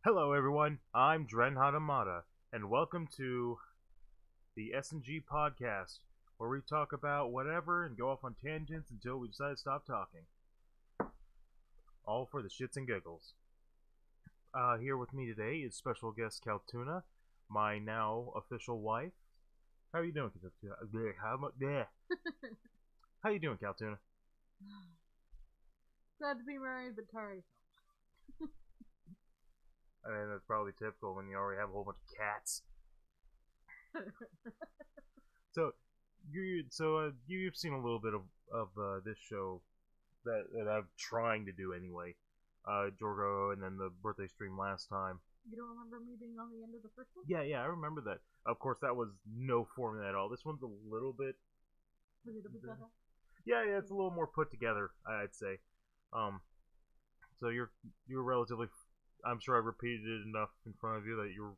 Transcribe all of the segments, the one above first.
Hello everyone, I'm Dren Hatamata, and welcome to the S&G podcast, where we talk about whatever and go off on tangents until we decide to stop talking. All for the shits and giggles. Here with me today is special guest Caltuna, my now official wife. How are you doing, Caltuna? How you doing, Caltuna? Glad to be married, but tired. I mean, that's probably typical when you already have a whole bunch of cats. You've seen a little bit of this show that I'm trying to do anyway. Jorgo, and then the birthday stream last time. You don't remember me being on the end of the first one? Yeah, I remember that. Of course, that was no format at all. This one's a little bit. Better? Yeah, it's a little more put together, I'd say. So you're relatively. I'm sure I repeated it enough in front of you that you're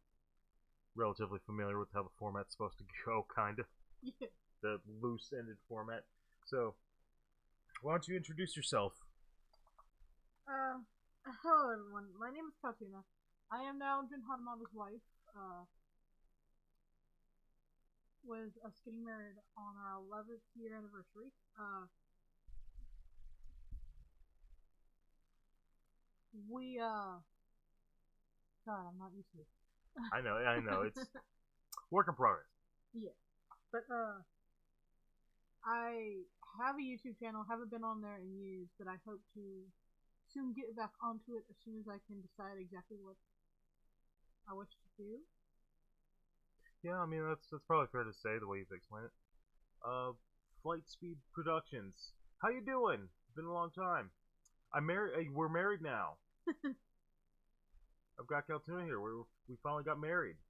relatively familiar with how the format's supposed to go, kind of. Yeah. The loose-ended format. So, why don't you introduce yourself? Hello everyone. My name is Caltuna. I am now Dren Hatamata's wife. With us getting married on our 11th year anniversary. God, I'm not used to it. I know. It's work in progress. Yeah. But, I have a YouTube channel, haven't been on there in years, but I hope to soon get back onto it as soon as I can decide exactly what I wish to do. Yeah, I mean, that's probably fair to say, the way you've explained it. Flight Speed Productions. How you doing? It's been a long time. We're married now. I've got Caltuna here. We finally got married.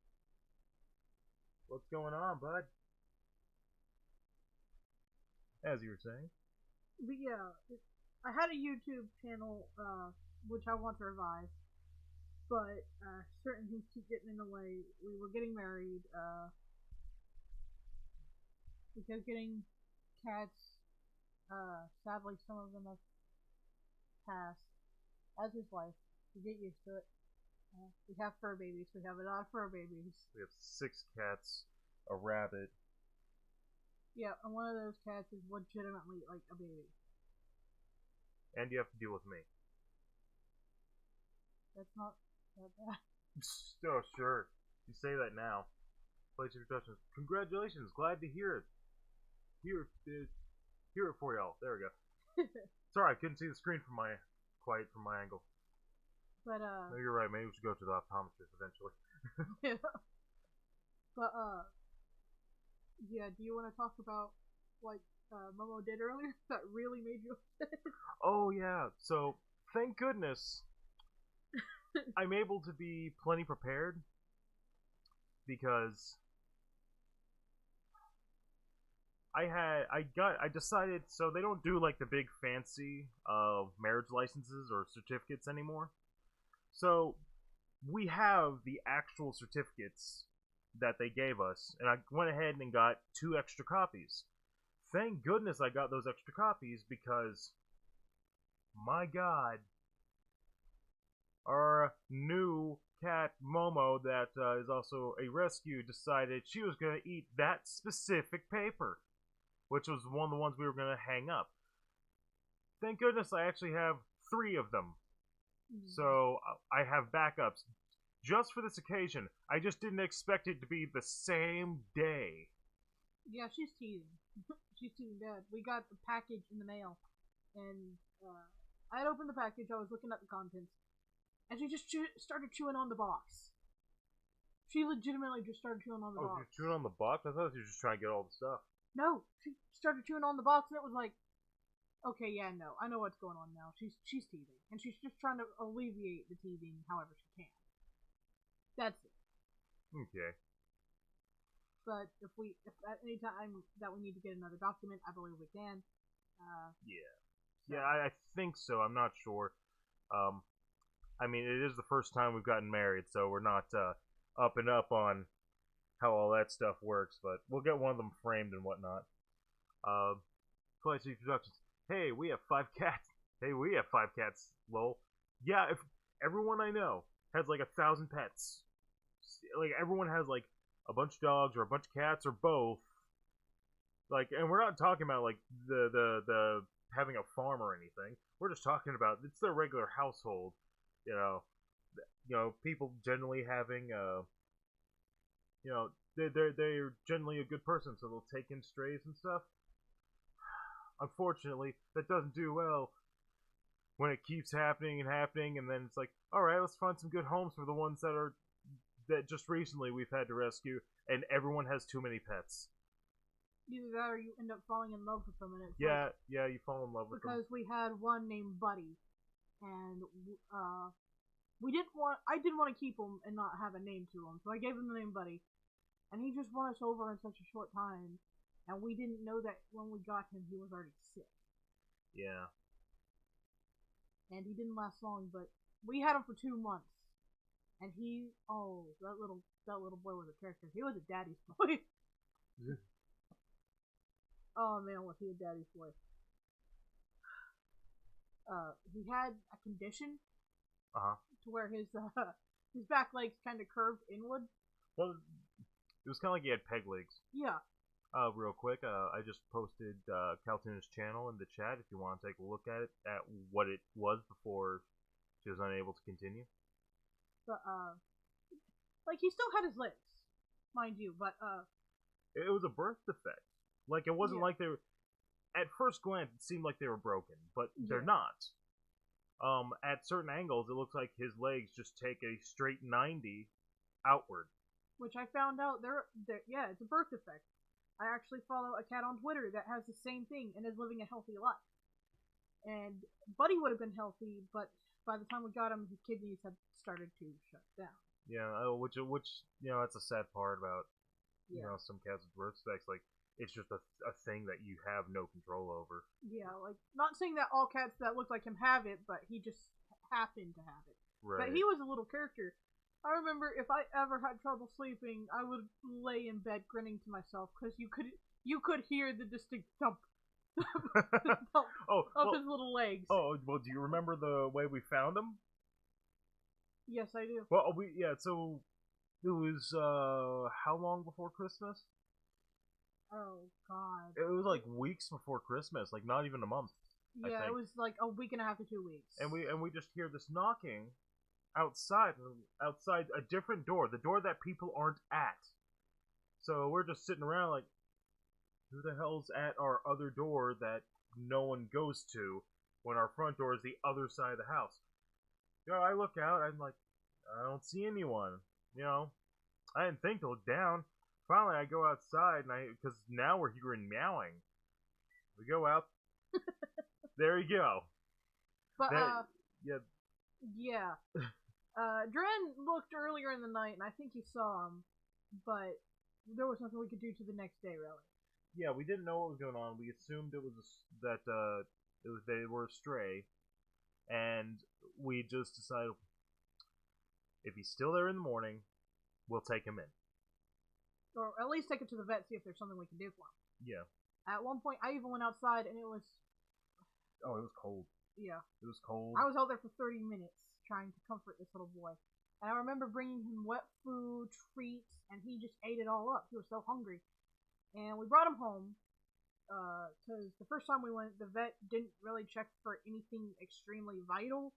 What's going on, bud? As you were saying. But yeah, I had a YouTube channel, which I want to revive, but certain things keep getting in the way. We were getting married, we kept getting cats. Sadly, some of them have passed. As is life, you get used to it. We have fur babies. We have a lot of fur babies. We have 6 cats, a rabbit. Yeah, and one of those cats is legitimately like a baby. And you have to deal with me. That's not that bad. Oh, sure. You say that now. Flight Speed Productions. Congratulations. Glad to hear it. Hear it for y'all. There we go. Sorry, I couldn't see the screen from my angle. But no, you're right. Maybe we should go to the optometrist eventually. Yeah. But yeah. Do you want to talk about what Momo did earlier that really made you upset? Oh yeah. So thank goodness I'm able to be plenty prepared, because I decided, so they don't do like the big fancy marriage licenses or certificates anymore. So we have the actual certificates that they gave us, and I went ahead and got 2 extra copies. Thank goodness I got those extra copies, because my god, our new cat Momo, that is also a rescue, decided she was going to eat that specific paper, which was one of the ones we were going to hang up. Thank goodness I actually have 3 of them. So I have backups just for this occasion. I just didn't expect it to be the same day. Yeah, she's teasing. She's teasing bad. We got the package in the mail, and I had opened the package. I was looking at the contents, and she just started chewing on the box. She legitimately just started chewing on the box. Oh, you're chewing on the box? I thought you were just trying to get all the stuff. No, she started chewing on the box, and it was like, okay, yeah, no, I know what's going on now. She's teething, and she's just trying to alleviate the teething however she can. That's it. Okay. But if at any time that we need to get another document, I believe we can. Yeah. So. Yeah, I think so. I'm not sure. I mean, it is the first time we've gotten married, so we're not up and up on how all that stuff works, but we'll get one of them framed and whatnot. Flight Speed Productions. Hey, we have 5 cats. Hey, we have 5 cats, lol. Yeah, if everyone I know, has like 1,000 pets. Like everyone has like a bunch of dogs or a bunch of cats or both. Like, and we're not talking about like the having a farm or anything. We're just talking about it's their regular household. You know, people generally having they're generally a good person, so they'll take in strays and stuff. Unfortunately, that doesn't do well when it keeps happening and happening, and then it's like, all right, let's find some good homes for the ones that just recently we've had to rescue, and everyone has too many pets. Either that or you end up falling in love with them, and it's yeah, you fall in love with them. Because we had one named Buddy, and I didn't want to keep him and not have a name to him, so I gave him the name Buddy, and he just won us over in such a short time, and we didn't know that when we got him, he was already sick. Yeah. And he didn't last long, but we had him for 2 months, and that little boy was a character. He was a daddy's boy. Oh man, was he a daddy's boy? He had a condition to where his back legs kind of curved inward. Well, it was kind of like he had peg legs. Yeah. Real quick, I just posted Caltuna's channel in the chat if you want to take a look at it, at what it was before she was unable to continue. But, like, he still had his legs, mind you, but, it was a birth defect. Like, it wasn't like they were, at first glance, it seemed like they were broken, but they're not. At certain angles, it looks like his legs just take a straight 90 outward. Which I found out, it's a birth defect. I actually follow a cat on Twitter that has the same thing and is living a healthy life. And Buddy would have been healthy, but by the time we got him, his kidneys had started to shut down. Yeah, which that's a sad part about some cats with birth defects. Like, it's just a thing that you have no control over. Yeah, like, not saying that all cats that look like him have it, but he just happened to have it. Right. But he was a little character. I remember if I ever had trouble sleeping, I would lay in bed grinning to myself because you could hear the distinct thump, of his little legs. Oh, well, do you remember the way we found him? Yes, I do. Well, so it was how long before Christmas? Oh God! It was like weeks before Christmas, like not even a month. Yeah, it was like a week and a half to 2 weeks. And we just hear this knocking outside a different door, the door that people aren't at. So we're just sitting around like, who the hell's at our other door that no one goes to when our front door is the other side of the house? I look out, I'm like, I don't see anyone. I didn't think to look down. Finally, I go outside, because now we're hearing meowing. We go out. There you go. But, yeah. Dren looked earlier in the night, and I think he saw him, but there was nothing we could do to the next day, really. Yeah, we didn't know what was going on. We assumed it was they were a stray, and we just decided if he's still there in the morning, we'll take him in. Or at least take him to the vet, see if there's something we can do for him. Yeah. At one point, I even went outside, and it was... Oh, it was cold. Yeah. It was cold. I was out there for 30 minutes trying to comfort this little boy. And I remember bringing him wet food, treats, and he just ate it all up. He was so hungry. And we brought him home, because the first time we went, the vet didn't really check for anything extremely vital.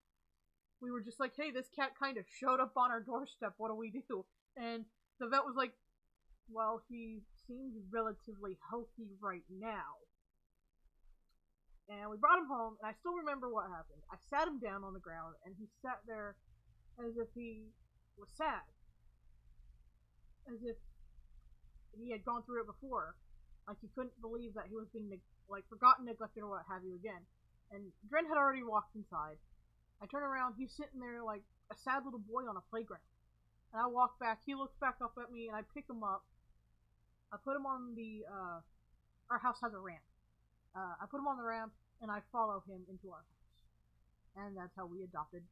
We were just like, hey, this cat kind of showed up on our doorstep. What do we do? And the vet was like, well, he seems relatively healthy right now. And we brought him home, and I still remember what happened. I sat him down on the ground, and he sat there as if he was sad. As if he had gone through it before. Like, he couldn't believe that he was being, forgotten, neglected, or what have you again. And Dren had already walked inside. I turn around, he's sitting there like a sad little boy on a playground. And I walk back, he looks back up at me, and I pick him up. I put him on our house has a ramp. I put him on the ramp, and I follow him into our house. And that's how we adopted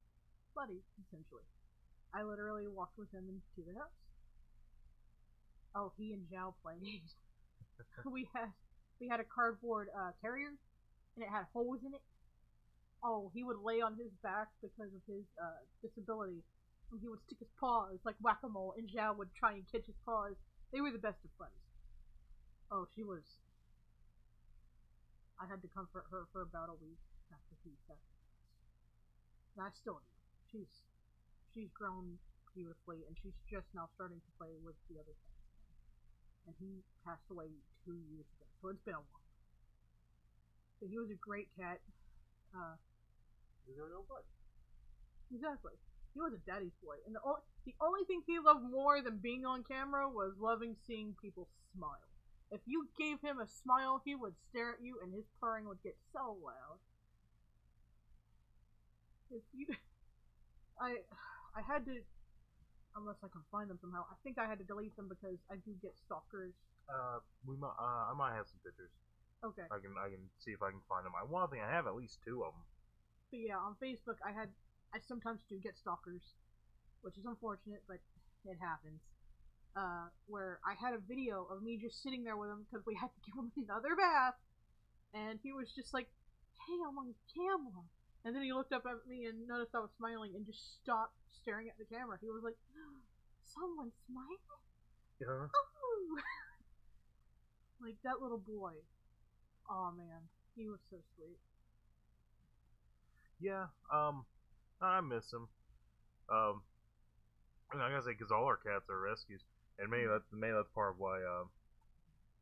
Buddy, essentially. I literally walked with him into the house. Oh, he and Zhao played. we had a cardboard carrier, and it had holes in it. Oh, he would lay on his back because of his disability. And he would stick his paws like whack-a-mole, and Zhao would try and catch his paws. They were the best of friends. Oh, she was. I had to comfort her for about a week after he left. And I still do. She's grown beautifully, and she's just now starting to play with the other cats. And he passed away 2 years ago, so it's been a while. But he was a great cat. He's a real bud. Exactly. He was a daddy's boy, and the only thing he loved more than being on camera was loving seeing people smile. If you gave him a smile, he would stare at you, and his purring would get so loud. If you, I had to, unless I can find them somehow. I think I had to delete them because I do get stalkers. I might have some pictures. Okay. I can see if I can find them. I want to think I have at least 2 of them. But yeah, on Facebook, I sometimes do get stalkers, which is unfortunate, but it happens. Where I had a video of me just sitting there with him because we had to give him another bath, and he was just like, "Hey, I'm on camera," and then he looked up at me and noticed I was smiling and just stopped staring at the camera. He was like, "Someone's smiling?" Yeah. Oh! Like that little boy. Oh man, he was so sweet. Yeah. I miss him. I gotta say, because all our cats are rescues, and maybe that's part of why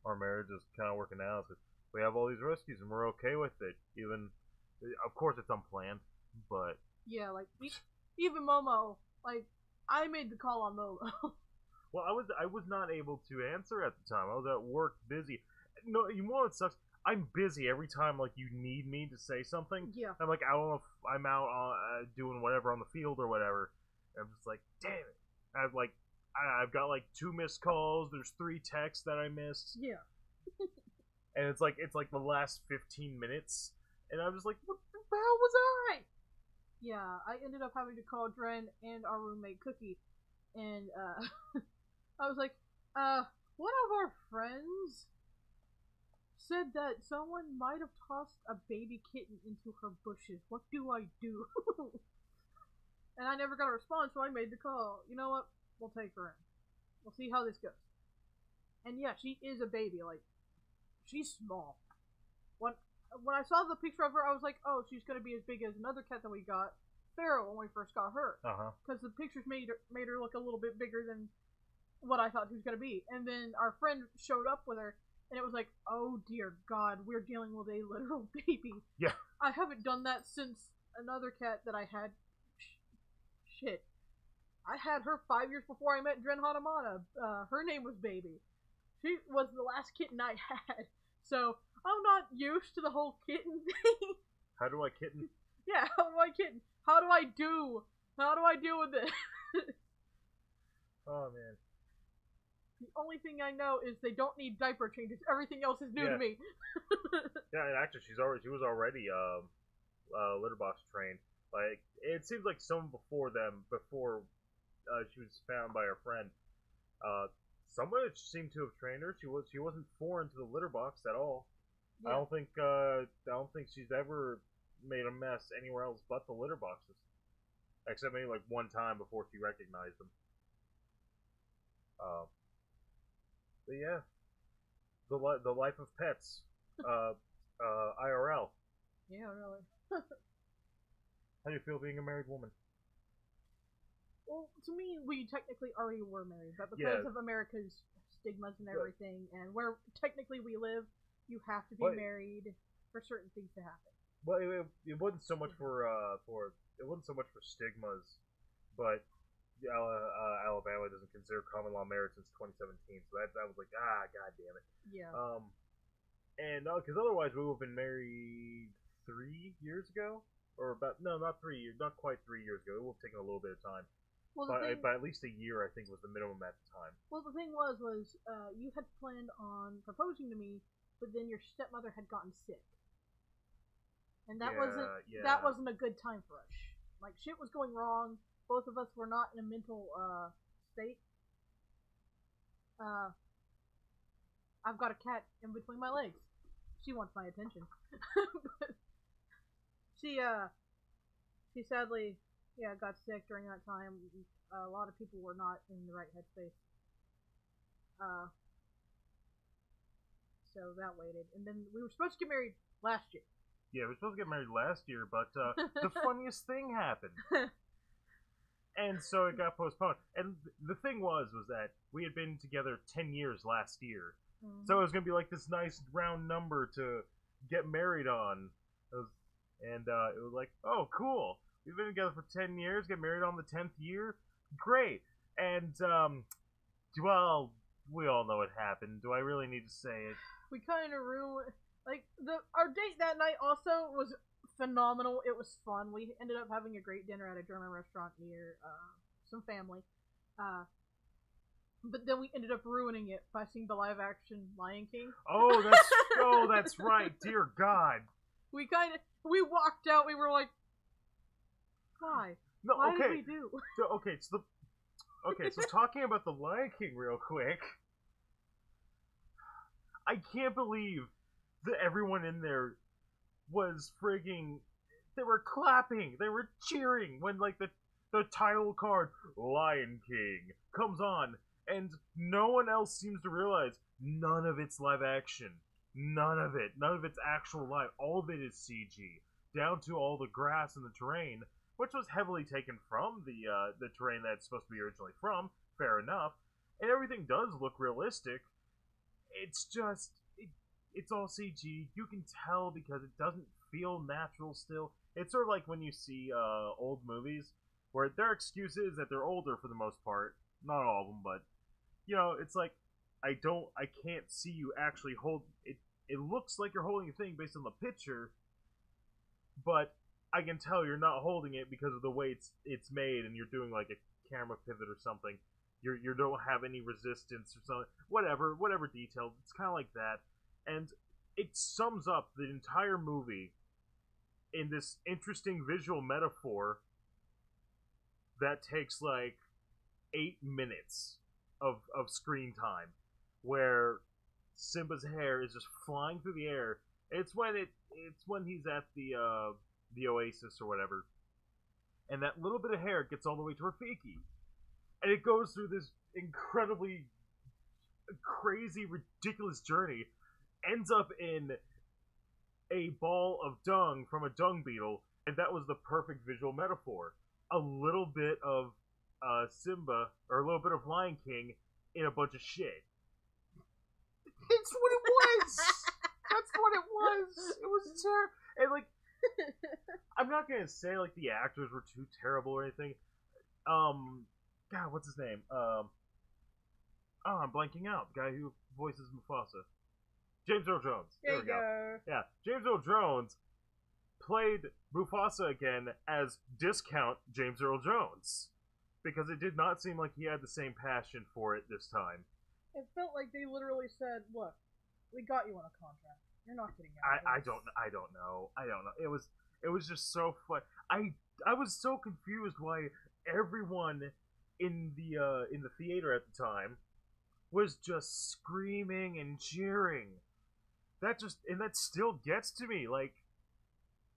our marriage is kind of working out. Cause we have all these rescues, and we're okay with it. Even, of course, it's unplanned, but yeah, like even Momo. Like I made the call on Momo. Well, I was not able to answer at the time. I was at work, busy. No, you know what sucks? I'm busy every time like you need me to say something. Yeah. I'm like I'm out doing whatever on the field or whatever. And I'm just like, damn it. I've got like 2 missed calls. There's 3 texts that I missed. Yeah. And it's like the last 15 minutes, and I'm just like, what the hell was I? Yeah, I ended up having to call Dren and our roommate Cookie, and I was like, one of our friends said that someone might have tossed a baby kitten into her bushes. What do I do? And I never got a response, so I made the call. You know what? We'll take her in. We'll see how this goes. And yeah, she is a baby. Like, she's small. When I saw the picture of her, I was like, oh, she's gonna be as big as another cat that we got, Pharaoh, when we first got her. Because the pictures made her look a little bit bigger than what I thought she was gonna be. And then our friend showed up with her, and it was like, oh dear God, we're dealing with a literal baby. Yeah. I haven't done that since another cat that I had. Shit. I had her 5 years before I met Dren Hatamata. Her name was Baby. She was the last kitten I had. So, I'm not used to the whole kitten thing. How do I kitten? Yeah, how do I kitten? How do I do? How do I deal with this? Oh, man. The only thing I know is they don't need diaper changes. Everything else is new to me. Yeah, and actually, she was already litter box trained. Like, it seems like someone before she was found by her friend, someone seemed to have trained her. She wasn't foreign to the litter box at all. Yeah. I don't think she's ever made a mess anywhere else but the litter boxes, except maybe like one time before she recognized them. But yeah, the life of pets, IRL. Yeah, really. How do you feel being a married woman? Well, to me, we technically already were married, but because of America's stigmas and everything, and where technically we live, you have to be married for certain things to happen. Well, it wasn't so much for stigmas, but Alabama doesn't consider common law marriage since 2017, so that was like, god damn it. Yeah. And because otherwise we would have been married 3 years ago. Or not 3 years, not quite 3 years ago. It would have taken a little bit of time. Well, but at least a year, I think, was the minimum at the time. Well, the thing was you had planned on proposing to me, but then your stepmother had gotten sick, and that wasn't a good time for us. Like, shit was going wrong. Both of us were not in a mental state. I've got a cat in between my legs. She wants my attention. But she sadly got sick during that time. A lot of people were not in the right headspace. So that waited, and then we were supposed to get married last year. Yeah, we were supposed to get married last year, but the funniest thing happened. And so it got postponed. And the thing was that we had been together 10 years last year. Mm-hmm. So it was going to be like this nice round number to get married on. It was like, oh, cool. We've been together for 10 years, get married on the 10th year? Great. And, well, we all know what happened. Do I really need to say it? We kind of ruined... Like, our date that night also was phenomenal. It was fun. We ended up having a great dinner at a German restaurant near some family. But then we ended up ruining it by seeing the live-action Lion King. Oh, that's right. Dear God. We walked out. We were like, why? No, why okay. did we do? So talking about the Lion King real quick. I can't believe that everyone in there was frigging... They were clapping. They were cheering when, like, the title card, Lion King, comes on. And no one else seems to realize none of it's live action. None of it. None of it's actual live. All of it is CG. Down to all the grass and the terrain, which was heavily taken from the terrain that it's supposed to be originally from. Fair enough. And everything does look realistic. It's just... It's all CG. You can tell because it doesn't feel natural still. It's sort of like when you see old movies where their excuse is that they're older for the most part. Not all of them, but... You know, it's like, I can't see you actually hold... It looks like you're holding a thing based on the picture, but I can tell you're not holding it because of the way it's made, and you're doing like a camera pivot or something. You don't have any resistance or something. Whatever detail. It's kind of like that. And it sums up the entire movie in this interesting visual metaphor that takes like 8 minutes of screen time, where Simba's hair is just flying through the air. It's when he's at the oasis or whatever, and that little bit of hair gets all the way to Rafiki, and it goes through this incredibly crazy, ridiculous journey. Ends up in a ball of dung from a dung beetle, and that was the perfect visual metaphor. A little bit of Simba, or a little bit of Lion King, in a bunch of shit. It's what it was! That's what it was! It was terrible. And, like, I'm not gonna say, like, the actors were too terrible or anything. God, what's his name? I'm blanking out. The guy who voices Mufasa. James Earl Jones. There we go. Yeah, James Earl Jones played Mufasa again as discount James Earl Jones. Because it did not seem like he had the same passion for it this time. It felt like they literally said, look, we got you on a contract. You're not getting out of I don't know. It was just so fun. I was so confused why everyone in the theater at the time was just screaming and cheering. That still gets to me. Like,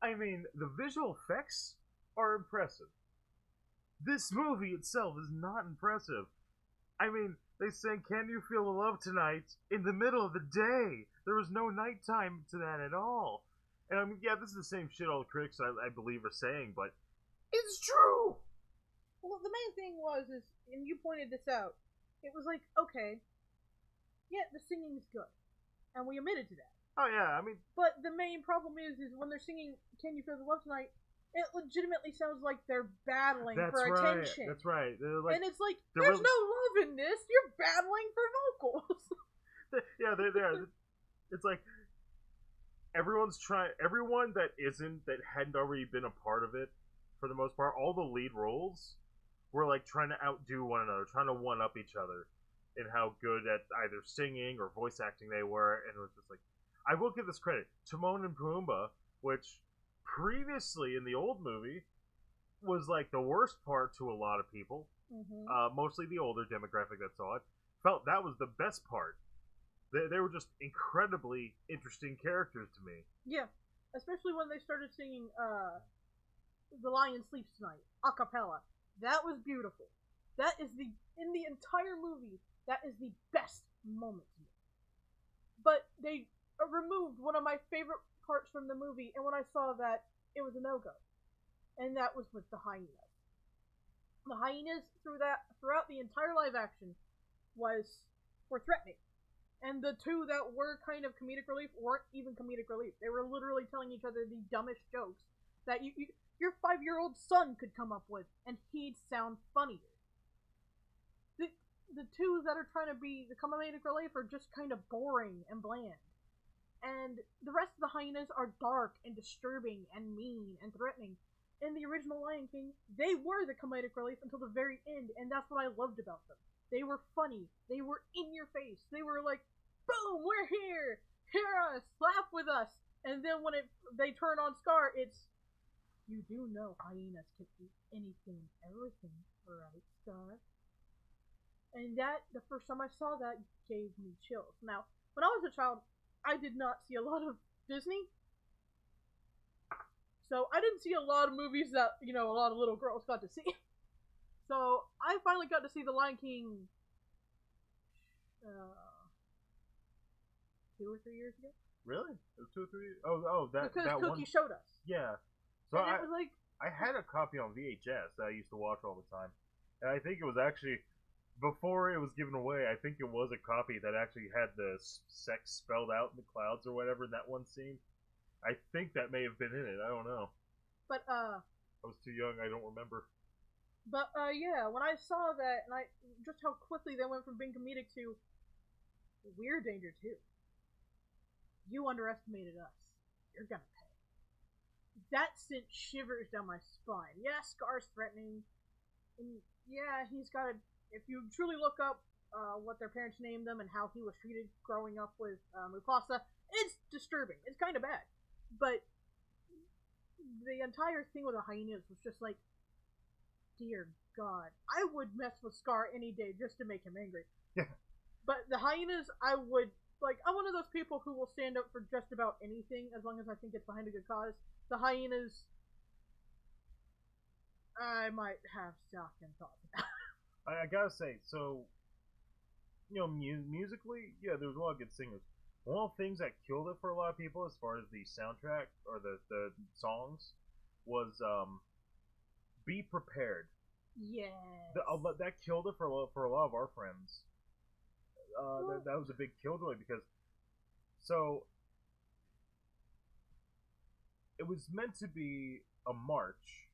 I mean, the visual effects are impressive. This movie itself is not impressive. I mean, they sang "Can You Feel the Love Tonight" in the middle of the day. There was no nighttime to that at all. And I mean, yeah, this is the same shit all the critics, I believe, are saying, but it's true! Well, the main thing was, and you pointed this out, it was like, okay, yeah, the singing is good. And we admitted to that. Oh, yeah, I mean... But the main problem is when they're singing "Can You Feel the Love Tonight," it legitimately sounds like they're battling for attention. That's right. Like, and it's like, there's no love in this. You're battling for vocals. Yeah, they're. It's like everyone that hadn't already been a part of it, for the most part, all the lead roles were like trying to outdo one another, trying to one up each other in how good at either singing or voice acting they were, and it was just like, I will give this credit. Timon and Pumbaa, which previously in the old movie was like the worst part to a lot of people, mostly the older demographic that saw it, felt that was the best part. They were just incredibly interesting characters to me. Yeah, especially when they started singing The Lion Sleeps Tonight, a cappella. That was beautiful. That is in the entire movie, that is the best moment to me. But they removed one of my favorite parts from the movie, and when I saw that, it was a no-go. And that was with the hyenas. The hyenas throughout the entire live action were threatening. And the two that were kind of comedic relief weren't even comedic relief. They were literally telling each other the dumbest jokes that your 5-year-old son could come up with, and he'd sound funnier. The two that are trying to be the comedic relief are just kind of boring and bland. And the rest of the hyenas are dark and disturbing and mean and threatening. In the original Lion King, they were the comedic relief until the very end, and that's what I loved about them. They were funny. They were in your face. They were like, boom, we're here! Hear us! Laugh with us! And then when they turn on Scar, it's, you do know hyenas can eat anything, everything, right, Scar? And the first time I saw that, gave me chills. Now, when I was a child, I did not see a lot of Disney. So I didn't see a lot of movies that, a lot of little girls got to see. So I finally got to see The Lion King 2 or 3 years ago. Really? It was 2 or 3 years? Oh, that Cookie one showed us. Yeah. So and it was like, I had a copy on VHS that I used to watch all the time. And I think it was actually, before it was given away, I think it was a copy that actually had the sex spelled out in the clouds or whatever in that one scene. I think that may have been in it. I don't know. But, I was too young. I don't remember. But, yeah, when I saw that, and just how quickly they went from being comedic to, we're danger too. You underestimated us. You're gonna pay. That sent shivers down my spine. Yeah, Scar's threatening. And yeah, he's got if you truly look up what their parents named them and how he was treated growing up with Mufasa, it's disturbing. It's kind of bad. But the entire thing with the hyenas was just like, dear God, I would mess with Scar any day just to make him angry. Yeah. But the hyenas, I'm one of those people who will stand up for just about anything as long as I think it's behind a good cause. The hyenas, I might have second thoughts about. I gotta say, so, musically, yeah, there was a lot of good singers. One of the things that killed it for a lot of people as far as the soundtrack or the songs was Be Prepared. Yes. That killed it for a lot of our friends. That was a big killjoy because, so, it was meant to be a march.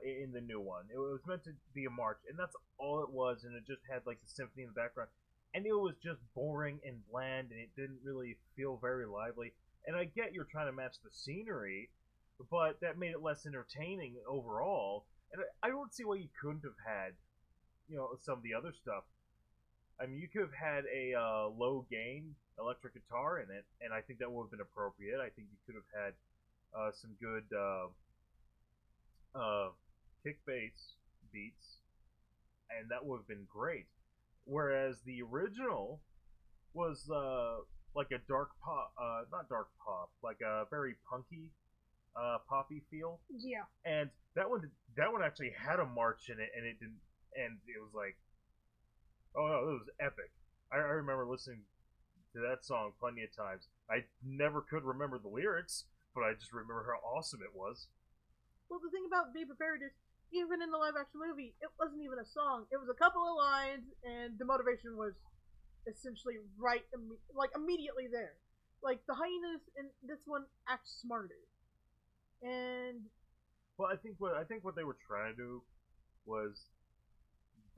In the new one, it was meant to be a march, and that's all it was. And it just had like the symphony in the background, and it was just boring and bland, and it didn't really feel very lively. And I get you're trying to match the scenery, but that made it less entertaining overall. And I don't see why you couldn't have had, some of the other stuff. I mean, you could have had a low gain electric guitar in it, and I think that would have been appropriate. I think you could have had some good kick bass beats, and that would have been great. Whereas the original was like a dark pop, not dark pop, like a very punky poppy feel. Yeah. And that one actually had a march in it, and it didn't, and it was like, oh no, it was epic. I remember listening to that song plenty of times. I never could remember the lyrics, but I just remember how awesome it was. Well, the thing about Be Prepared is, even in the live-action movie, it wasn't even a song. It was a couple of lines, and the motivation was essentially immediately there. Like, the hyenas in this one act smarter. And... Well, I think what they were trying to do was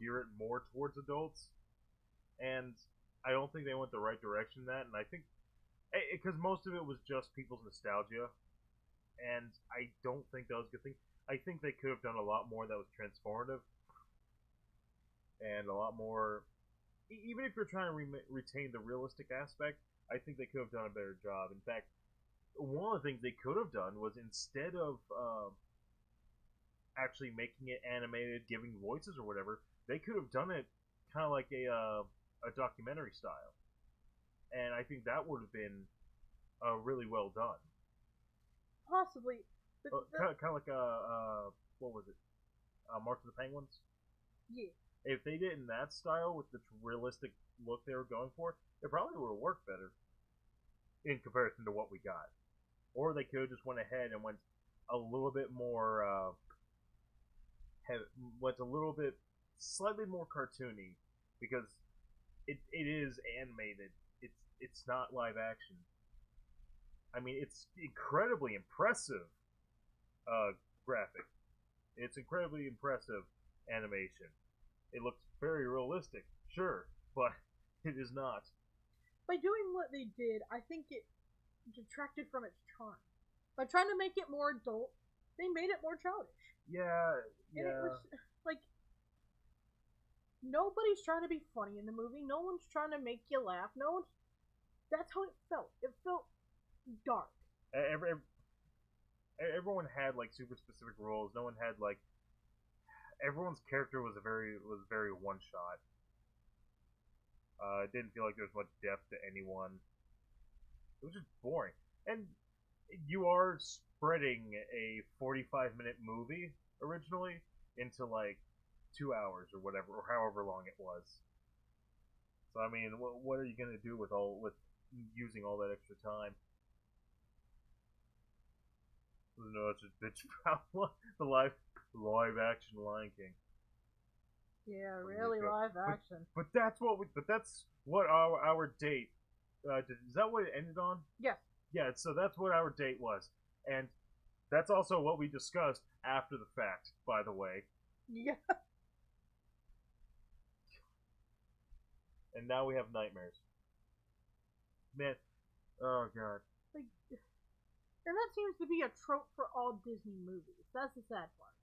gear it more towards adults, and I don't think they went the right direction in that, and I think... Because most of it was just people's nostalgia, and I don't think that was a good thing. I think they could have done a lot more that was transformative, and a lot more. Even if you're trying to retain the realistic aspect, I think they could have done a better job. In fact, one of the things they could have done was, instead of actually making it animated, giving voices or whatever, they could have done it kind of like a documentary style, and I think that would have been really well done. Possibly, Kind of like what was it? March of the Penguins. Yeah. If they did it in that style with the realistic look they were going for, it probably would have worked better in comparison to what we got. Or they could have just went ahead and went a little bit more, went a little bit slightly more cartoony because it is animated. It's not live action. I mean, it's incredibly impressive graphic. It's incredibly impressive animation. It looks very realistic, sure, but it is not. By doing what they did, I think it detracted from its charm. By trying to make it more adult, they made it more childish. Yeah, And it was like nobody's trying to be funny in the movie. No one's trying to make you laugh. No one's. That's how it felt. It felt dark. Everyone had like super specific roles. No one had like everyone's character was very one shot. It didn't feel like there was much depth to anyone. It was just boring. And you are spreading a 45-minute movie originally into like 2 hours or whatever, or however long it was. So I mean, what are you gonna do with using all that extra time? No, it's a bitch about the live action Lion King. Yeah, really live action. But that's what our date. Is that what it ended on? Yes. Yeah. So that's what our date was, and that's also what we discussed after the fact. By the way. Yeah. And now we have nightmares. Man, oh god. Like, and that seems to be a trope for all Disney movies. That's the sad part.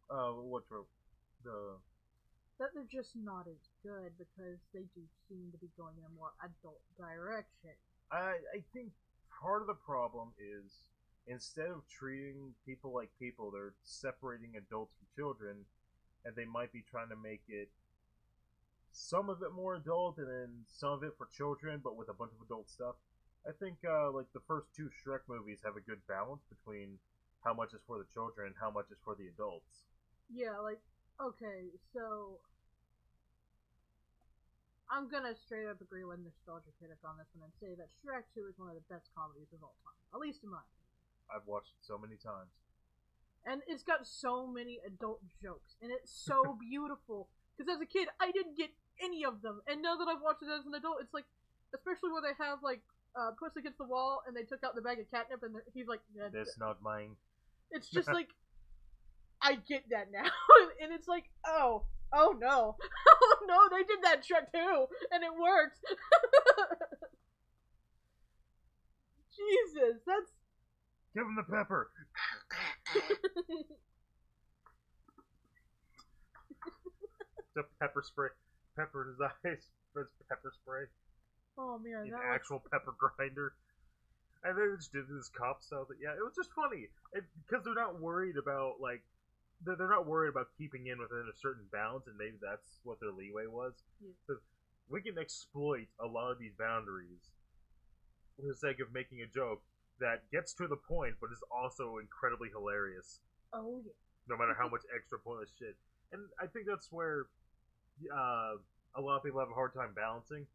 What trope? That they're just not as good because they do seem to be going in a more adult direction. I think part of the problem is instead of treating people like people, they're separating adults from children, and they might be trying to make it some of it more adult and then some of it for children, but with a bunch of adult stuff. I think like the first two Shrek movies have a good balance between how much is for the children and how much is for the adults. Yeah, like okay, so I'm gonna straight up agree with Nostalgia Critic on this one and say that Shrek 2 is one of the best comedies of all time, at least in my opinion. I've watched it so many times. And it's got so many adult jokes, and it's so beautiful. Because as a kid, I didn't get any of them, and now that I've watched it as an adult, it's like, especially where they have like Puss Against the Wall, and they took out the bag of catnip, and he's like, "That's not mine." It's just like, I get that now, and it's like, oh no, oh no, they did that Shrek too, and it worked. Jesus, that's. Give him the pepper. The pepper spray, pepper in his eyes. That's pepper spray. Oh man, an actual pepper grinder. And they just did this cop style. That, yeah, it was just funny because they're not worried about like they're not worried about keeping in within a certain balance, and maybe that's what their leeway was. Because we can exploit a lot of these boundaries for the sake of making a joke that gets to the point, but is also incredibly hilarious. Oh yeah. No matter how much extra pointless shit, and I think that's where a lot of people have a hard time balancing.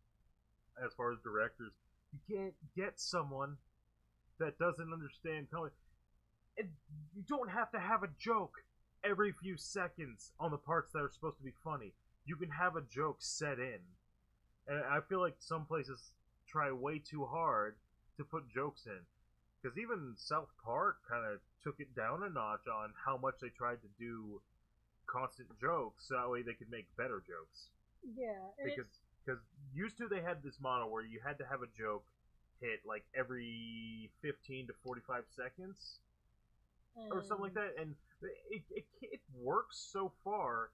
As far as directors, you can't get someone that doesn't understand comedy. And you don't have to have a joke every few seconds on the parts that are supposed to be funny. You can have a joke set in. And I feel like some places try way too hard to put jokes in. Because even South Park kind of took it down a notch on how much they tried to do constant jokes so that way they could make better jokes. Yeah. Because used to they had this model where you had to have a joke hit like every 15 to 45 seconds or something like that, and it works so far,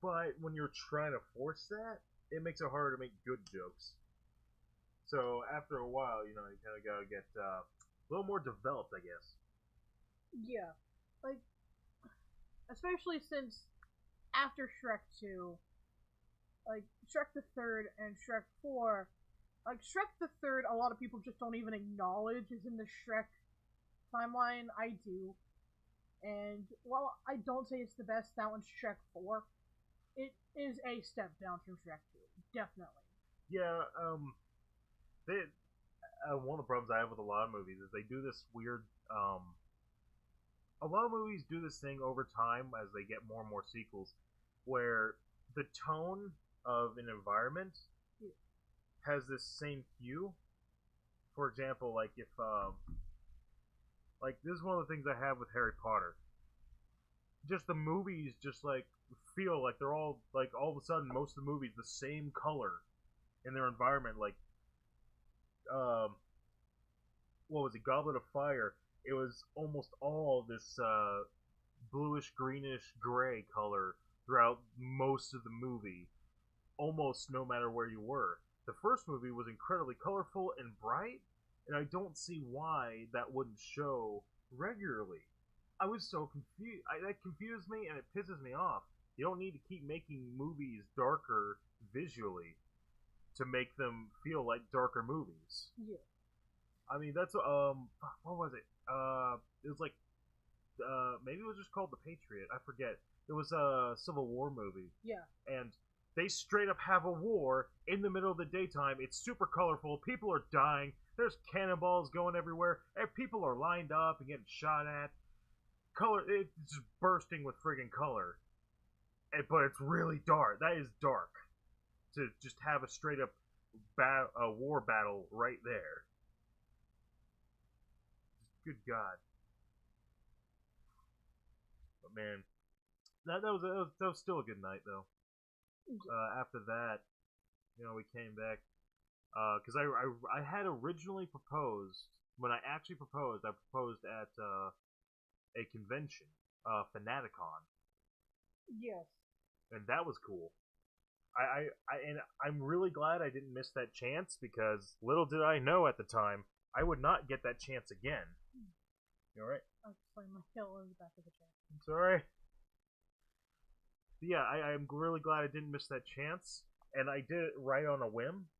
but when you're trying to force that, it makes it harder to make good jokes. So after a while, you kind of gotta get a little more developed, I guess. Yeah, like especially since after Shrek 2. Like, Shrek the Third and Shrek 4, like, Shrek the Third, a lot of people just don't even acknowledge is in the Shrek timeline. I do. And while I don't say it's the best, that one's Shrek 4. It is a step down from Shrek 2, definitely. Yeah, they one of the problems I have with a lot of movies is they do this weird. A lot of movies do this thing over time as they get more and more sequels, where the tone of an environment has this same hue. For example, like if like this is one of the things I have with Harry Potter. Just the movies, just like feel like they're all of a sudden most of the movies the same color in their environment. Like, um, what was it, Goblet of Fire? It was almost all this bluish, greenish, gray color throughout most of the movie, almost no matter where you were. The first movie was incredibly colorful and bright, and I don't see why that wouldn't show regularly. I was so confused. That confused me, and it pisses me off. You don't need to keep making movies darker visually to make them feel like darker movies. Yeah. I mean, that's what was it? It was like maybe it was just called The Patriot. I forget. It was a Civil War movie. Yeah. And they straight up have a war in the middle of the daytime. It's super colorful. People are dying. There's cannonballs going everywhere. And people are lined up and getting shot at. Color, it's just bursting with friggin' color. But it's really dark. That is dark. To just have a straight up war battle right there. Good God. But man, that was still a good night though. After that, we came back because I had originally proposed when I actually proposed. I proposed at a convention, Fanaticon. Yes. And that was cool. And I'm really glad I didn't miss that chance because little did I know at the time I would not get that chance again. You alright? I'm playing my hill in the back of the chair. It's alright. Yeah, I'm really glad I didn't miss that chance, and I did it right on a whim.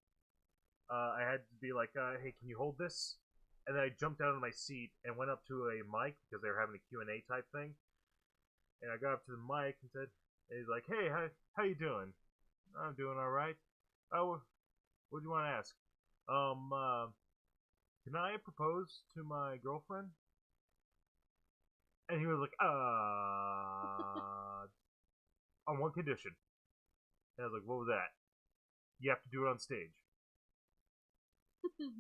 I had to be like, hey, can you hold this? And then I jumped out of my seat and went up to a mic because they were having a Q&A type thing. And I got up to the mic and said, and he's like, hey, how you doing? I'm doing alright. Oh, what do you want to ask? Can I propose to my girlfriend? And he was like, on one condition. And I was like, what was that? You have to do it on stage. And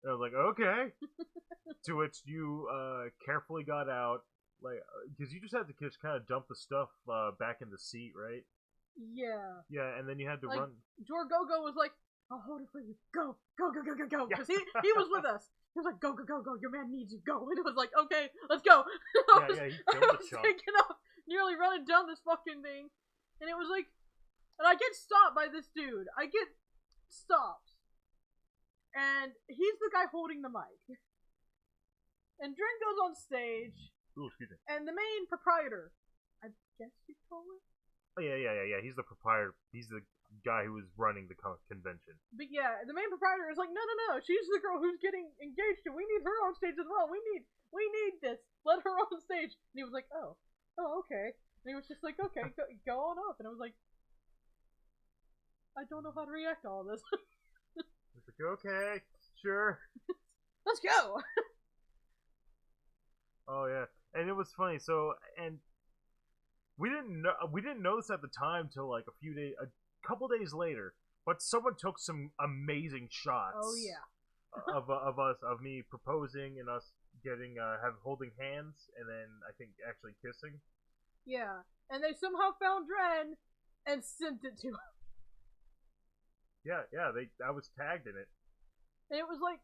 I was like, okay. To which you carefully got out, like, because you just had to just kind of dump the stuff back in the seat, right? Yeah. Yeah, and then you had to like, run. Jorgogo was like, I'll hold it for you. Go, go, go, go, go, go. Because he was with us. He was like, go, go, go, go. Your man needs you. Go. And it was like, okay, let's go. Yeah, he killed the chunk. Taking off, nearly running down this fucking thing. And it was like, and I get stopped by this dude. I get stopped. And he's the guy holding the mic. And Dren goes on stage. Ooh, excuse me. And the main proprietor, I guess you'd call it? Oh, yeah. He's the proprietor. He's the guy who was running the convention. But yeah, the main proprietor is like, no. She's the girl who's getting engaged, and we need her on stage as well. We need this. Let her on stage. And he was like, oh, okay. And he was just like, okay, go on up. And I was like, I don't know how to react to all this. He's like, okay, sure. Let's go. Oh yeah, and it was funny. So, and we didn't know this at the time till like a couple days later. But someone took some amazing shots. Oh yeah. of me proposing and us getting holding hands and then I think actually kissing. Yeah, and they somehow found Dren and sent it to him. Yeah, I was tagged in it. And it was like,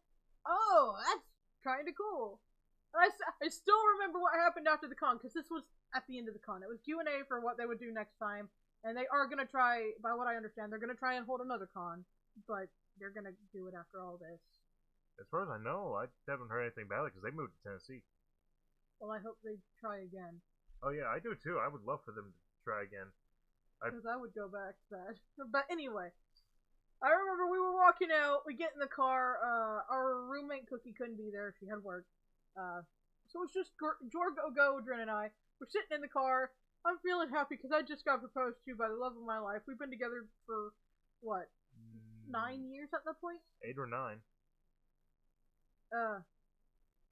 oh, that's kind of cool. And I still remember what happened after the con, because this was at the end of the con. It was Q&A for what they would do next time, and they are going to try, by what I understand, they're going to try and hold another con, but they're going to do it after all this. As far as I know, I haven't heard anything about it, because they moved to Tennessee. Well, I hope they try again. Oh yeah, I do too. I would love for them to try again. Because I would go back to that. But anyway, I remember we were walking out, we get in the car, our roommate Cookie couldn't be there, she had work. So So it's just Go, Dren and I. We're sitting in the car. I'm feeling happy because I just got proposed to by the love of my life. We've been together for, what, 9 years at that point? 8 or 9.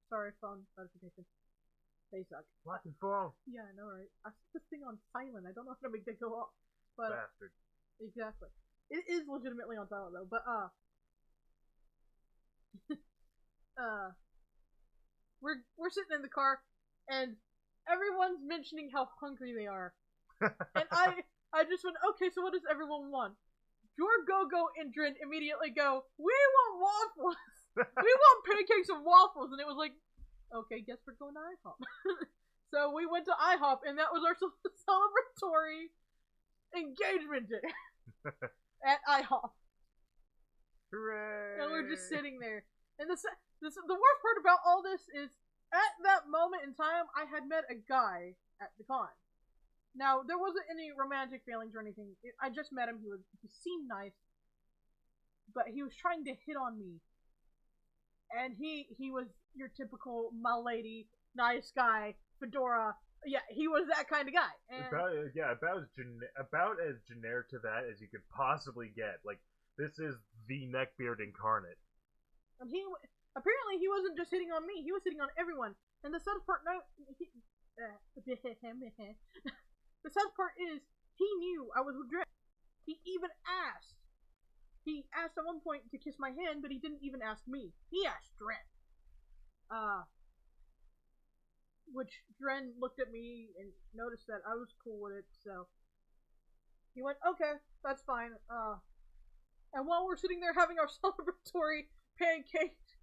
Sorry, phone notification. They suck. Fucking phone. Yeah, I know, right? I set this thing on silent. I don't know how to make that go off. But, bastard. Exactly. It is legitimately on silent, though. But, we're sitting in the car, and everyone's mentioning how hungry they are. And I just went, okay, so what does everyone want? Go and Dren immediately go, we want waffles! We want pancakes and waffles! And it was like, okay, guess we're going to IHOP. So we went to IHOP, and that was our celebratory engagement day at IHOP. Hooray! And we're just sitting there. And the worst part about all this is, at that moment in time, I had met a guy at the con. Now, there wasn't any romantic feelings or anything. I just met him. He seemed nice, but he was trying to hit on me. And he was your typical my lady, nice guy, fedora. Yeah, he was that kind of guy. And about as generic to that as you could possibly get. Like, this is the neckbeard incarnate. And apparently he wasn't just hitting on me, he was hitting on everyone. And the sad part, the sad part is, he knew I was with Dren. He even asked. He asked at one point to kiss my hand, but he didn't even ask me. He asked Dren. Which Dren looked at me and noticed that I was cool with it, so he went, okay, that's fine. And while we're sitting there having our celebratory pancakes,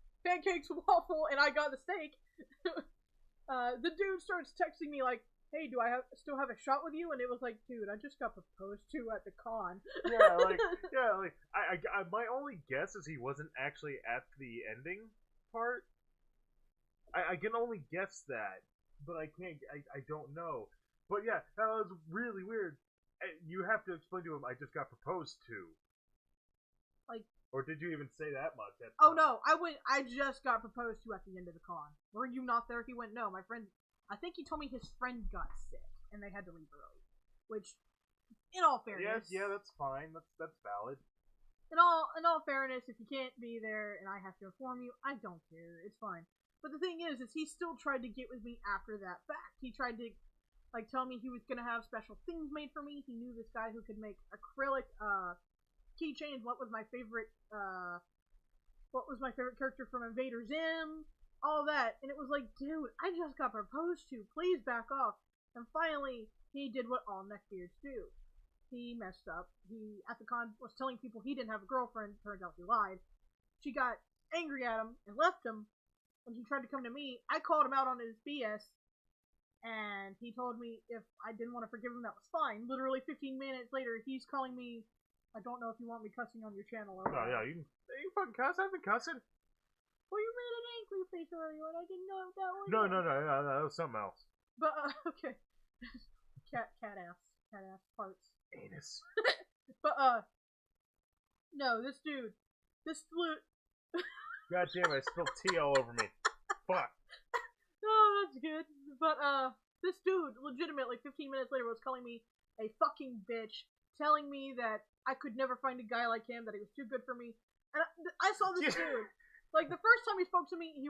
waffle, and I got the steak, the dude starts texting me like, hey, do I still have a shot with you? And it was like, dude, I just got proposed to at the con. I my only guess is he wasn't actually at the ending part. I can only guess that, but I don't know. But yeah, that was really weird. You have to explain to him, I just got proposed to. Like, or did you even say that much? Oh no, I just got proposed to at the end of the con. Were you not there? He went, no, my friend, I think he told me his friend got sick, and they had to leave early. Which, in all fairness... Yeah, that's fine. That's valid. In all fairness, if you can't be there and I have to inform you, I don't care. It's fine. But the thing is he still tried to get with me after that fact. He tried to, tell me he was gonna have special things made for me. He knew this guy who could make acrylic, keychains. What was my favorite character from Invader Zim? All that. And it was like, dude, I just got proposed to. Please back off. And finally, he did what all neckbeards do. He messed up. He, at the con, was telling people he didn't have a girlfriend. Turns out he lied. She got angry at him and left him. When he tried to come to me, I called him out on his BS. And he told me if I didn't want to forgive him, that was fine. Literally 15 minutes later, he's calling me, I don't know if you want me cussing on your channel or what. Oh, yeah, you fucking cuss. I've been cussing. Well, you made an angry face earlier, and I didn't know if that was... No, that was something else. But, okay. Cat ass parts. Anus. But, no, this dude, God damn it, I spilled tea all over me. Fuck. Oh, that's good. But, this dude, legitimately, 15 minutes later, was calling me a fucking bitch, telling me that I could never find a guy like him, that he was too good for me. And I saw this dude. Like, the first time he spoke to me, he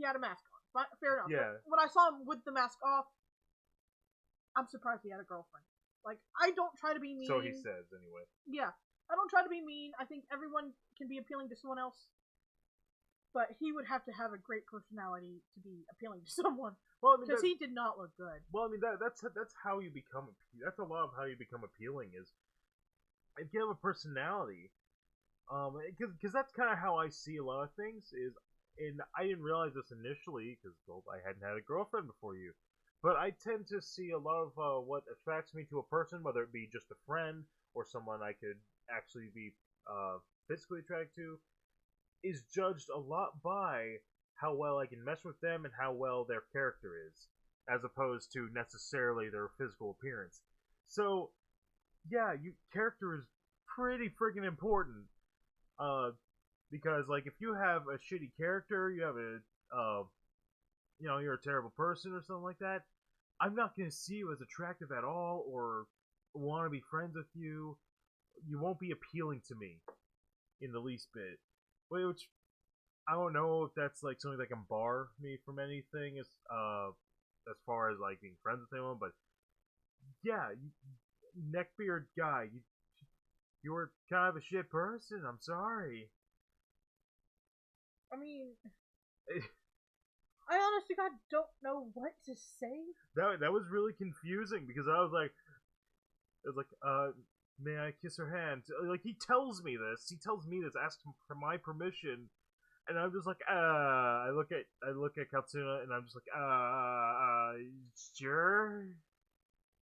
had a mask on. But, fair enough. Yeah. But when I saw him with the mask off, I'm surprised he had a girlfriend. Like, I don't try to be mean. So he says, anyway. Yeah. I don't try to be mean. I think everyone can be appealing to someone else. But he would have to have a great personality to be appealing to someone. Well, because he did not look good. Well, I mean, that's how you become... That's a lot of how you become appealing, is... If you have a personality... Because that's kind of how I see a lot of things, is... And I didn't realize this initially, because, well, I hadn't had a girlfriend before you. But I tend to see a lot of what attracts me to a person, whether it be just a friend, or someone I could actually be physically attracted to, is judged a lot by how well I can mesh with them and how well their character is, as opposed to necessarily their physical appearance. So, yeah, character is pretty freaking important. Because, like, if you have a shitty character, you have you're a terrible person or something like that, I'm not gonna see you as attractive at all or want to be friends with you. You won't be appealing to me in the least bit. Which I don't know if that's like something that can bar me from anything as far as like being friends with anyone, but yeah, neckbeard guy, you're kind of a shit person. I'm sorry. I mean, I honestly God don't know what to say. That was really confusing because I was like, may I kiss her hand? Like he tells me this. He tells me this. Asks for my permission, and I'm just like, I look at Caltuna, and I'm just like, sure.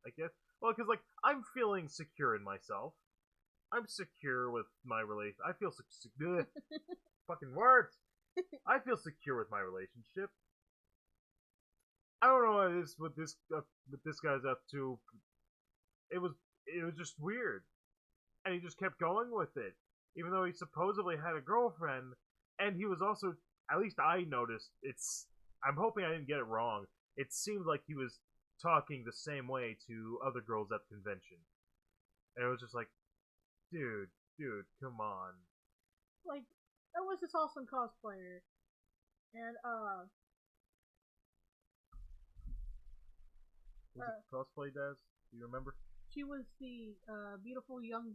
I guess. Well, because like I'm feeling secure in myself. I'm secure with my relation. I feel secure. Fucking words. I feel secure with my relationship. I don't know what this guy's up to. It was just weird, and he just kept going with it, even though he supposedly had a girlfriend, and he was also, at least I noticed. I'm hoping I didn't get it wrong. It seemed like he was talking the same way to other girls at the convention, and it was just like, dude, come on. Like, that was this awesome cosplayer, and Was it cosplay, Daz? Do you remember? she was the beautiful young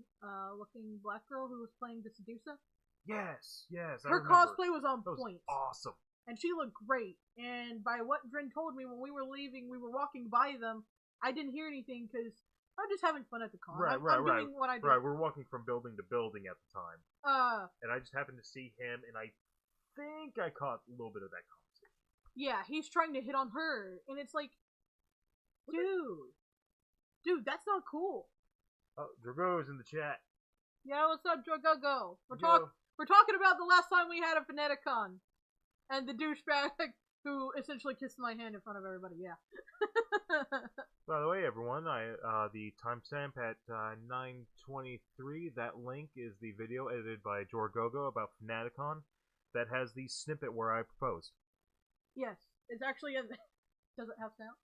looking black girl who was playing the seducer. Yes. Her cosplay was on point. Awesome. And she looked great. And by what Dren told me when we were leaving, we were walking by them. I didn't hear anything because I'm just having fun at the con. I'm doing what I do. Right, we're walking from building to building at the time. And I just happened to see him, and I think I caught a little bit of that conversation. Yeah, he's trying to hit on her, and it's like, dude, that's not cool. Oh, Drago's in the chat. Yeah, what's up, Drago? We're talking about the last time we had a Phoneticon, and the douchebag who essentially kissed my hand in front of everybody. Yeah. By the way, everyone, the timestamp at 9:23. That link is the video edited by Jorgogo about Fanaticon that has the snippet where I proposed. Yes, it's actually does it have sound?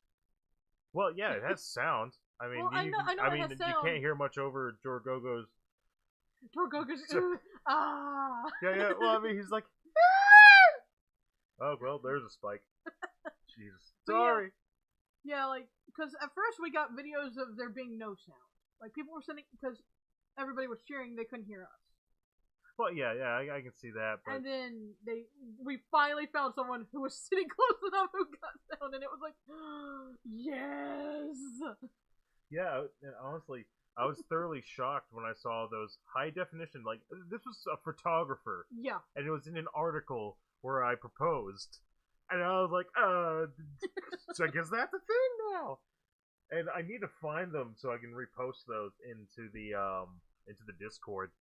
Well, yeah, it has sound. I mean, well, I know it has sound. You can't hear much over Jorgogo's. Yeah. Well, I mean, he's like. Oh well, there's a spike. Jesus. Sorry. Yeah, like, because at first we got videos of there being no sound. Like, people were sending, because everybody was cheering, they couldn't hear us. Well, yeah, I can see that. But... And then we finally found someone who was sitting close enough who got sound, and it was like, yes! Yeah, and honestly, I was thoroughly shocked when I saw those high definition, like, this was a photographer. Yeah. And it was in an article where I proposed. And I was like, so I guess that's a thing now. And I need to find them so I can repost those into the Discord,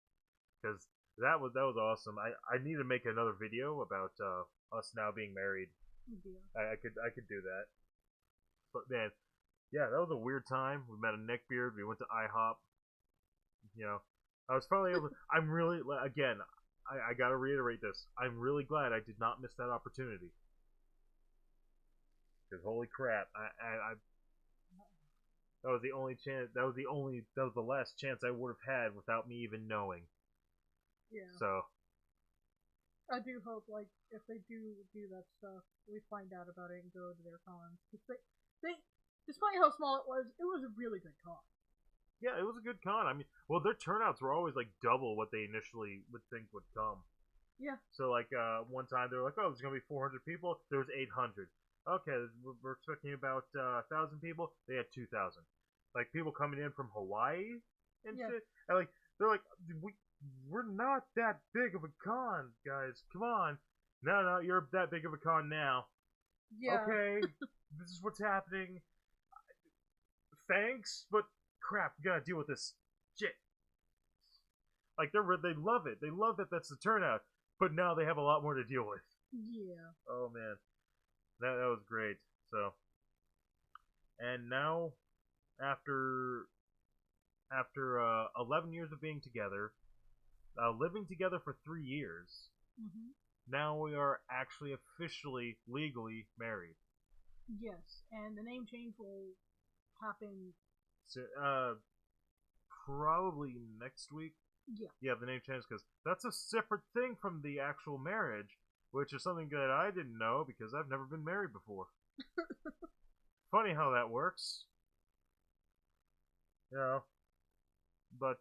because that was awesome. I need to make another video about us now being married. Yeah. I could do that. But man, yeah, that was a weird time. We met a neckbeard. We went to IHOP. You know, I was finally able to, I'm really, again, I gotta reiterate this. I'm really glad I did not miss that opportunity. Because holy crap, I that was the only chance. That was the last chance I would have had without me even knowing. Yeah. So. I do hope, like, if they do that stuff, we find out about it and go to their cons. They, despite how small it was a really good con. Yeah, it was a good con. I mean, well, their turnouts were always like double what they initially would think would come. Yeah. So like one time they were like, oh, there's gonna be 400 people. There was 800. Okay, we're expecting about 1,000 people. They had 2,000. Like people coming in from Hawaii and shit. And like they're like, we're not that big of a con, guys. Come on. No, you're that big of a con now. Yeah. Okay, this is what's happening. Thanks, but crap, we gotta deal with this shit. Like they love it. They love that that's the turnout, but now they have a lot more to deal with. Yeah. Oh man, that was great. So, and now, after 11 years of being together, living together for 3 years, now we are actually officially legally married. Yes, and the name change will happen. So, probably next week. Yeah. Yeah, the name change because that's a separate thing from the actual marriage, which is something that I didn't know because I've never been married before. Funny how that works. You know, but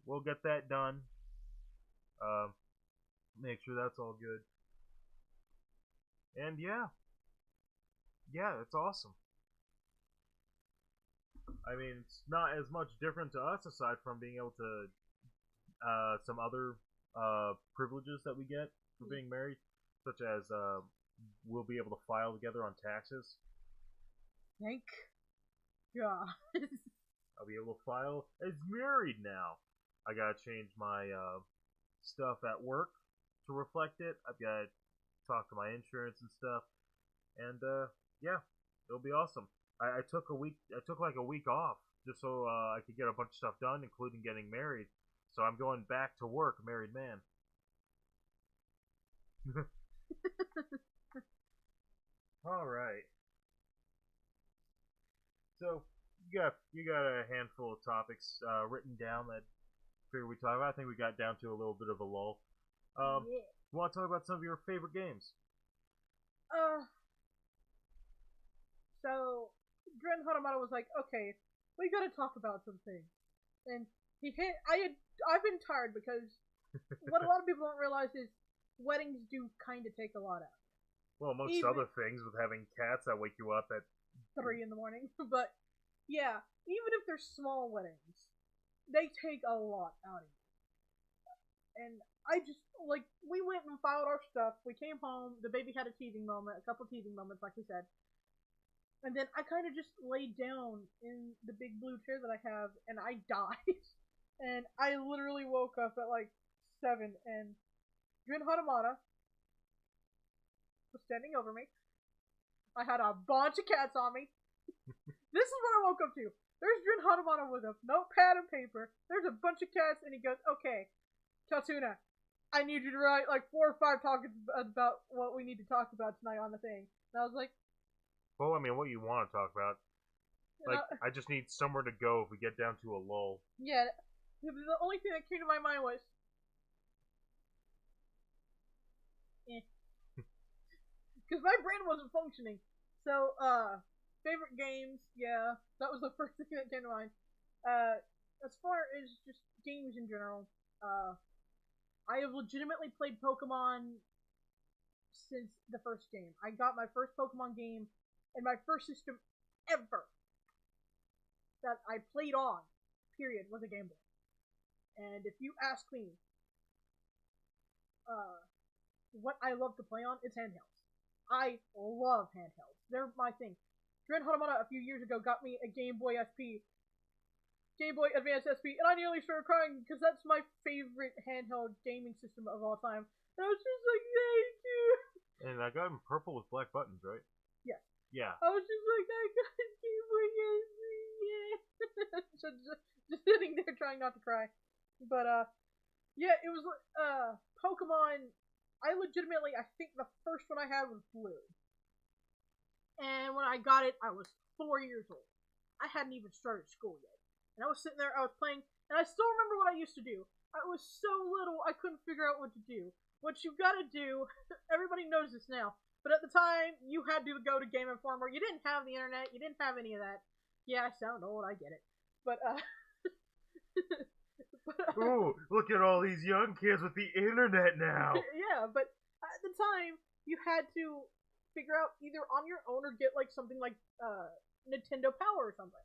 we'll get that done. Uh, make sure that's all good. And yeah, it's awesome. I mean, it's not as much different to us aside from being able to some other privileges that we get for being married, such as we'll be able to file together on taxes. Thank God. I'll be able to file as married now. I gotta change my stuff at work to reflect it. I've got to talk to my insurance and stuff, and yeah, it'll be awesome. I took a week. I took like a week off just so I could get a bunch of stuff done, including getting married. So I'm going back to work, married man. All right. So you got a handful of topics written down that figure we talk about. I think we got down to a little bit of a lull. Yeah. You want to talk about some of your favorite games? So Dren Hatamata was like, okay, we gotta talk about something. And I've been tired because what a lot of people don't realize is weddings do kind of take a lot out. Well, amongst other things, with having cats that wake you up at 3 in the morning. But yeah, even if they're small weddings, they take a lot out of you. And I just, like, we went and filed our stuff. We came home. The baby had a teething moment, a couple teething moments, like we said. And then I kind of just laid down in the big blue chair that I have, and I died. And I literally woke up at like 7, and Dren Hatamata was standing over me. I had a bunch of cats on me. This is what I woke up to. There's Dren Hatamata with a notepad and paper. There's a bunch of cats, and he goes, okay, Caltuna, I need you to write like 4 or 5 talks about what we need to talk about tonight on the thing. And I was like, well, I mean, what you want to talk about? Like, I just need somewhere to go if we get down to a lull. Yeah, the only thing that came to my mind was, because my brain wasn't functioning. So, favorite games, yeah, that was the first thing that came to mind. As far as just games in general, I have legitimately played Pokemon since the first game. I got my first Pokemon game and my first system ever that I played on, period, was a Game Boy. And if you ask me what I love to play on, it's handhelds. I love handhelds. They're my thing. Dren Hatamata a few years ago got me a Game Boy SP, Game Boy Advance SP, and I nearly started crying because that's my favorite handheld gaming system of all time. And I was just like, thank you. And I got him purple with black buttons, right? Yeah. Yeah. I was just like, I got a Game Boy SP, yeah. So just sitting there trying not to cry. But, yeah, it was, Pokemon, I think the first one I had was Blue. And when I got it, I was 4 years old. I hadn't even started school yet. And I was sitting there, I was playing, and I still remember what I used to do. I was so little, I couldn't figure out what to do. What you gotta do, everybody knows this now, but at the time, you had to go to Game Informer. You didn't have the internet, you didn't have any of that. Yeah, I sound old, I get it. But, ooh, look at all these young kids with the internet now. Yeah, but at the time, you had to figure out either on your own or get like something like Nintendo Power or something.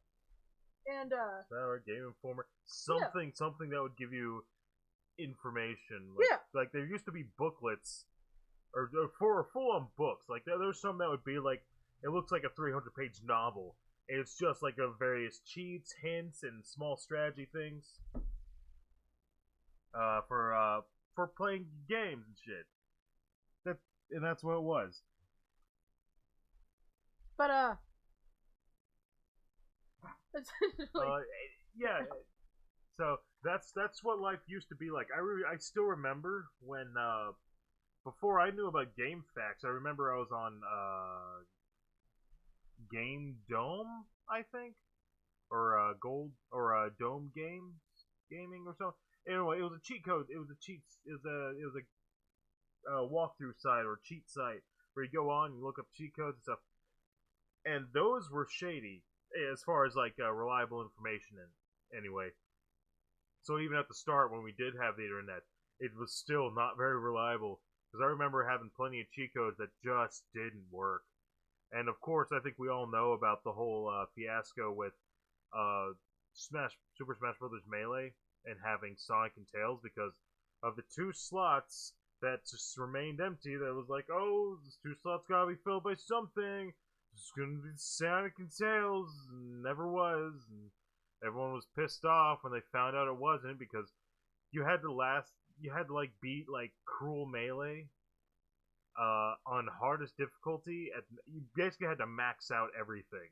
And Power, Game Informer, something that would give you information. Yeah. Like there used to be booklets, or full-on books. Like there's some that would be like, it looks like a 300-page novel. And it's just like a various cheats, hints, and small strategy things. For playing games and shit. That's what it was. But yeah. So that's what life used to be like. I still remember when before I knew about GameFAQs, I remember I was on Game Dome, I think, or Gold or Dome Gaming or something. Anyway, it was a cheat code. It was a walkthrough site or cheat site where you go on and look up cheat codes and stuff, and those were shady as far as like reliable information. And anyway, so even at the start when we did have the internet, it was still not very reliable because I remember having plenty of cheat codes that just didn't work. And of course, I think we all know about the whole fiasco with Super Smash Brothers Melee and having Sonic and Tails because of the 2 slots that just remained empty. That was like, oh, these 2 slots gotta be filled by something. It's gonna be Sonic and Tails. Never was, and everyone was pissed off when they found out it wasn't because you had to like beat like Cruel Melee on hardest difficulty. You basically had to max out everything.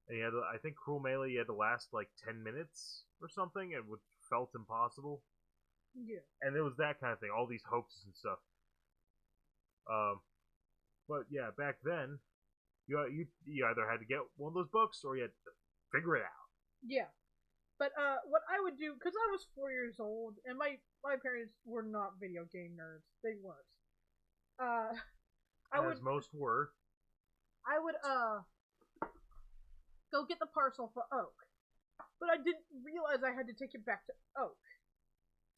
And you had to, I think Cruel Melee you had to last like 10 minutes or something. It felt impossible. Yeah. And it was that kind of thing. All these hoaxes and stuff. But yeah, back then, you either had to get one of those books or you had to figure it out. Yeah. But what I would do, because I was 4 years old, and my parents were not video game nerds. They weren't. Most were. I would go get the parcel for Oak, but I didn't realize I had to take it back to Oak.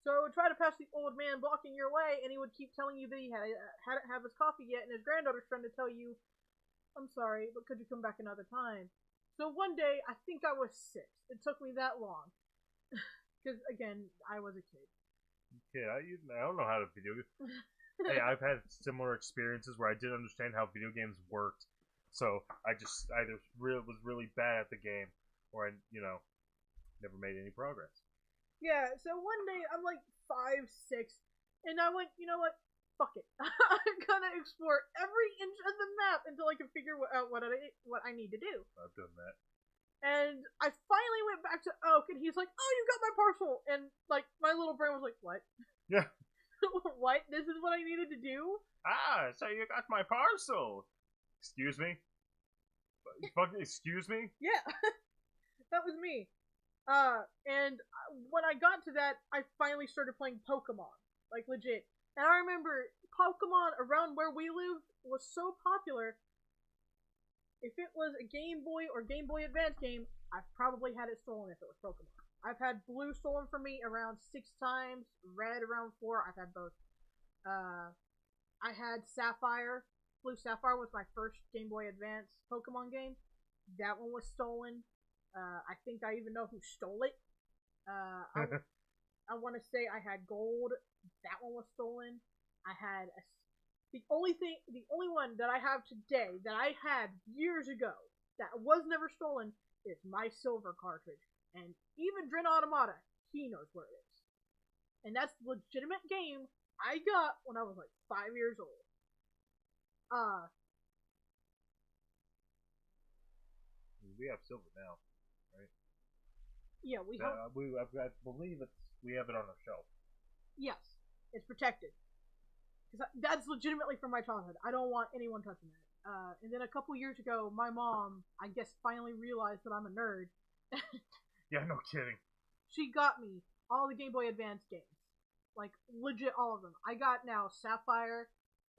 So I would try to pass the old man blocking your way, and he would keep telling you that he hadn't have his coffee yet, and his granddaughter's trying to tell you, "I'm sorry, but could you come back another time?" So one day, I think I was 6. It took me that long, because again, I was a kid. Yeah, I don't know how to video games. Hey, I've had similar experiences where I didn't understand how video games worked, so I either was really bad at the game, or I never made any progress. Yeah, so one day I'm like 5, 6, and I went, you know what? Fuck it. I'm gonna explore every inch of the map until I can figure out what I need to do. I've done that. And I finally went back to Oak, and he's like, "Oh, you got my parcel!" And like my little brain was like, "What? Yeah. What? This is what I needed to do?" Ah, so you got my parcel? Excuse me? Fucking excuse me? Yeah, that was me. And when I got to that, I finally started playing Pokemon, like legit. And I remember Pokemon around where we lived was so popular. If it was a Game Boy or Game Boy Advance game, I probably had it stolen if it was Pokemon. I've had Blue stolen from me around 6 times, Red around 4. I've had both. I had Sapphire. Blue Sapphire was my first Game Boy Advance Pokemon game. That one was stolen. I think I even know who stole it. I want to say I had Gold. That one was stolen. I had the only one that I have today that I had years ago that was never stolen is my Silver cartridge. And even Dren Hatamata, he knows where it is. And that's the legitimate game I got when I was like 5 years old. We have Silver now, right? Yeah, we have. I believe we have it on our shelf. Yes, it's protected. Because that's legitimately from my childhood. I don't want anyone touching that. And then a couple years ago, my mom, I guess, finally realized that I'm a nerd. Yeah, no kidding. She got me all the Game Boy Advance games. Like, legit all of them. I got now Sapphire,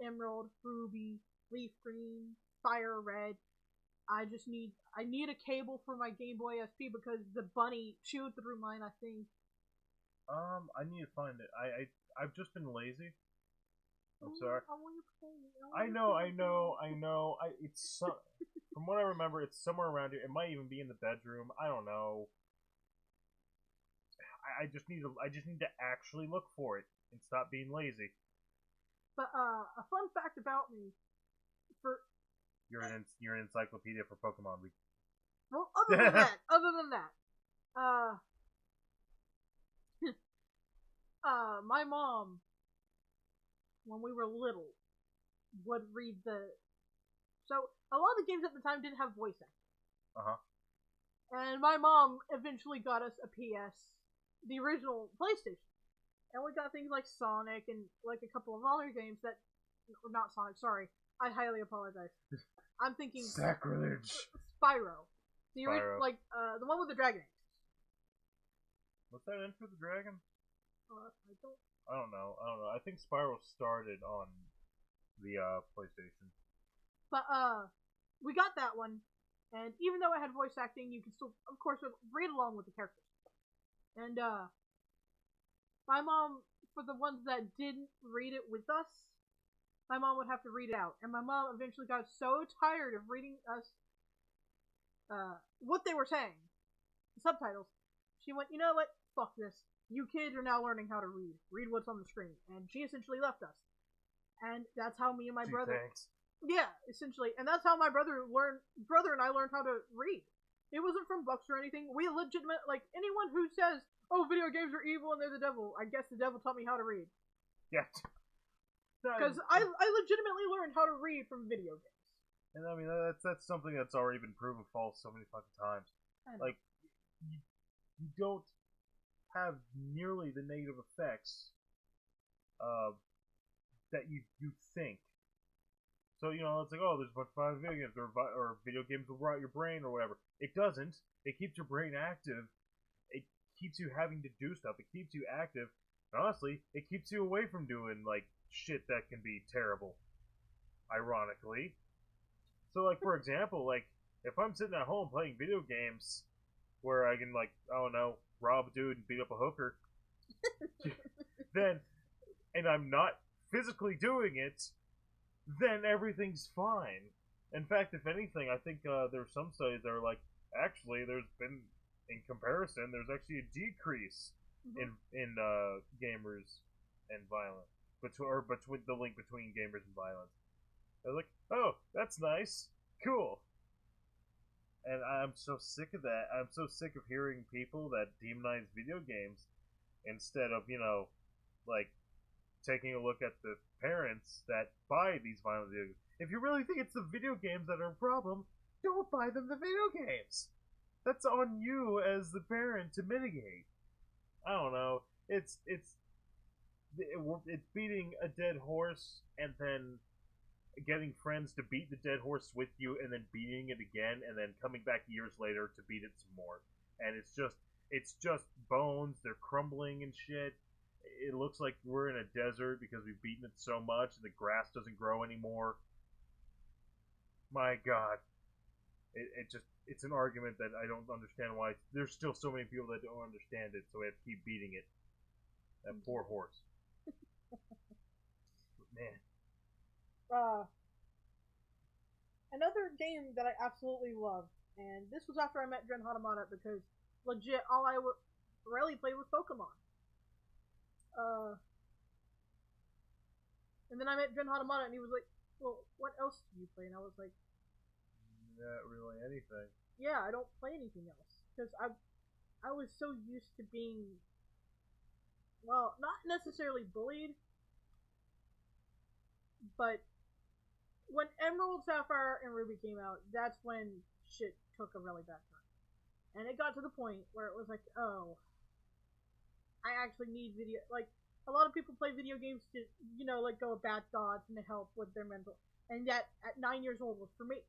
Emerald, Ruby, Leaf Green, Fire Red. I need a cable for my Game Boy SP because the bunny chewed through mine, I think. I need to find it. I've just been lazy. I'm sorry. I know. It's from what I remember, it's somewhere around here. It might even be in the bedroom. I don't know. I just need to actually look for it and stop being lazy. But a fun fact about me, you're an encyclopedia for Pokemon. Well, other than that, my mom, when we were little, would read so a lot of the games at the time didn't have voice acting. And my mom eventually got us a PS, the original PlayStation. And we got things like Sonic and like a couple of other games that, not Sonic, sorry, I highly apologize. I'm thinking Sacrilege. Spyro. Spyro. Like the one with the dragon eggs. Was that Enter the Dragon? I don't. I don't know. I think Spyro started on the PlayStation. But we got that one, and even though it had voice acting, you could still, of course, read along with the characters. And my mom, for the ones that didn't read it with us, my mom would have to read it out, and my mom eventually got so tired of reading us what they were saying, the subtitles. She went, you know what? Fuck this. You kids are now learning how to read. Read what's on the screen. And she essentially left us. And that's how me and my brother. Thanks. Yeah, essentially. And that's how my brother and I learned how to read. It wasn't from books or anything. We legitimate, like, anyone who says, oh, video games are evil and they're the devil, I guess the devil taught me how to read. Yeah. Because I legitimately learned how to read from video games. And I mean, that's something that's already been proven false so many fucking times. Like, you don't have nearly the negative effects that you think. So, you know, it's like, oh, there's a bunch of violent video games, or video games will rot your brain, or whatever. It doesn't. It keeps your brain active. It keeps you having to do stuff. It keeps you active. And honestly, it keeps you away from doing, like, shit that can be terrible. Ironically. So, like, for example, like, if I'm sitting at home playing video games where I can, like, I don't know, rob a dude and beat up a hooker, then, and I'm not physically doing it, then everything's fine. In fact, if anything, I think there's some studies that are like, actually, there's been, in comparison, there's actually a decrease in gamers and violence, between the link between gamers and violence. They're like, oh, that's nice, cool. And I'm so sick of that. I'm so sick of hearing people that demonize video games instead of, you know, like, taking a look at the parents that buy these violent video games. If you really think it's the video games that are a problem, don't buy them the video games. That's on you as the parent to mitigate. I don't know. It's beating a dead horse and then getting friends to beat the dead horse with you and then beating it again and then coming back years later to beat it some more. And it's just bones. They're crumbling and shit. It looks like we're in a desert because we've beaten it so much and the grass doesn't grow anymore. My God. It's an argument that I don't understand why. There's still so many people that don't understand it, so we have to keep beating it. That poor horse. Man. Another game that I absolutely loved, and this was after I met Dren Hatamata, because legit all I really played was Pokemon. And then I met Dren Hatamata, and he was like, well, what else do you play? And I was like, not really anything. Yeah, I don't play anything else. Because I was so used to being, well, not necessarily bullied, but when Emerald, Sapphire, and Ruby came out, that's when shit took a really bad turn. And it got to the point where it was like, oh, I actually need video. Like, a lot of people play video games to, you know, let go of bad thoughts and to help with their mental. And that, at 9 years old, was for me.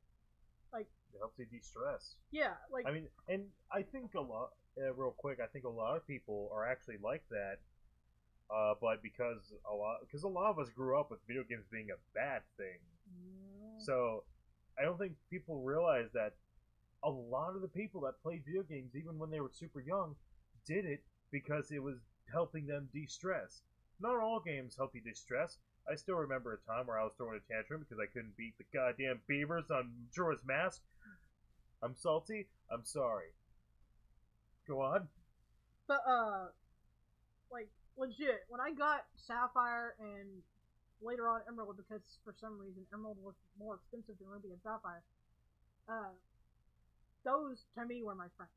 Like, it helps you de-stress. Yeah, like, I mean, and I think a lot, real quick, I think a lot of people are actually like that. But because a lot of us grew up with video games being a bad thing. So, I don't think people realize that a lot of the people that played video games, even when they were super young, did it because it was helping them de-stress. Not all games help you de-stress. I still remember a time where I was throwing a tantrum because I couldn't beat the goddamn beavers on Majora's Mask. I'm salty. I'm sorry. Go on. But, like, legit, when I got Sapphire and later on Emerald, because for some reason Emerald was more expensive than Ruby and Sapphire, those, to me, were my friends.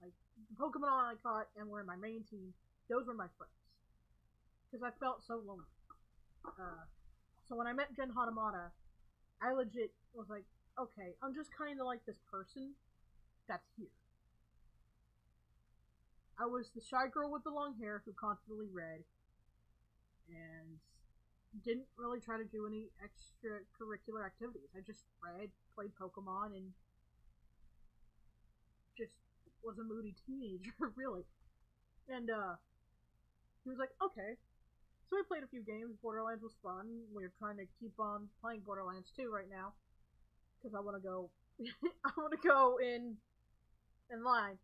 Like, the Pokemon I caught and were in my main team, those were my friends. Because I felt so lonely. So when I met Dren Hatamata, I legit was like, okay, I'm just kind of like this person that's here. I was the shy girl with the long hair who constantly read, and didn't really try to do any extracurricular activities. I just read, played Pokemon, and just was a moody teenager, really. And he was like, okay. So we played a few games. Borderlands was fun. We're trying to keep on playing Borderlands 2 right now because I want to go. I want to go in line.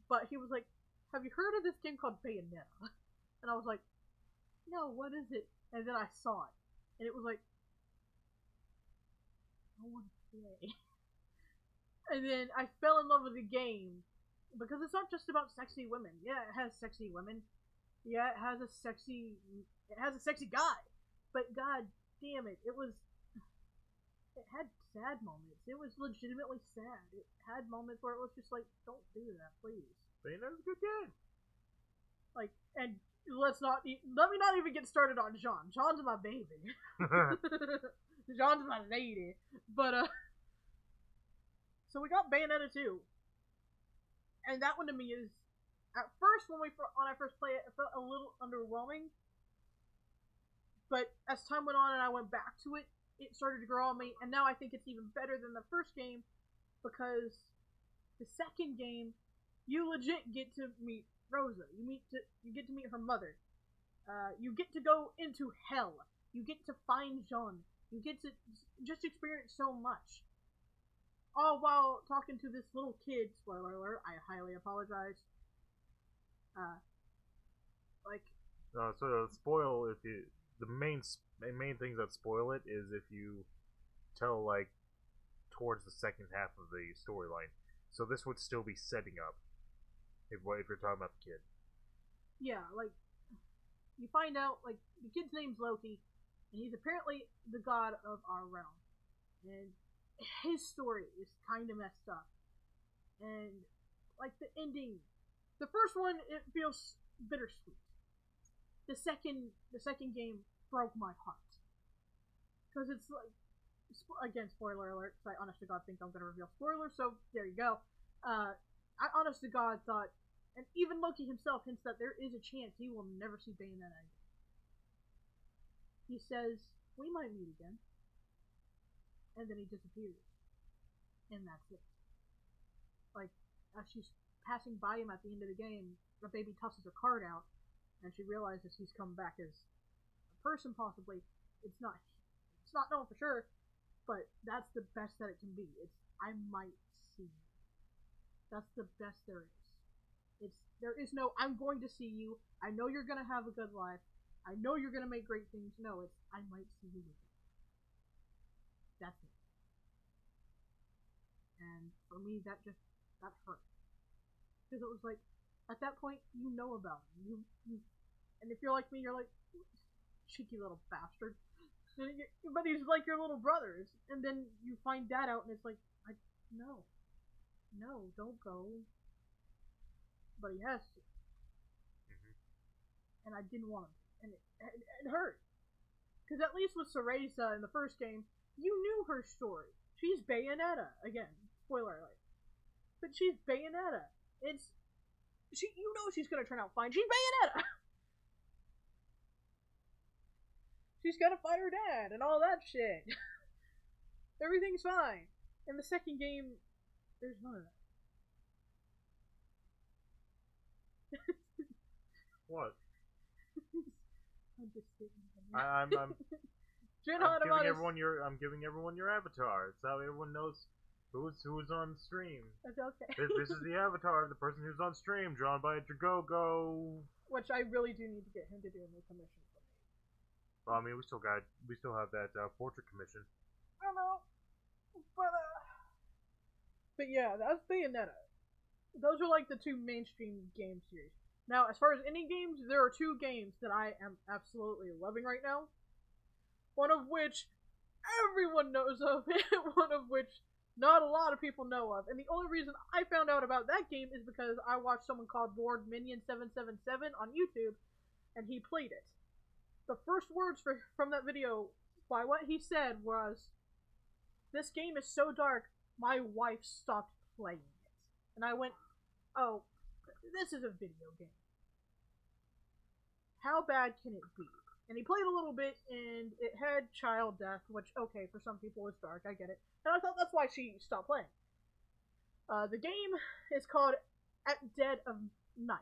But he was like, "Have you heard of this game called Bayonetta?" And I was like, "No, what is it?" And then I saw it, and it was like, "I want to play." And then I fell in love with the game because it's not just about sexy women. Yeah, it has sexy women. Yeah, it has a sexy guy. But god damn it, it had sad moments. It was legitimately sad. It had moments where it was just like, don't do that, please. Bayonetta's a good game. Like, and let me not even get started on Jean. Jean's my baby. Jean's my lady. But so we got Bayonetta 2. And that one to me is, at first when I first played it felt a little underwhelming. But as time went on and I went back to it, it started to grow on me, and now I think it's even better than the first game, because the second game, you legit get to meet Rosa. You get to meet her mother. You get to go into hell. You get to find Jean. You get to just experience so much. All while talking to this little kid. Spoiler alert, I highly apologize. So spoil if you. The main things that spoil it is if you tell, like, towards the second half of the storyline. So this would still be setting up if you're talking about the kid. Yeah, like, you find out, like, the kid's name's Loki, and he's apparently the god of our realm. And his story is kind of messed up. And, like, the ending, the first one, it feels bittersweet. The second game broke my heart. Because it's like, again, spoiler alert, because I honest to God think I'm going to reveal spoilers, so there you go. I honest to God thought, and even Loki himself hints that there is a chance he will never see Bayonetta again. He says, we might meet again. And then he disappears. And that's it. Like, as she's passing by him at the end of the game, the baby tosses her card out, and she realizes he's come back as a person, possibly. It's not known for sure, but that's the best that it can be. It's, I might see you. That's the best there is. There is no, I'm going to see you. I know you're going to have a good life. I know you're going to make great things. No, it's, I might see you again. That's it. And for me, that hurt. Because it was like, at that point, you know about him. And if you're like me, you're like, cheeky little bastard. But he's like your little brother. And then you find that out, and it's like, no, don't go. But he has to. Mm-hmm. And I didn't want him. And it hurt. Because at least with Cereza in the first game, you knew her story. She's Bayonetta. Again, spoiler alert. But she's Bayonetta. You know she's gonna turn out fine. She's Bayonetta! She's gotta fight her dad and all that shit. Everything's fine. In the second game, there's none of that. What? I'm just kidding. I'm giving everyone your avatar. It's how everyone knows who's on stream. That's okay. This is the avatar of the person who's on stream, drawn by Dragogo. Which I really do need to get him to do a new commission for me. Well, I mean, we still have that portrait commission. I don't know, but yeah, that's Bayonetta. Those are like the two mainstream game series. Now, as far as indie games, there are two games that I am absolutely loving right now. One of which everyone knows of, and one of which not a lot of people know of. And the only reason I found out about that game is because I watched someone called Lord Minion777 on YouTube, and he played it. The first words from that video, by what he said, was, "This game is so dark, my wife stopped playing it." And I went, oh, this is a video game. How bad can it be? And he played a little bit, and it had child death, which, okay, for some people is dark, I get it. And I thought that's why she stopped playing. The game is called At Dead of Night.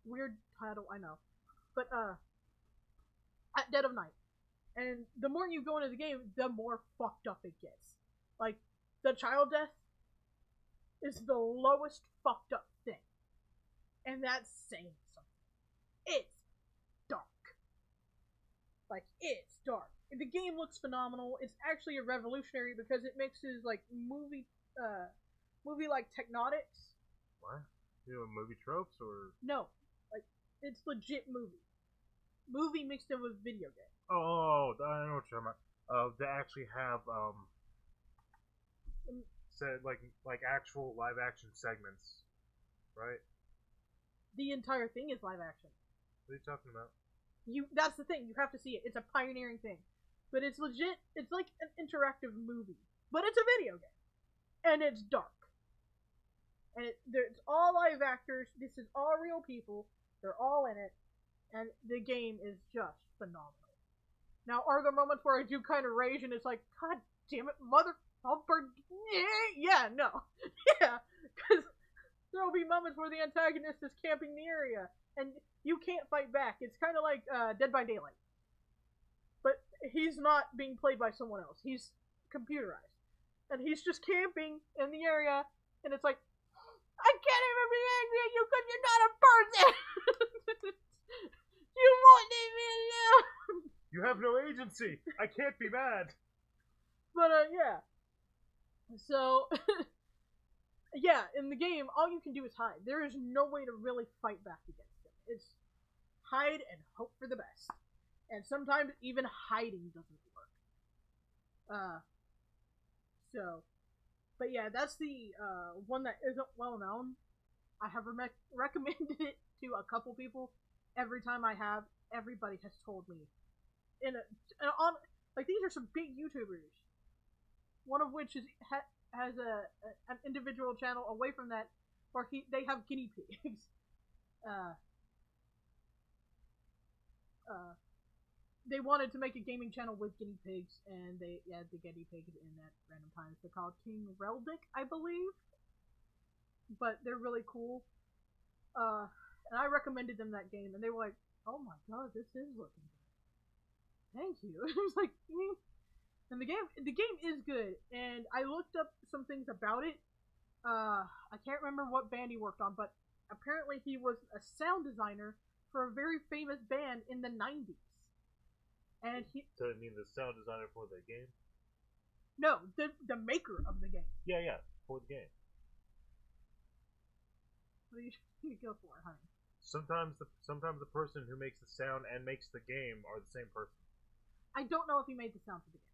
Weird title, I know. But, At Dead of Night. And the more you go into the game, the more fucked up it gets. Like, the child death is the lowest fucked up thing. And that's saying something. It's dark. Like, it's dark. The game looks phenomenal. It's actually a revolutionary because it mixes, like, movie-like technotics. What? You know, movie tropes, or? No. Like, it's legit movie. Movie mixed in with video game. Oh, I know what you're talking about. They actually have, said, like actual live-action segments, right? The entire thing is live action. What are you talking about? That's the thing. You have to see it. It's a pioneering thing. But it's legit. It's like an interactive movie. But it's a video game. And it's dark. And it's all live actors. This is all real people. They're all in it. And the game is just phenomenal. Now, are there moments where I do kind of rage and it's like, God damn it, mother... Yeah, no. Yeah. Because there will be moments where the antagonist is camping the area. And you can't fight back. It's kind of like Dead by Daylight. But he's not being played by someone else. He's computerized. And he's just camping in the area, and it's like, I can't even be angry at you because you're not a person! You won't leave me alone! You have no agency! I can't be mad! But, yeah. So, yeah, in the game, all you can do is hide. There is no way to really fight back against him. It's hide and hope for the best. And sometimes even hiding doesn't work. But yeah, that's the one that isn't well known. I have recommended it to a couple people. Every time I have, everybody has told me. Like, these are some big YouTubers. One of which has an individual channel away from that, where they have guinea pigs. They wanted to make a gaming channel with guinea pigs, and they had the guinea pigs in at random times. They're called King Reldick, I believe. But they're really cool. And I recommended them that game, and they were like, oh my god, this is looking good. Thank you. It was like, and the game is good, and I looked up some things about it. I can't remember what band he worked on, but apparently he was a sound designer for a very famous band in the 90s. And So you mean the sound designer for the game? No, the maker of the game. Yeah, for the game. What do you go for, honey? Sometimes the person who makes the sound and makes the game are the same person. I don't know if he made the sound for the game.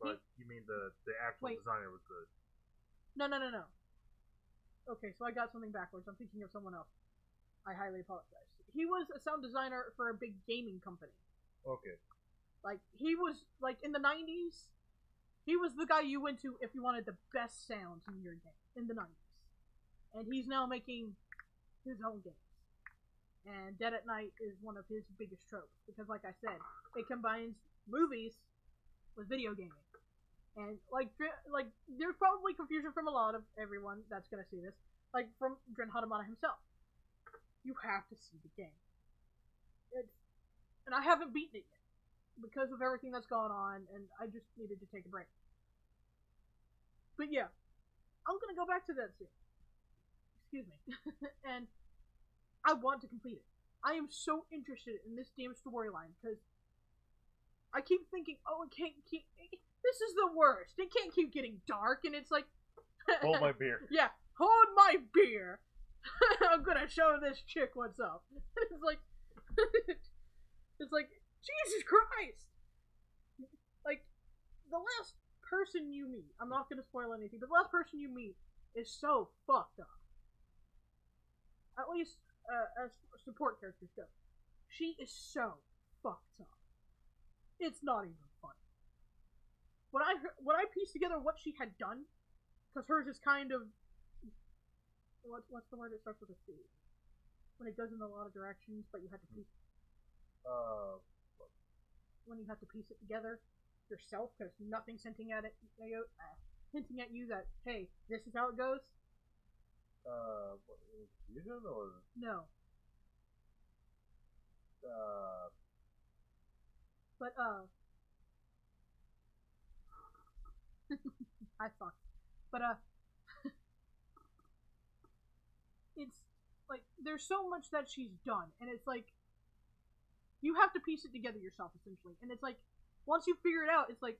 But you mean the actual designer was good? No. Okay, so I got something backwards. I'm thinking of someone else. I highly apologize. He was a sound designer for a big gaming company. Okay. Like, he was, like, in the 90s, he was the guy you went to if you wanted the best sounds in your game, in the 90s. And he's now making his own games. And Dead at Night is one of his biggest tropes, because, like I said, it combines movies with video gaming. And, like, there's probably confusion from a lot of everyone that's going to see this, like, from Dren Hatamata himself. You have to see the game. And I haven't beaten it yet, because of everything that's gone on, and I just needed to take a break. But yeah, I'm going to go back to that soon. Excuse me. And I want to complete it. I am so interested in this damn storyline, because I keep thinking, oh, it can't keep... This is the worst. It can't keep getting dark, and it's like... Hold my beer. Yeah, hold my beer. I'm gonna show this chick what's up. It's like... It's like, Jesus Christ! Like, the last person you meet, I'm not gonna spoil anything, but the last person you meet is so fucked up. At least, as support characters go. She is so fucked up. It's not even funny. When I pieced together what she had done, because hers is kind of... What's the word that starts with a C? When it goes in a lot of directions, but you have to piece... When you have to piece it together yourself because nothing's hinting at you that, hey, this is how it goes. Fusion or no. But I thought, but it's like there's so much that she's done, and it's like you have to piece it together yourself essentially, and it's like once you figure it out, it's like,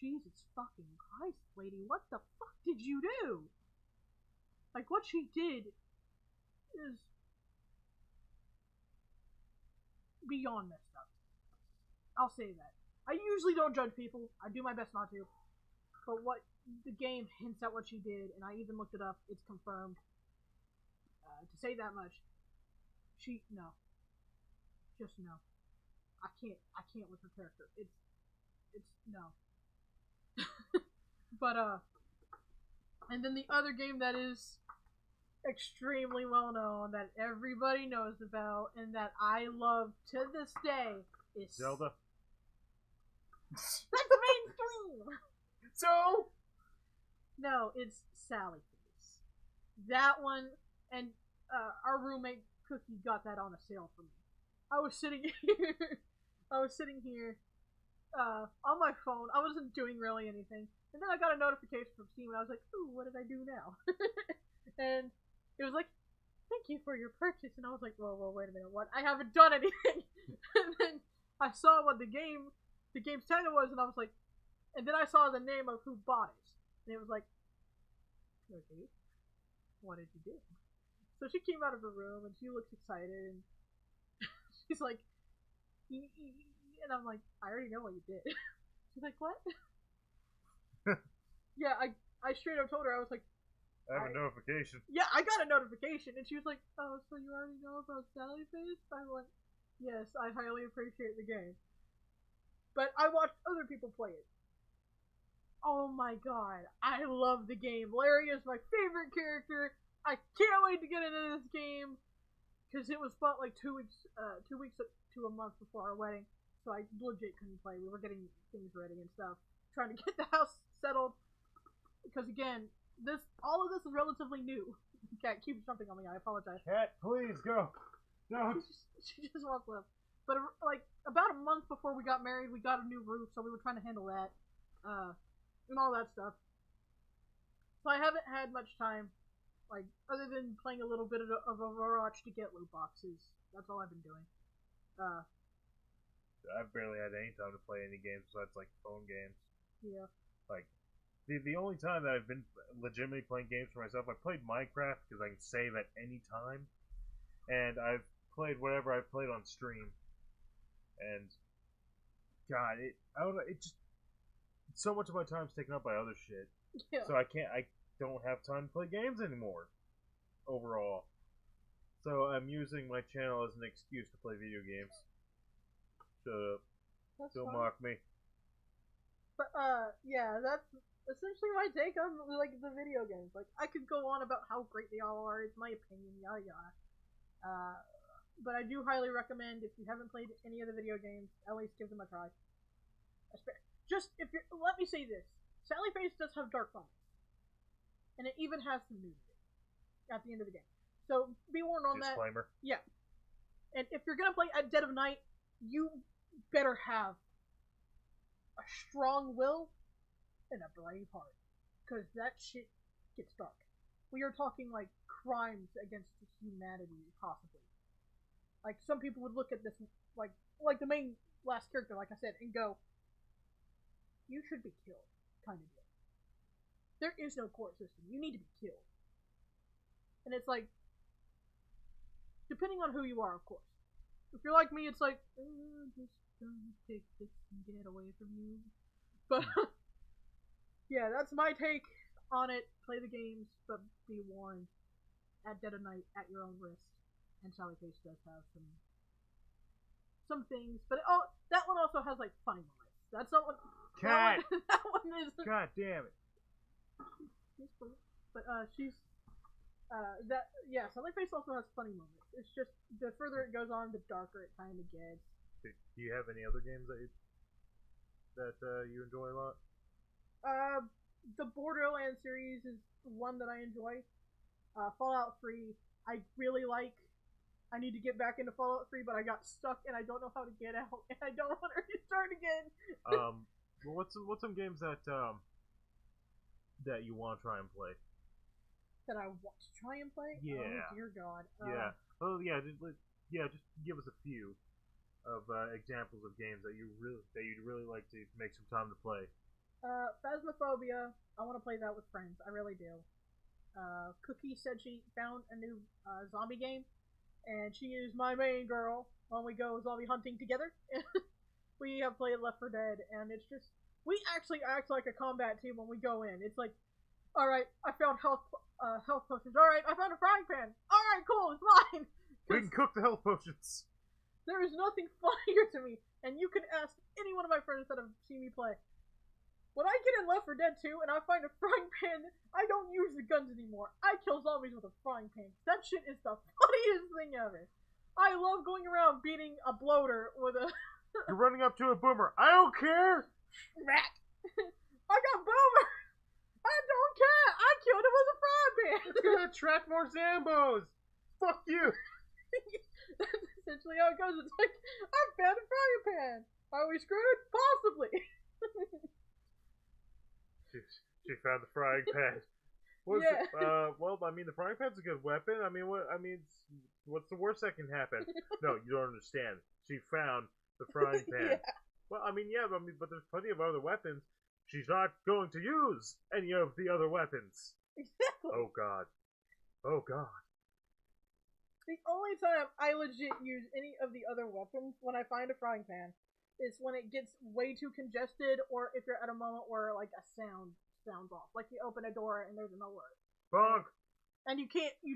Jesus fucking Christ, lady, what the fuck did you do? Like what she did is beyond messed up. I'll say that. I usually don't judge people. I do my best not to. But what the game hints at what she did, and I even looked it up. It's confirmed. To say that much, just no. I can't with her character. It's no. But and then the other game that is extremely well known that everybody knows about and that I love to this day is Zelda. That's mainstream. So no, it's Sally Face. That one, and our roommate Cookie got that on a sale for me. I was sitting here on my phone. I wasn't doing really anything, and then I got a notification from Steam, and I was like, "Ooh, what did I do now?" And it was like, "Thank you for your purchase," and I was like, "Whoa, wait a minute, what? I haven't done anything." And then I saw what the game's title was, and I was like, and then I saw the name of who bought it, and it was like, okay, what did you do? So she came out of her room, and she looks excited, and she's like, and I'm like, I already know what you did. She's like, what? Yeah, I straight up told her, I was like, I have a notification. Yeah, I got a notification, and she was like, oh, so you already know about Sally Face? I went, yes, I highly appreciate the game. But I watched other people play it. Oh my god, I love the game. Larry is my favorite character. I can't wait to get into this game. Because it was about like 2 weeks to a month before our wedding. So I legit couldn't play. We were getting things ready and stuff. Trying to get the house settled. Because again, all of this is relatively new. Cat keeps jumping on me, I apologize. Cat, please, go. No. She just wants love. But like about a month before we got married, we got a new roof, so we were trying to handle that. And all that stuff. So I haven't had much time, like, other than playing a little bit of Overwatch to get loot boxes. That's all I've been doing. I've barely had any time to play any games besides, like, phone games. Yeah. Like, the only time that I've been legitimately playing games for myself, I played Minecraft because I can save at any time. And I've played whatever I've played on stream. And, God, so much of my time's taken up by other shit. Yeah. So I don't have time to play games anymore. Overall. So I'm using my channel as an excuse to play video games. Shut up. That's Don't fine. mock me. But, yeah, that's essentially my take on, like, the video games. Like, I could go on about how great they all are. It's my opinion, yada yada. But I do highly recommend, if you haven't played any of the video games, at least give them a try. Let me say this. Sally Face does have dark moments. And it even has some nudity at the end of the game. So, be warned on Disclaimer. that. Yeah. And if you're gonna play at dead of night, you better have a strong will and a brave heart. Because that shit gets dark. We are talking, like, crimes against humanity, possibly. Like, some people would look at this, like the main last character, like I said, and go, you should be killed, kind of deal. There is no court system. You need to be killed. And it's like, depending on who you are, of course. If you're like me, it's like, just don't take this and get away from you. But, yeah, that's my take on it. Play the games, but be warned. At dead of night, at your own risk. And Sally Face does have some things, but that one also has like funny moments. That's not what. Cat. That one is. God damn it. But she's Sunlight Face also has funny moments. It's just the further it goes on, the darker it kind of gets. Do you have any other games that you enjoy a lot? The Borderlands series is one that I enjoy. Fallout 3, I really like. I need to get back into Fallout 3, but I got stuck and I don't know how to get out, and I don't want to restart again. Well, what's some games that you want to try and play? That I want to try and play? Yeah. Oh dear God. Yeah. Oh yeah. Just give us a few of examples of games that you'd really like to make some time to play. Phasmophobia. I want to play that with friends. I really do. Cookie said she found a new zombie game, and she is my main girl when we go zombie hunting together. We have played Left 4 Dead, and it's just we actually act like a combat team when we go in. It's like, all right, I found health potions. All right, I found a frying pan. All right, cool, it's mine. We can cook the health potions. There is nothing funnier to me, and you can ask any one of my friends that have seen me play. When I get in Left 4 Dead 2 and I find a frying pan, I don't use the guns anymore. I kill zombies with a frying pan. That shit is the funniest thing ever. I love going around beating a bloater with a... You're running up to a boomer. I don't care! Rat! I got boomer! I don't care! I killed him with a frying pan! It's gonna attract more Zambos! Fuck you! That's essentially how it goes. It's like, I found a frying pan! Are we screwed? Possibly! She found the frying pan. Well, I mean, the frying pan's a good weapon. What's the worst that can happen? No, you don't understand. She found the frying pan. Yeah. Well, but there's plenty of other weapons. She's not going to use any of the other weapons. Exactly. Oh God. Oh God. The only time I legit use any of the other weapons when I find a frying pan is when it gets way too congested, or if you're at a moment where like a sound sounds off, like you open a door and there's an alert. Bonk. And you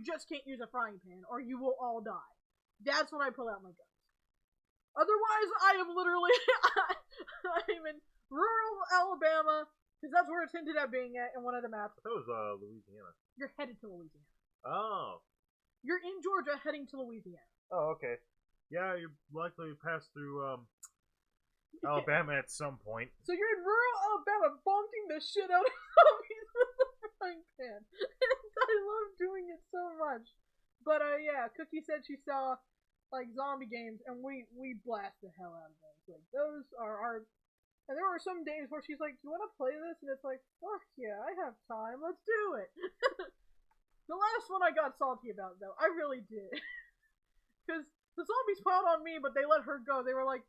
just can't use a frying pan, or you will all die. That's when I pull out my guns. Otherwise, I am literally I'm in rural Alabama, because that's where it's hinted at being at in one of the maps. That was Louisiana. You're headed to Louisiana. Oh. You're in Georgia, heading to Louisiana. Oh, okay. Yeah, you're likely to pass through Alabama at some point. So you're in rural Alabama, bonking the shit out of zombies with a frying pan. And I love doing it so much. But yeah, Cookie said she saw like zombie games, and we blast the hell out of those. Like those are our. And there were some days where she's like, "Do you want to play this?" And it's like, "Fuck yeah, I have time. Let's do it." The last one I got salty about, though, I really did, because the zombies piled on me, but they let her go. They were like,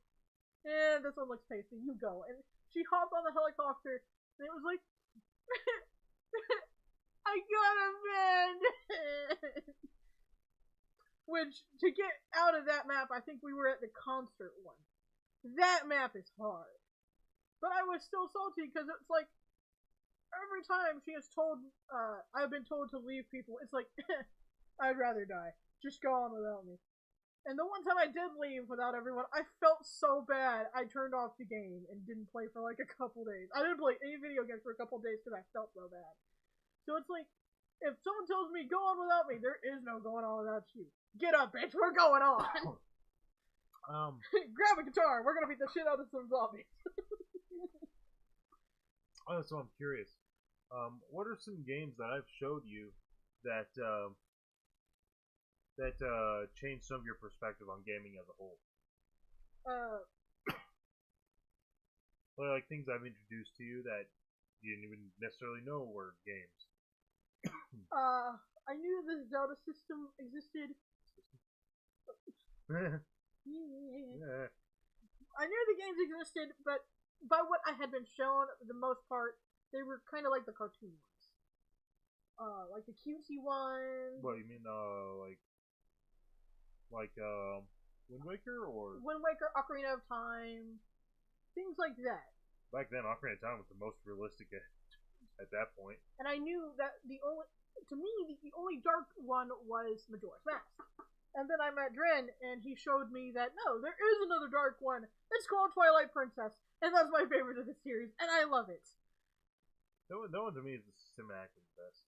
this one looks tasty. You go. And she hopped on the helicopter, and it was like, I got a bed. Which, to get out of that map, I think we were at the concert one. That map is hard. But I was still salty, because it's like, every time she has told, I've been told to leave people, it's like, I'd rather die. Just go on without me. And the one time I did leave without everyone, I felt so bad, I turned off the game and didn't play for like a couple days. I didn't play any video games for a couple days because I felt so bad. So it's like, if someone tells me, go on without me, there is no going on without you. Get up, bitch, we're going on! Grab a guitar, we're gonna beat the shit out of some zombies. So I'm curious. What are some games that I've showed you that changed some of your perspective on gaming as a whole? Like things I've introduced to you that you didn't even necessarily know were games. I knew the Zelda system existed. Yeah. I knew the games existed, but by what I had been shown, for the most part, they were kind of like the cartoon ones. Like the cutesy ones. What, you mean, Wind Waker, or? Wind Waker, Ocarina of Time, things like that. Back then, Ocarina of Time was the most realistic at that point. And I knew that the only dark one was Majora's Mask. And then I met Dren, and he showed me that, no, there is another dark one. It's called Twilight Princess, and that's my favorite of the series, and I love it. That one to me is the cinematic best.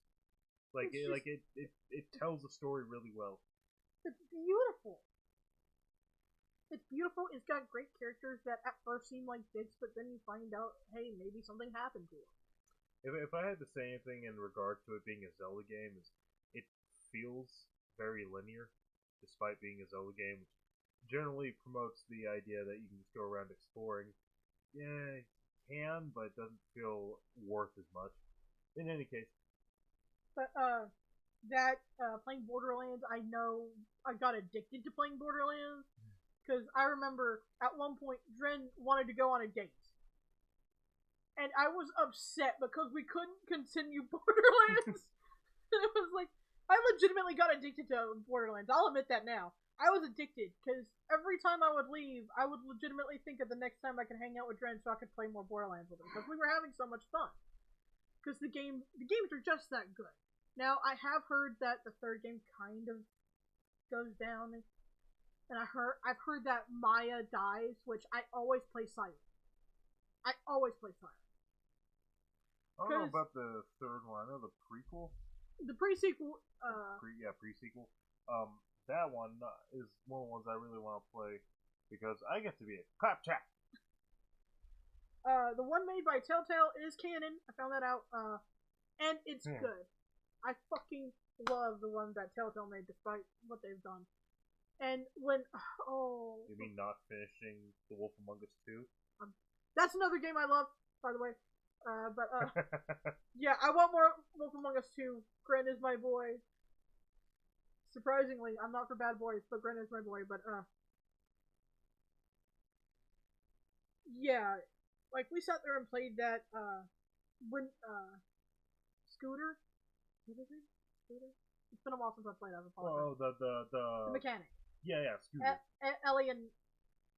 It tells the story really well. It's beautiful. It's beautiful. It's got great characters that at first seem like dicks, but then you find out, hey, maybe something happened to them. If I had to say anything in regard to it being a Zelda game, is it feels very linear, despite being a Zelda game, which generally promotes the idea that you can just go around exploring. Yeah, it can, but it doesn't feel worth as much. In any case. But playing Borderlands, I know I got addicted to playing Borderlands because I remember at one point Dren wanted to go on a date. And I was upset because we couldn't continue Borderlands. It was like, I legitimately got addicted to Borderlands. I'll admit that now. I was addicted because every time I would leave, I would legitimately think of the next time I could hang out with Dren so I could play more Borderlands with him because we were having so much fun. Because the games are just that good. Now I have heard that the third game kind of goes down, and I've heard that Maya dies, which I always play silent. I always play silent. I don't know about the third one. I know the prequel. The pre-sequel. Pre-sequel. That one is one of the ones I really want to play because I get to be a claptrap. The one made by Telltale is canon. I found that out. And it's good. I fucking love the one that Telltale made, despite what they've done. And when you mean not finishing The Wolf Among Us 2? That's another game I love, by the way. Yeah, I want more Wolf Among Us 2. Gren is my boy. Surprisingly, I'm not for bad boys, but Gren is my boy. But yeah, like we sat there and played that when Scooter. What is it? Scooter. It's been a while since I played. I've apologized. Oh, the mechanic. Yeah, Scooter. Ellie and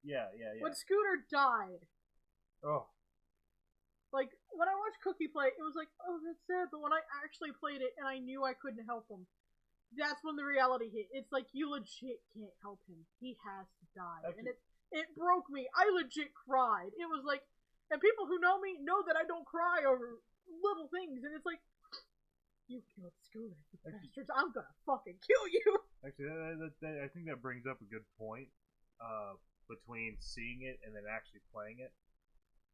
yeah. When Scooter died. Oh. Like, when I watched Cookie play, it was like, oh, that's sad. But when I actually played it and I knew I couldn't help him, that's when the reality hit. It's like, you legit can't help him. He has to die. Actually, and it broke me. I legit cried. It was like, and people who know me know that I don't cry over little things. And it's like, you killed Scooter, you bastards. I'm gonna fucking kill you. Actually, I think that brings up a good point between seeing it and then actually playing it.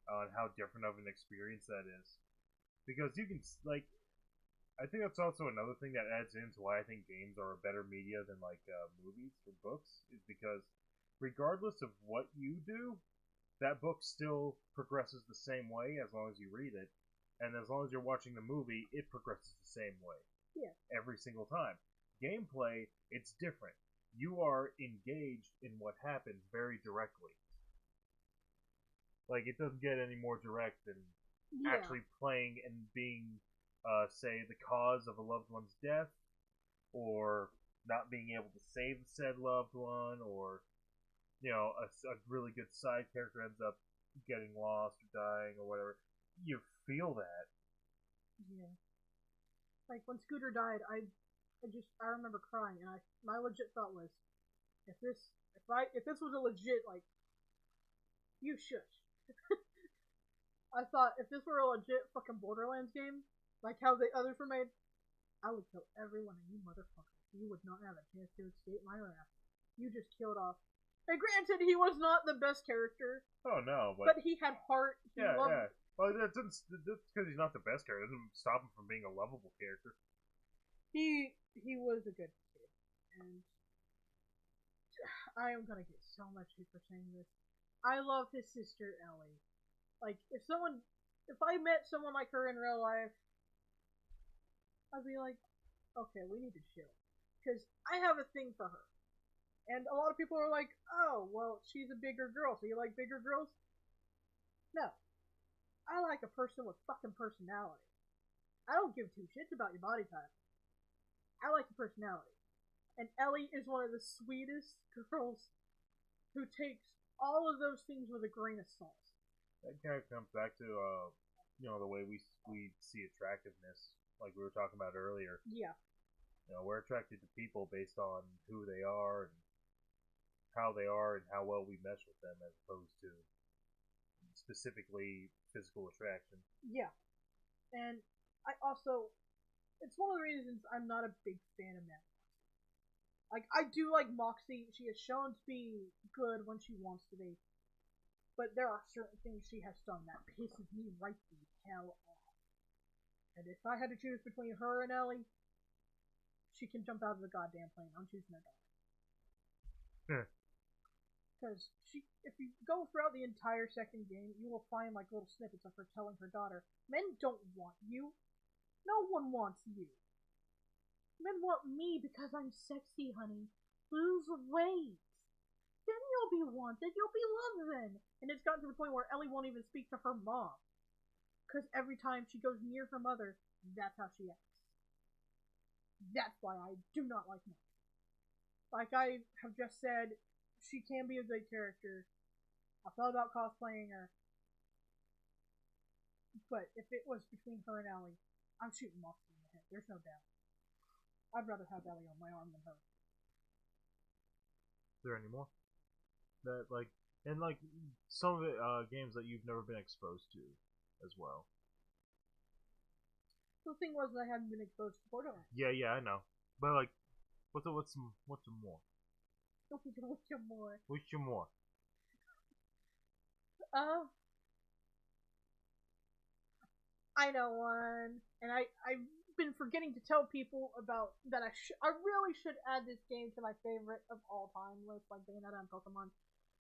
On how different of an experience that is. Because you can, like, I think that's also another thing that adds into why I think games are a better media than, like, movies or books, is because regardless of what you do, that book still progresses the same way as long as you read it, and as long as you're watching the movie, it progresses the same way. Yeah. Every single time. Gameplay, it's different. You are engaged in what happens very directly. Like, it doesn't get any more direct than actually playing and being, say, the cause of a loved one's death, or not being able to save said loved one, or, you know, a really good side character ends up getting lost or dying or whatever. You feel that. Yeah. Like, when Scooter died, I remember crying, and my legit thought was, if this was a legit, like, you shush. I thought, if this were a legit fucking Borderlands game, like how the others were made, I would kill every one of you motherfuckers. You would not have a chance to escape my wrath. You just killed off. And granted, he was not the best character. Oh, no, but he had heart. He loved... Well, that's because he's not the best character. It doesn't stop him from being a lovable character. He was a good kid. And I am gonna get so much hate for saying this. I love his sister, Ellie. Like, if I met someone like her in real life, I'd be like, okay, we need to chill. Because I have a thing for her. And a lot of people are like, oh, well, she's a bigger girl, so you like bigger girls? No. I like a person with fucking personality. I don't give two shits about your body type. I like your personality. And Ellie is one of the sweetest girls who takes all of those things with a grain of salt. That kind of comes back to, the way we see attractiveness, like we were talking about earlier. Yeah. You know, we're attracted to people based on who they are and how they are and how well we mesh with them, as opposed to specifically physical attraction. Yeah. And I also It's one of the reasons I'm not a big fan of Matt. Like, I do like Moxie. She is shown to be good when she wants to be. But there are certain things she has done that pisses me right the hell off. And if I had to choose between her and Ellie, she can jump out of the goddamn plane. I'm choosing her daughter. Because if you go throughout the entire second game, you will find like little snippets of her telling her daughter, "Men don't want you. No one wants you. Men want me because I'm sexy, honey. Lose weight. Then you'll be wanted. You'll be loved then." And it's gotten to the point where Ellie won't even speak to her mom. Because every time she goes near her mother, that's how she acts. That's why I do not like her. Like I have just said, she can be a good character. I thought about cosplaying her. But if it was between her and Ellie, I'm shooting Moxie in the head. There's no doubt. I'd rather have Ellie on my arm than her. Is there any more? That like and like some of the games that you've never been exposed to as well. The thing was that I hadn't been exposed to Borderlands. Yeah, I know. But like, what's some more? What's some more? What's some more? I know one, and I've been forgetting to tell people about that. I really should add this game to my favorite of all time list, like Bayonetta and Pokemon,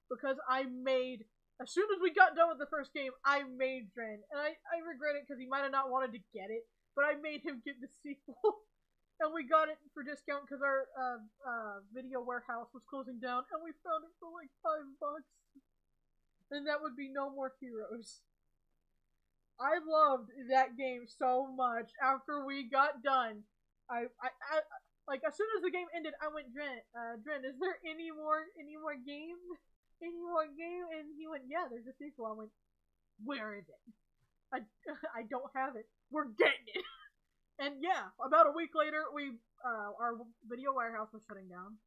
because I made. As soon as we got done with the first game, I made Dren, and I regret it because he might have not wanted to get it, but I made him get the sequel, and we got it for discount because our video warehouse was closing down, and we found it for like $5, and that would be No More Heroes. I loved that game so much. After we got done, I like as soon as the game ended, I went, Dren, is there any more game? Any more game? And he went, yeah, there's a sequel. I went, where is it? I don't have it. We're getting it. And yeah, about a week later, our video warehouse was shutting down,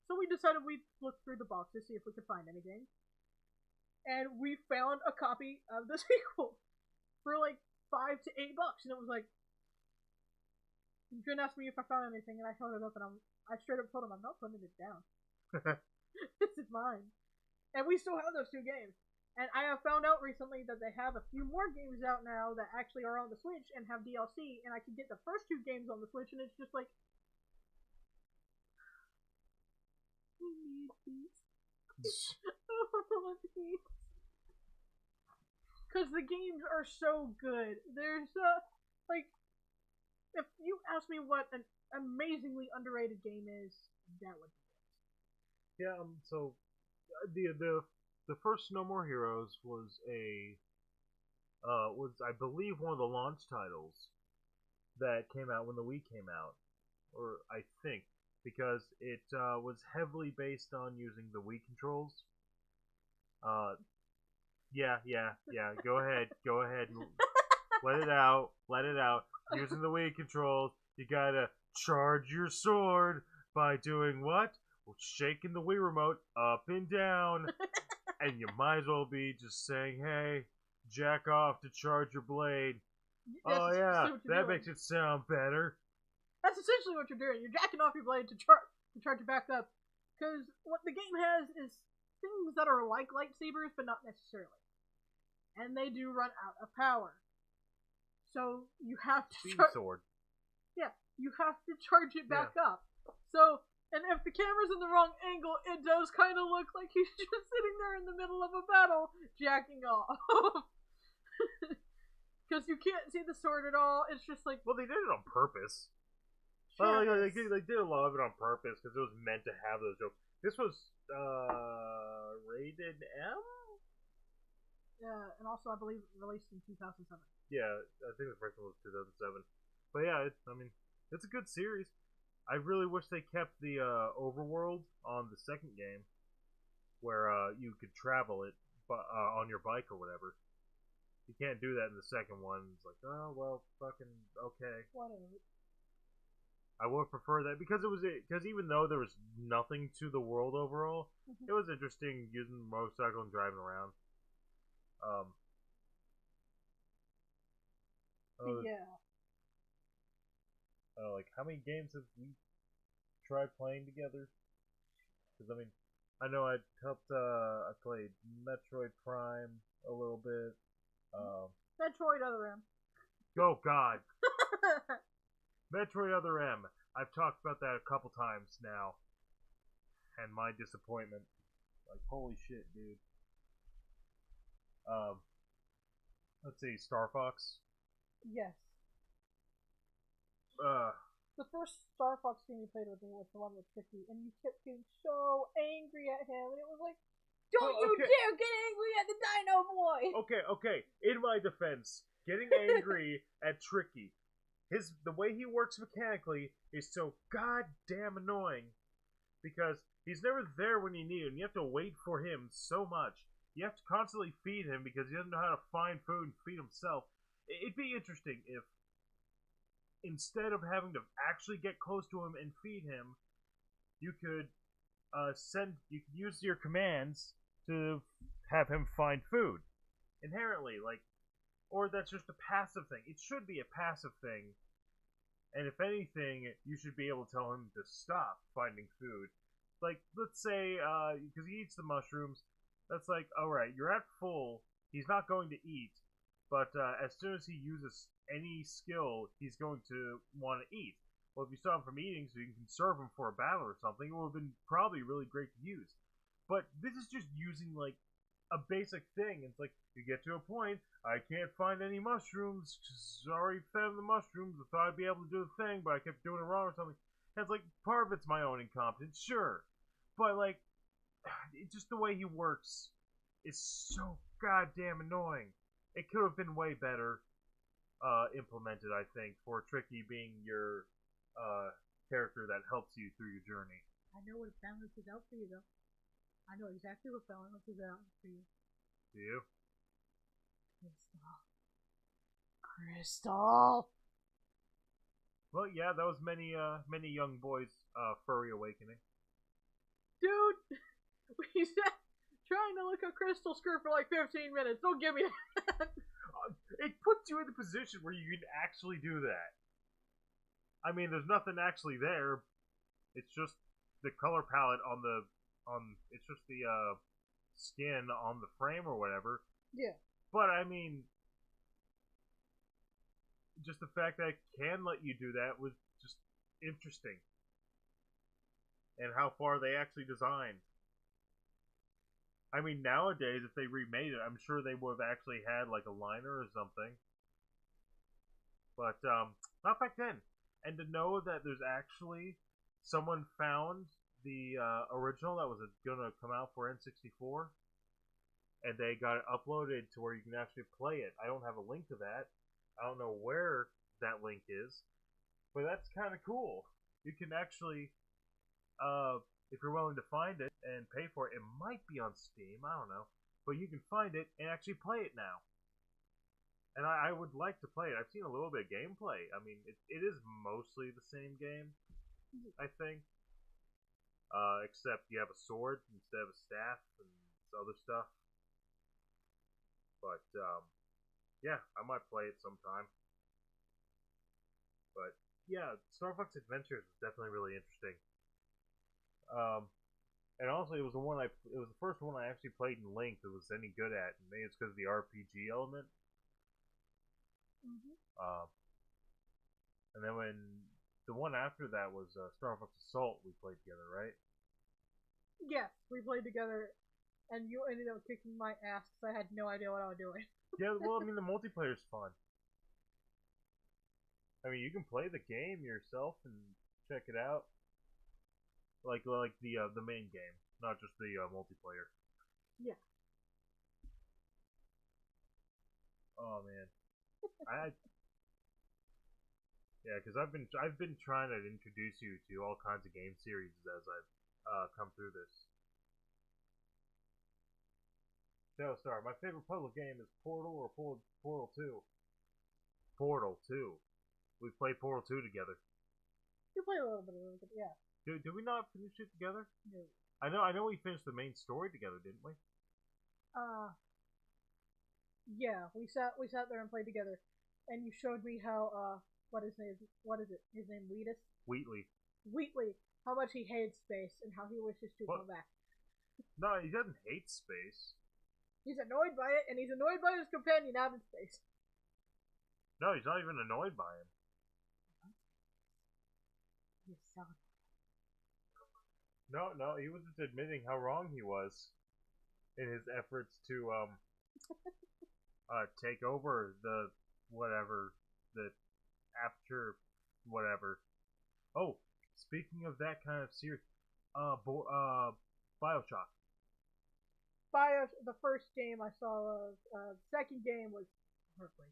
so we decided we'd look through the box to see if we could find anything. And we found a copy of the sequel for like $5 to $8, and it was like. Dren asked me if I found anything, and I held it up, and I straight up told him I'm not putting it down. This is mine. And we still have those 2 games. And I have found out recently that they have a few more games out now that actually are on the Switch and have DLC, and I can get the first 2 games on the Switch, and it's just like, I need these. I want these. Because the games are so good. There's like, if you ask me what an amazingly underrated game is, that would be it. Yeah. So the first No More Heroes was I believe one of the launch titles that came out when the Wii came out, or I think because it was heavily based on using the Wii controls. Yeah. Go ahead. Let it out. Using the Wii controls, you gotta charge your sword by doing what? Well, shaking the Wii remote up and down. And you might as well be just saying, hey, jack off to charge your blade. That's oh yeah, that doing. makes it sound better. That's essentially what you're doing. You're jacking off your blade to charge it back up. Because what the game has is things that are like lightsabers, but not necessarily. And they do run out of power. So you have to sword. Yeah, you have to charge it back up. So, and if the camera's in the wrong angle, it does kind of look like he's just sitting there in the middle of a battle, jacking off. Because you can't see the sword at all. It's just like, well, they did it on purpose. Sure, they did a lot of it on purpose because it was meant to have those jokes. This was rated M. Yeah, and also I believe released in 2007. Yeah, I think the first one was 2007. But yeah, it's a good series. I really wish they kept the overworld on the second game, where you could travel it on your bike or whatever. You can't do that in the second one. It's like, oh well, fucking okay. Whatever. I would prefer that because even though there was nothing to the world overall, it was interesting using the motorcycle and driving around. Yeah. Like, how many games have we tried playing together? Because, I mean, I know I played Metroid Prime a little bit. Metroid Other M. Oh, God. Metroid Other M. I've talked about that a couple times now. And my disappointment. Like, holy shit, dude. Um, let's see, Star Fox. Yes. Uh, The first Star Fox game you played with me was the one with Tricky, and you kept getting so angry at him, and it was like, don't you dare get angry at the Dino Boy! Okay. In my defense, getting angry at Tricky, the way he works mechanically is so goddamn annoying because he's never there when you need him. You have to wait for him so much. You have to constantly feed him because he doesn't know how to find food and feed himself. It'd be interesting if instead of having to actually get close to him and feed him, you could use your commands to have him find food inherently, like, or that's just a passive thing. It should be a passive thing, and if anything, you should be able to tell him to stop finding food. Like, let's say, because he eats the mushrooms, that's like, alright, you're at full, he's not going to eat, but as soon as he uses any skill, he's going to want to eat. Well, if you stop him from eating so you can conserve him for a battle or something, it would have been probably really great to use. But this is just using, like, a basic thing. It's like, you get to a point, I can't find any mushrooms, because I already found the mushrooms, I thought I'd be able to do the thing, but I kept doing it wrong or something. And it's like, part of it's my own incompetence, sure. But, like, it's just the way he works is so goddamn annoying. It could have been way better implemented, I think, for Tricky being your character that helps you through your journey. I know what balances out for you, though. I know exactly what balances out for you. Do you? Crystal! Well, yeah, that was many young boys' furry awakening. Dude! We sat trying to look at Crystal skirt for like 15 minutes. Don't give me that! It puts you in the position where you can actually do that. I mean, there's nothing actually there. It's just the color palette it's just the skin on the frame or whatever. Yeah. But I mean, just the fact that it can let you do that was just interesting. And how far they actually designed. I mean, nowadays, if they remade it, I'm sure they would have actually had like a liner or something. But not back then. And to know that there's actually someone found the original that was gonna come out for N64, and they got it uploaded to where you can actually play it. I don't have a link to that. I don't know where that link is, but that's kind of cool. You can actually, if you're willing to find it and pay for it, it might be on Steam. I don't know, but you can find it and actually play it now. And I would like to play it. I've seen a little bit of gameplay. I mean, it is mostly the same game, I think. Except you have a sword instead of a staff and other stuff. But, yeah, I might play it sometime. But, yeah, Star Fox Adventures was definitely really interesting. And also, it was the first one I actually played in length that was any good at, and maybe it's because of the RPG element. Mm-hmm. And then when the one after that was Star Fox Assault, we played together, right? Yes, we played together, and you ended up kicking my ass because I had no idea what I was doing. Yeah, well, I mean, the multiplayer's fun. I mean, you can play the game yourself and check it out, like the main game, not just the multiplayer. Yeah. Oh man, yeah, because I've been trying to introduce you to all kinds of game series as I've come through this. So, Star, my favorite puzzle game is Portal or Portal 2. Portal 2. We played Portal 2 together. You play a little bit of it, yeah. Did we not finish it together? No. I know we finished the main story together, didn't we? Yeah, we sat there and played together, and you showed me how what is it? His name Wheatus? Wheatley. Wheatley, how much he hates space and how he wishes to What? come back. No, he doesn't hate space. He's annoyed by it, and he's annoyed by his companion out in space. No, he's not even annoyed by him. He's so No, he was just admitting how wrong he was in his efforts to take over the after whatever. Oh, speaking of that kind of series, BioShock. The first game I saw of, second game was Heartbreak.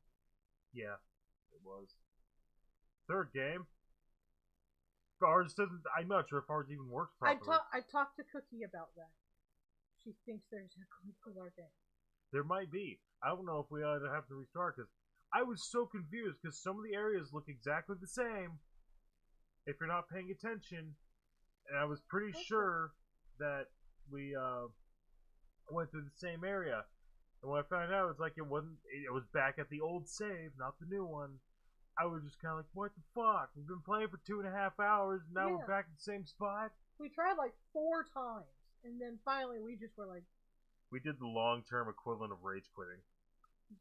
Yeah, it was. Third game, ours doesn't. I'm not sure if ours even works properly. I talked to Cookie about that. She thinks there's a glitch with our game. There might be. I don't know if we ought to have to restart because I was so confused because some of the areas look exactly the same if you're not paying attention, and I was pretty sure that we went through the same area. And when I found out, it's like it wasn't. It was back at the old save, not the new one. I was just kind of like, what the fuck? We've been playing for 2.5 hours, and now we're back at the same spot? We tried like 4 times, and then finally we just were like... We did the long-term equivalent of rage quitting.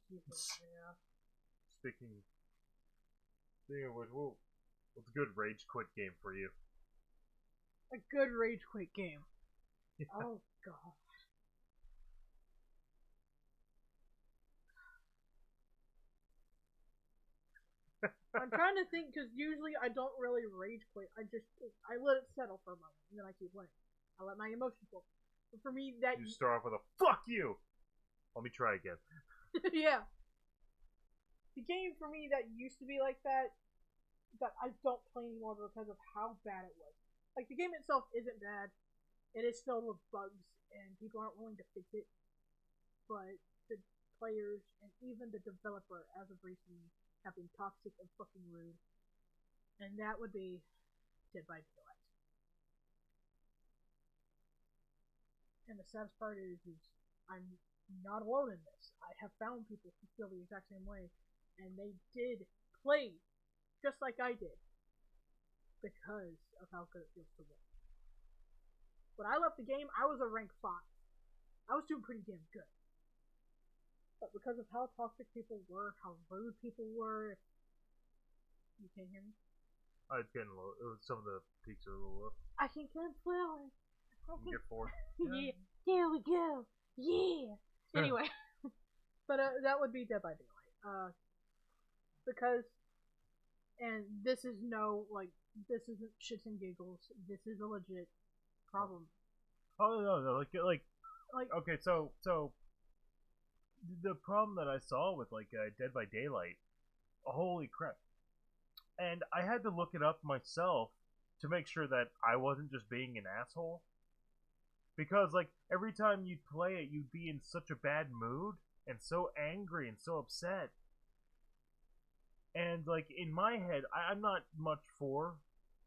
Yeah. Speaking of which, what's a good rage quit game for you? A good rage quit game? Yeah. Oh, God. I'm trying to think, because usually I don't really rage quit. I let it settle for a moment, and then I keep playing. I let my emotions flow. But for me, that... You start off with a, fuck you! Let me try again. Yeah. The game for me that used to be like that I don't play anymore because of how bad it was. Like, the game itself isn't bad. It is filled with bugs, and people aren't willing to fix it. But the players, and even the developer, as of recently, have been toxic and fucking rude. And that would be Dead by Daylight. And the saddest part is I'm not alone in this. I have found people who feel the exact same way, and they did play just like I did because of how good it feels to win. When I left the game, I was a rank 5. I was doing pretty damn good. But because of how toxic people were, how rude people were... You can't hear me? It's getting low. Some of the peaks are a little low. I can control it. You can get 4. Yeah. There we go. Yeah. Anyway. But that would be Dead by Daylight. Because... And this is this isn't shits and giggles. This is a legit problem. Oh, no. Like okay, so the problem that I saw with Dead by Daylight, holy crap! And I had to look it up myself to make sure that I wasn't just being an asshole. Because every time you'd play it, you'd be in such a bad mood and so angry and so upset. And in my head, I'm not much for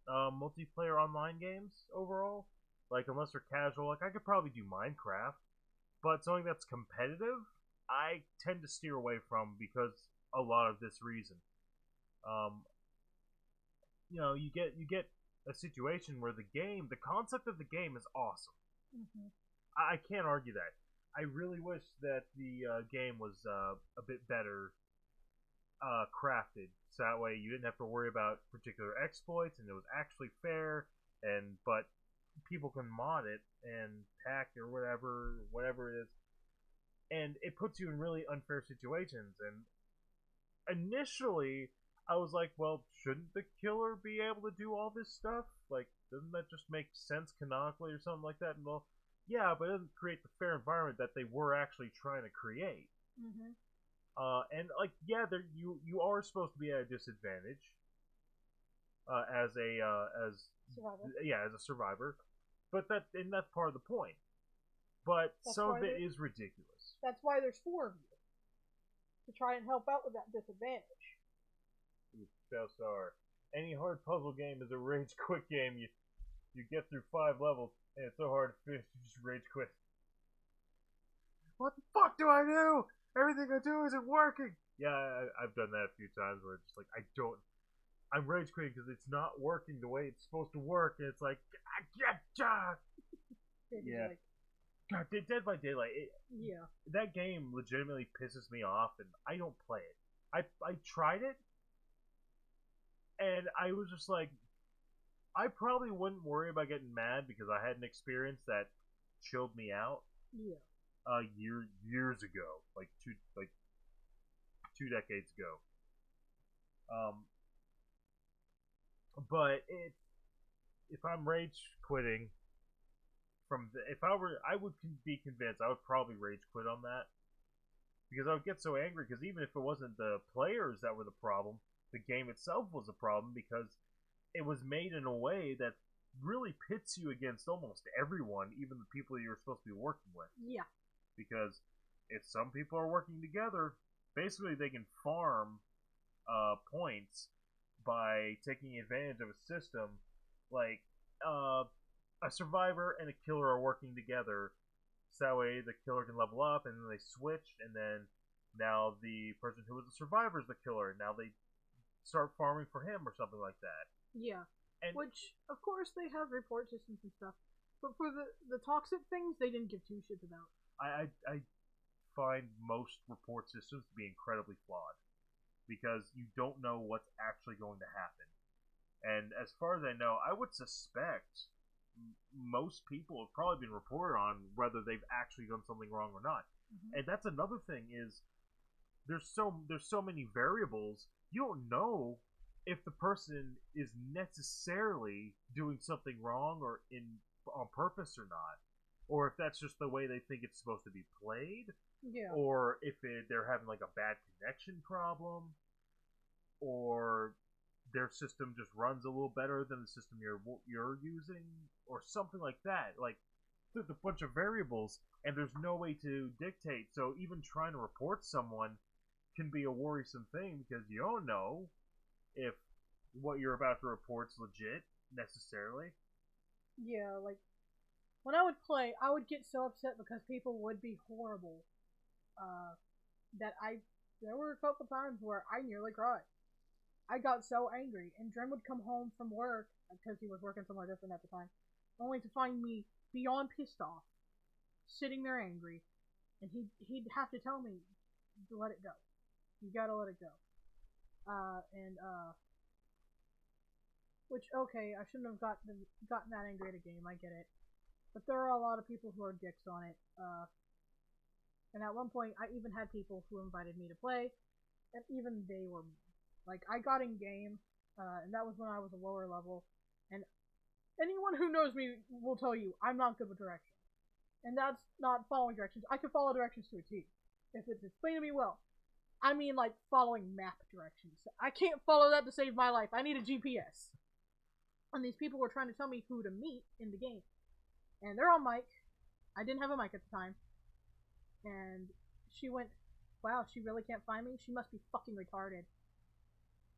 multiplayer online games overall. Unless they're casual, I could probably do Minecraft, but something that's competitive, I tend to steer away from because a lot of this reason. You get a situation where the concept of the game is awesome. Mm-hmm. I can't argue that. I really wish that the game was a bit better crafted, so that way you didn't have to worry about particular exploits, and it was actually fair. But people can mod it and hack or whatever it is, and it puts you in really unfair situations. And initially, I was like, well, shouldn't the killer be able to do all this stuff? Doesn't that just make sense canonically or something like that? And well, yeah, but it doesn't create the fair environment that they were actually trying to create. Mm-hmm. And you are supposed to be at a disadvantage as a survivor, but that's part of the point. But some of it is ridiculous. That's why there's 4 of you to try and help out with that disadvantage. Belstar, any hard puzzle game is a rage quit game. You get through 5 levels and it's so hard to finish, you just rage quit. What the fuck do I do? Everything I do isn't working. Yeah, I've done that a few times where it's just I don't. I'm rage quitting because it's not working the way it's supposed to work, and it's like, yeah, Like, God, Dead by Daylight. yeah. That game legitimately pisses me off, and I don't play it. I tried it, and I was just like, I probably wouldn't worry about getting mad because I had an experience that chilled me out. Yeah. Years ago, like two decades ago. But if I'm rage quitting if I would be convinced I would probably rage quit on that because I would get so angry because even if it wasn't the players that were the problem, the game itself was a problem because it was made in a way that really pits you against almost everyone, even the people you're supposed to be working with. Yeah. Because if some people are working together, basically they can farm points by taking advantage of a system like a survivor and a killer are working together. So that way the killer can level up and then they switch, and then now the person who was the survivor is the killer. Now they start farming for him or something like that. Yeah. And which, of course, they have report systems and stuff. But for the toxic things, they didn't give two shits about. I find most report systems to be incredibly flawed because you don't know what's actually going to happen. And as far as I know, I would suspect most people have probably been reported on whether they've actually done something wrong or not. Mm-hmm. And that's another thing is there's so many variables. You don't know if the person is necessarily doing something wrong or on purpose or not, or if that's just the way they think it's supposed to be played, or if they're having like a bad connection problem, or their system just runs a little better than the system you're using, or something like that. Like there's a bunch of variables, and there's no way to dictate. So even trying to report someone can be a worrisome thing because you don't know if what you're about to report's legit necessarily. Yeah, like when I would play, I would get so upset because people would be horrible. That there were a couple times where I nearly cried. I got so angry, and Dren would come home from work because he was working somewhere different at the time, only to find me beyond pissed off, sitting there angry, and he'd have to tell me to let it go. You gotta let it go. Which, okay, I shouldn't have gotten that angry at a game. I get it, but there are a lot of people who are dicks on it. And at one point, I even had people who invited me to play, and even they were mean. Like, I got in game, and that was when I was a lower level, and anyone who knows me will tell you I'm not good with directions. And that's not following directions. I can follow directions to a T, if it's explained to me well. I mean, like, following map directions. I can't follow that to save my life. I need a GPS. And these people were trying to tell me who to meet in the game. And they're on mic. I didn't have a mic at the time. And she went, wow, she really can't find me? She must be fucking retarded.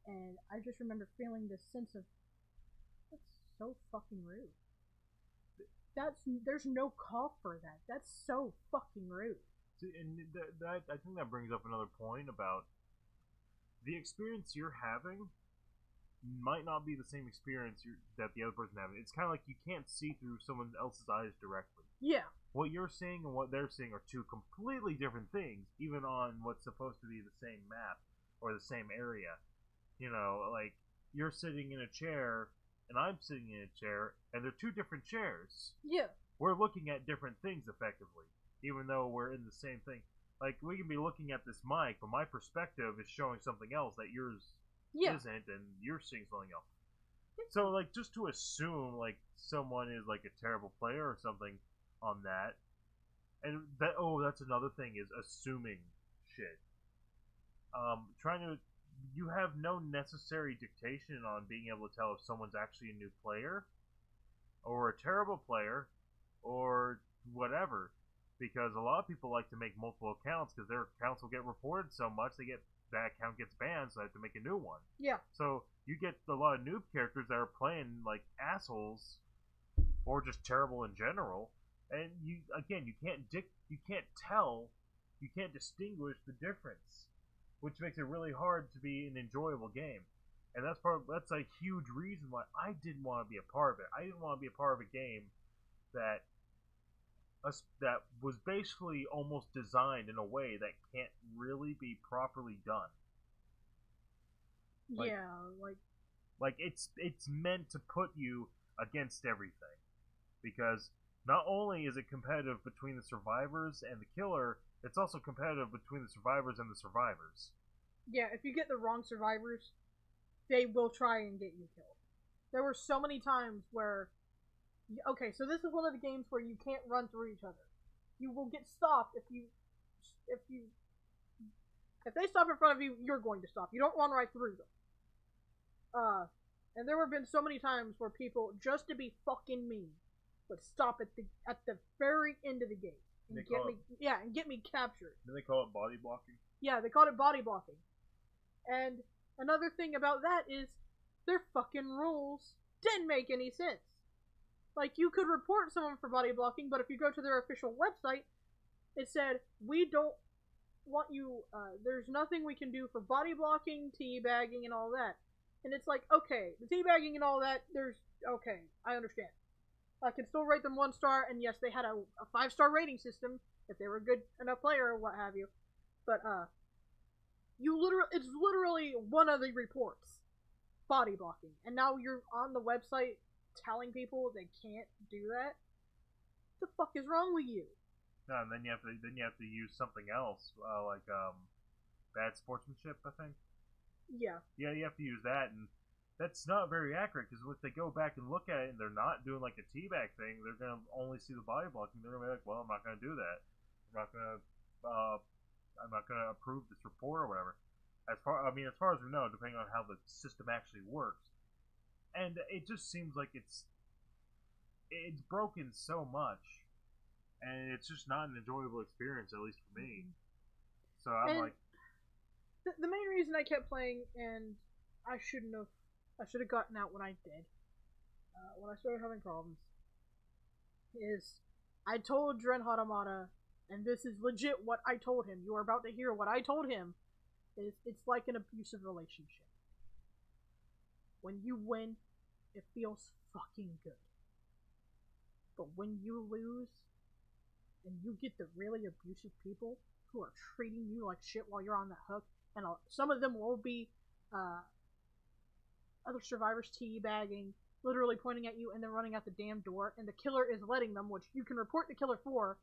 And I just remember feeling this sense of, that's so fucking rude. There's no call for that. That's so fucking rude. See, and I think that brings up another point about the experience you're having might not be the same experience that the other person having. It's kind of like you can't see through someone else's eyes directly. Yeah. What you're seeing and what they're seeing are two completely different things, even on what's supposed to be the same map or the same area. You know, like you're sitting in a chair and I'm sitting in a chair, and they're two different chairs. Yeah. We're looking at different things effectively, even though we're in the same thing. Like we can be looking at this mic, but my perspective is showing something else that yours isn't, and you're seeing something else. So, like, just to assume like someone is like a terrible player or something on that, and that's another thing is assuming shit. You have no necessary dictation on being able to tell if someone's actually a new player or a terrible player or whatever, because a lot of people like to make multiple accounts because their accounts will get reported so much that account gets banned, so they have to make a new one. Yeah. So you get a lot of noob characters that are playing like assholes or just terrible in general, and you can't distinguish the difference, which makes it really hard to be an enjoyable game. And that's a huge reason why I didn't want to be a part of it. I didn't want to be a part of a game that that was basically almost designed in a way that can't really be properly done. Like, like it's meant to put you against everything, because not only is it competitive between the survivors and the killer, it's also competitive between the survivors and the survivors. Yeah, if you get the wrong survivors, they will try and get you killed. There were so many times where, okay, so this is one of the games where you can't run through each other. You will get stopped if they stop in front of you, you're going to stop. You don't run right through them. And there have been so many times where people, just to be fucking mean, would stop at the very end of the gate and get me captured. Did they call it body blocking? Yeah, they called it body blocking. And another thing about that is their fucking rules didn't make any sense. Like, you could report someone for body blocking, but if you go to their official website, it said, we don't want you, there's nothing we can do for body blocking, teabagging, and all that. And it's like, okay, the teabagging and all that, okay, I understand. I can still rate them 1 star, and yes, they had a 5-star rating system, if they were a good enough player or what have you. But, it's literally one of the reports. Body blocking. And now you're on the website telling people they can't do that? What the fuck is wrong with you? No, and then you have to use something else, like bad sportsmanship, I think. Yeah. Yeah, you have to use that, and that's not very accurate, because if they go back and look at it and they're not doing like a teabag thing, they're gonna only see the body blocking. They're gonna be like, well, I'm not gonna do that. I'm not gonna approve this report or whatever. As far as we know, depending on how the system actually works, and it just seems like it's broken so much, and it's just not an enjoyable experience, at least for me. So I'm the main reason I kept playing, and I should have gotten out when I did, when I started having problems, is I told Dren Hatamata, and this is legit what I told him. You are about to hear what I told him. It's like an abusive relationship. When you win, it feels fucking good. But when you lose, and you get the really abusive people who are treating you like shit while you're on that hook, and some of them will be other survivors teabagging, literally pointing at you and then running out the damn door, and the killer is letting them, which you can report the killer for.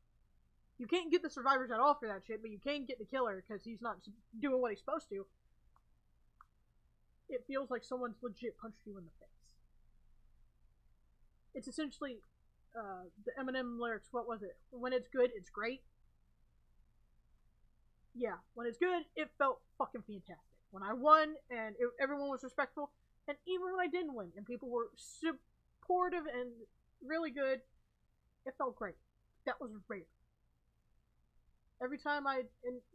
You can't get the survivors at all for that shit, but you can get the killer because he's not doing what he's supposed to. It feels like someone's legit punched you in the face. It's essentially the Eminem lyrics, what was it? When it's good, it's great. Yeah, when it's good, it felt fucking fantastic. When I won, and everyone was respectful, and even when I didn't win, and people were supportive and really good, it felt great. That was rare. Every time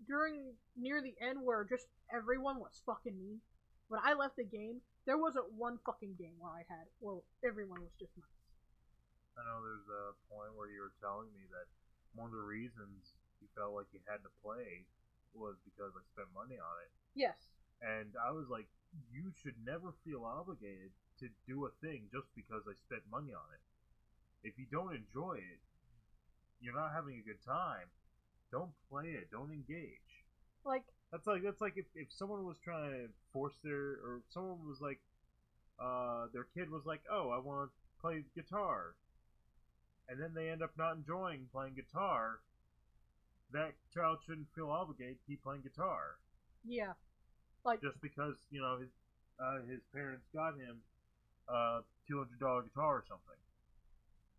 during near the end where just everyone was fucking mean, when I left the game, there wasn't one fucking game where everyone was just nice. I know there's a point where you were telling me that one of the reasons you felt like you had to play was because I spent money on it. Yes. And I was like, you should never feel obligated to do a thing just because I spent money on it. If you don't enjoy it, you're not having a good time, don't play it. Don't engage. That's like if someone was trying to force or someone was like, their kid was like, oh, I want to play guitar, and then they end up not enjoying playing guitar. That child shouldn't feel obligated to keep playing guitar. Yeah, just because his parents got him a $200 guitar or something.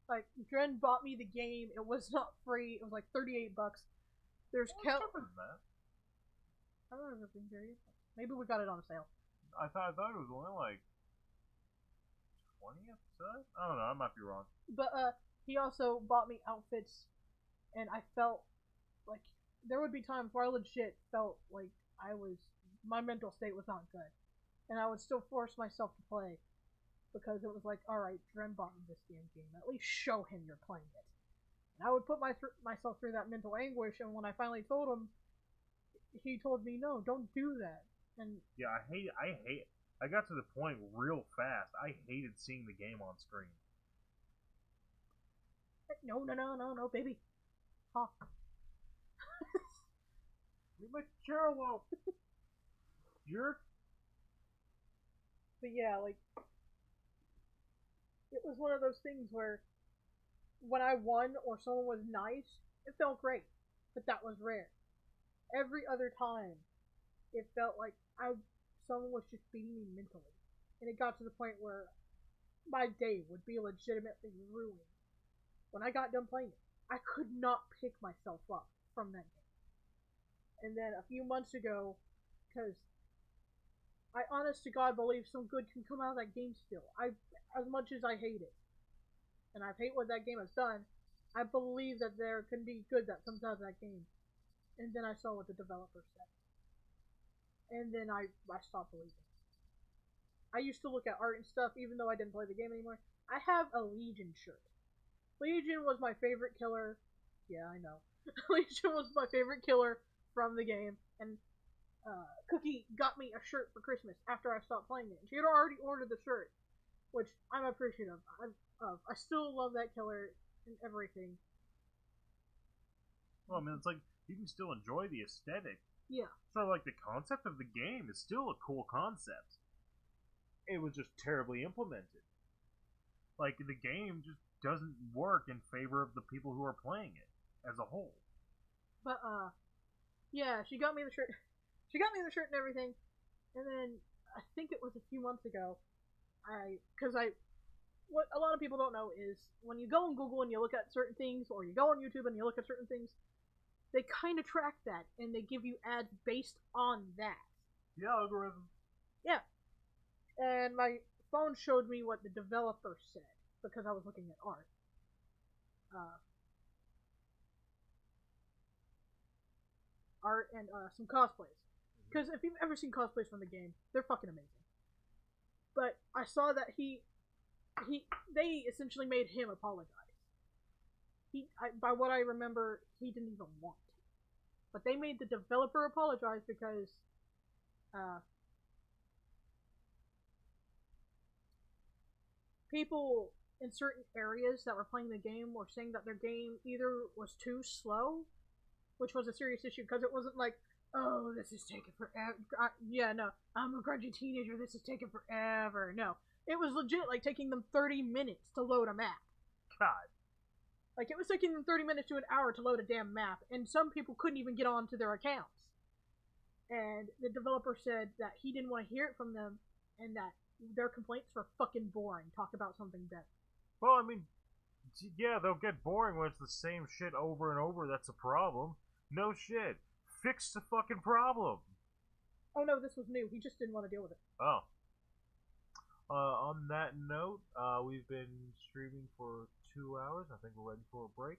Like, Dren bought me the game. It was not free. It was like $38. There's cheaper than that. I don't know if it's $38. Maybe we got it on sale. I thought it was only like 20 episodes. I don't know. I might be wrong. But he also bought me outfits, and I felt like there would be times where I legit felt like my mental state was not good, and I would still force myself to play because it was like, all right, Dren bought me this damn game. At least show him you're playing it. And I would put myself through that mental anguish, and when I finally told him, he told me, no, don't do that. And yeah, I hate I got to the point real fast. I hated seeing the game on screen. No, baby. Huh. Leave my chair alone. Jerk. But yeah, like, it was one of those things where when I won or someone was nice, it felt great. But that was rare. Every other time, it felt like someone was just beating me mentally. And it got to the point where my day would be legitimately ruined. When I got done playing it, I could not pick myself up from that game. And then a few months ago, because I honest to God believe some good can come out of that game still. As much as I hate it, and I hate what that game has done, I believe that there can be good that comes out of that game. And then I saw what the developer said. And then I stopped believing. I used to look at art and stuff, even though I didn't play the game anymore. I have a Legion shirt. Legion was my favorite killer. Yeah, I know. Legion was my favorite killer from the game, and Cookie got me a shirt for Christmas after I stopped playing it. She had already ordered the shirt, which I'm appreciative of. I still love that killer and everything. Well, I mean, it's like you can still enjoy the aesthetic. Yeah. So, like, the concept of the game is still a cool concept. It was just terribly implemented. Like, the game just doesn't work in favor of the people who are playing it as a whole. But, yeah, she got me the shirt. She got me the shirt and everything. And then, I think it was a few months ago, what a lot of people don't know is when you go on Google and you look at certain things, or you go on YouTube and you look at certain things, they kind of track that, and they give you ads based on that. The algorithm. Yeah. And my phone showed me what the developer said, because I was looking at art. Art and some cosplays. Because if you've ever seen cosplays from the game, they're fucking amazing. But I saw that they essentially made him apologize. By what I remember, he didn't even want to. But they made the developer apologize because people in certain areas that were playing the game were saying that their game either was too slow, which was a serious issue, because it wasn't like, oh, this is taking forever. Yeah, no, I'm a grungy teenager, this is taking forever. No. It was legit, like, taking them 30 minutes to load a map. God. Like, it was taking them 30 minutes to an hour to load a damn map, and some people couldn't even get onto their accounts. And the developer said that he didn't want to hear it from them, and that their complaints were fucking boring. Talk about something better. Well, I mean, yeah, they'll get boring when it's the same shit over and over. That's a problem. No shit. Fix the fucking problem. Oh no, this was new. He just didn't want to deal with it. Oh. On that note, we've been streaming for 2 hours. I think we're ready for a break.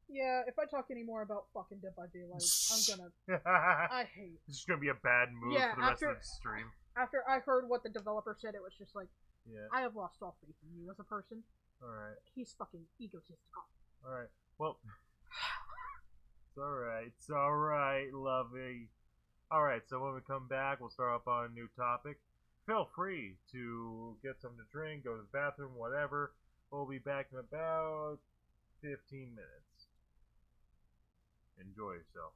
Yeah, if I talk any more about fucking Dead by Daylight, I'm gonna... I hate... It's just gonna be a bad mood for the rest of the stream. After I heard what the developer said, it was just like, yeah. I have lost all faith in you as a person. Alright. He's fucking egotistical. Alright, well... It's alright, lovey. Alright, so when we come back, we'll start up on a new topic. Feel free to get something to drink, go to the bathroom, whatever. We'll be back in about 15 minutes. Enjoy yourself.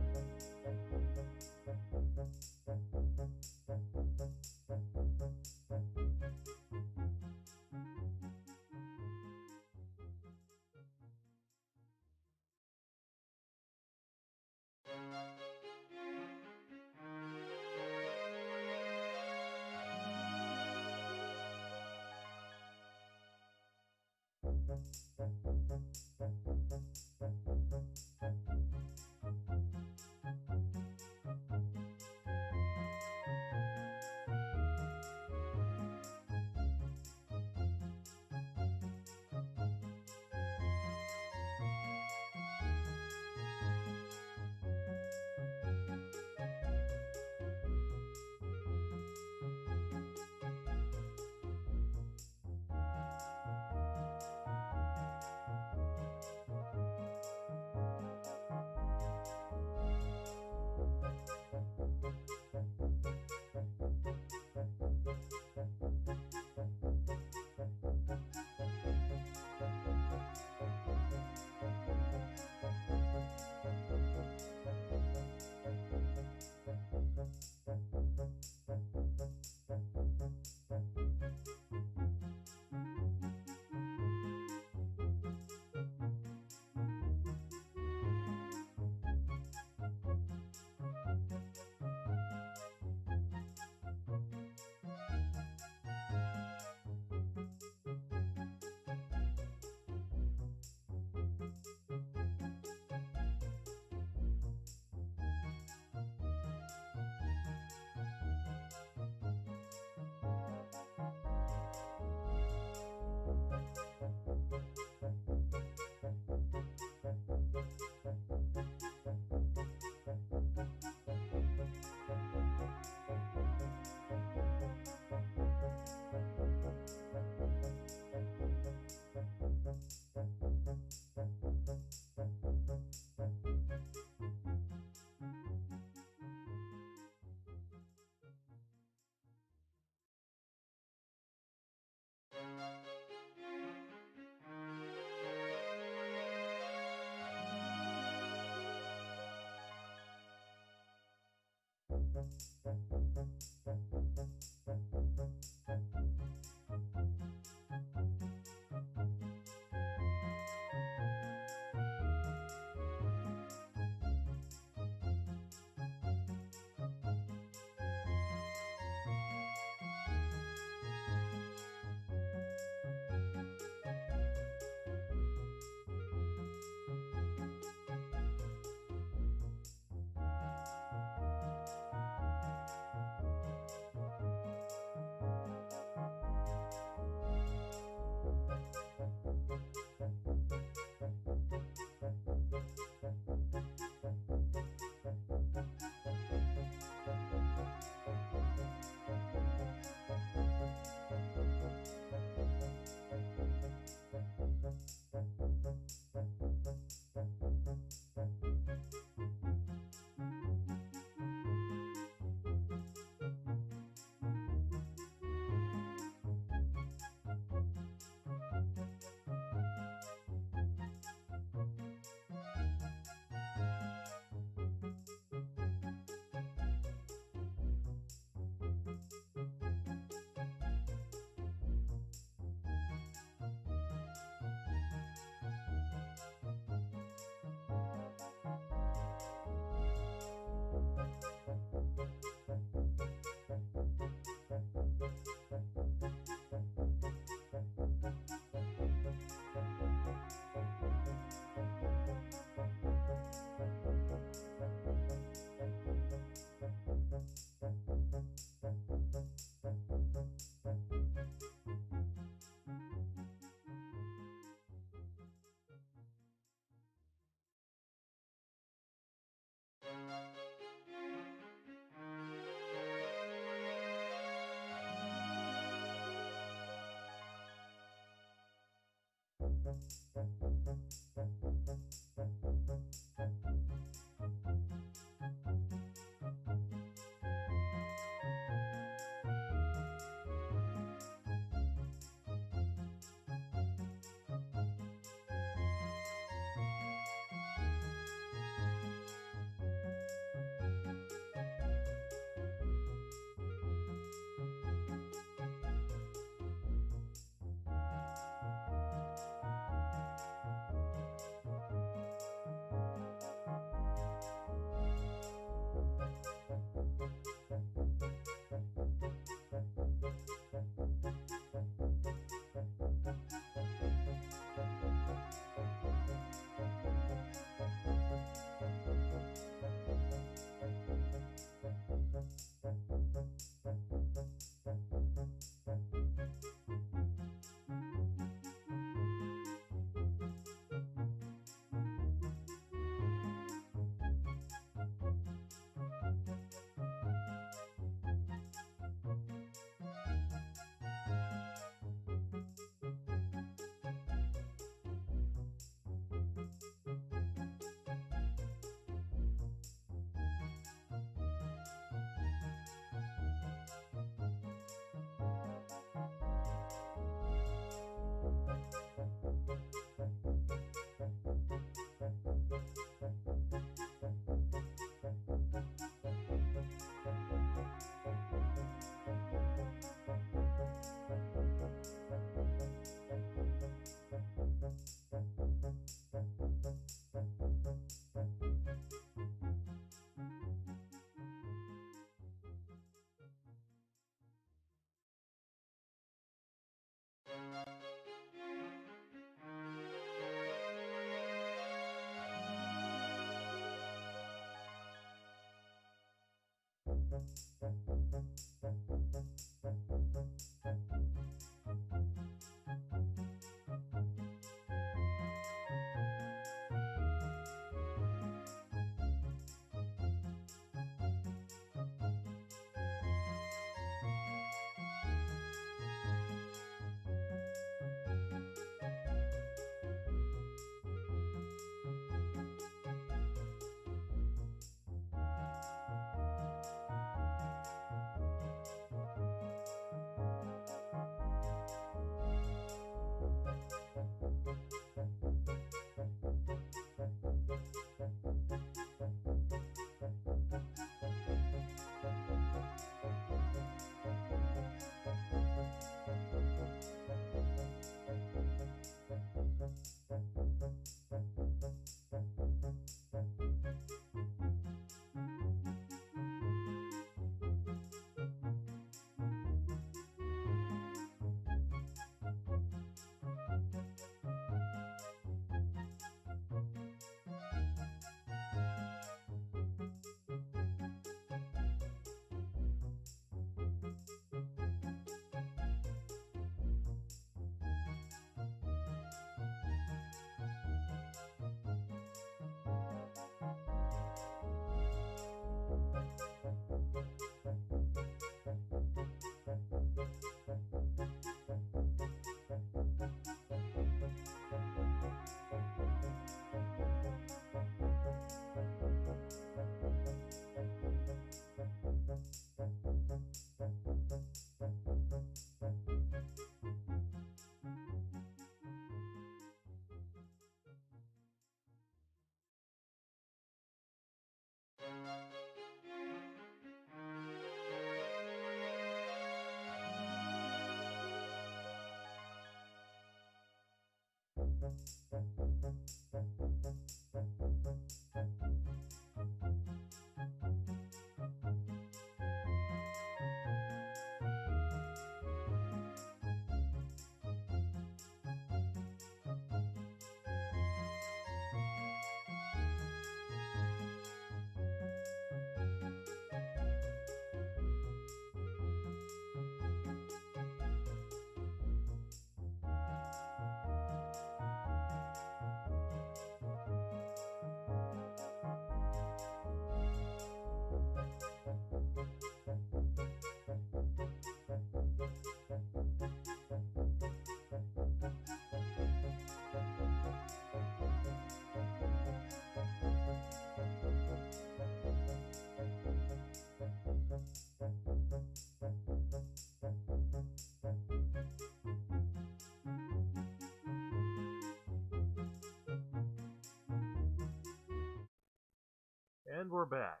And we're back.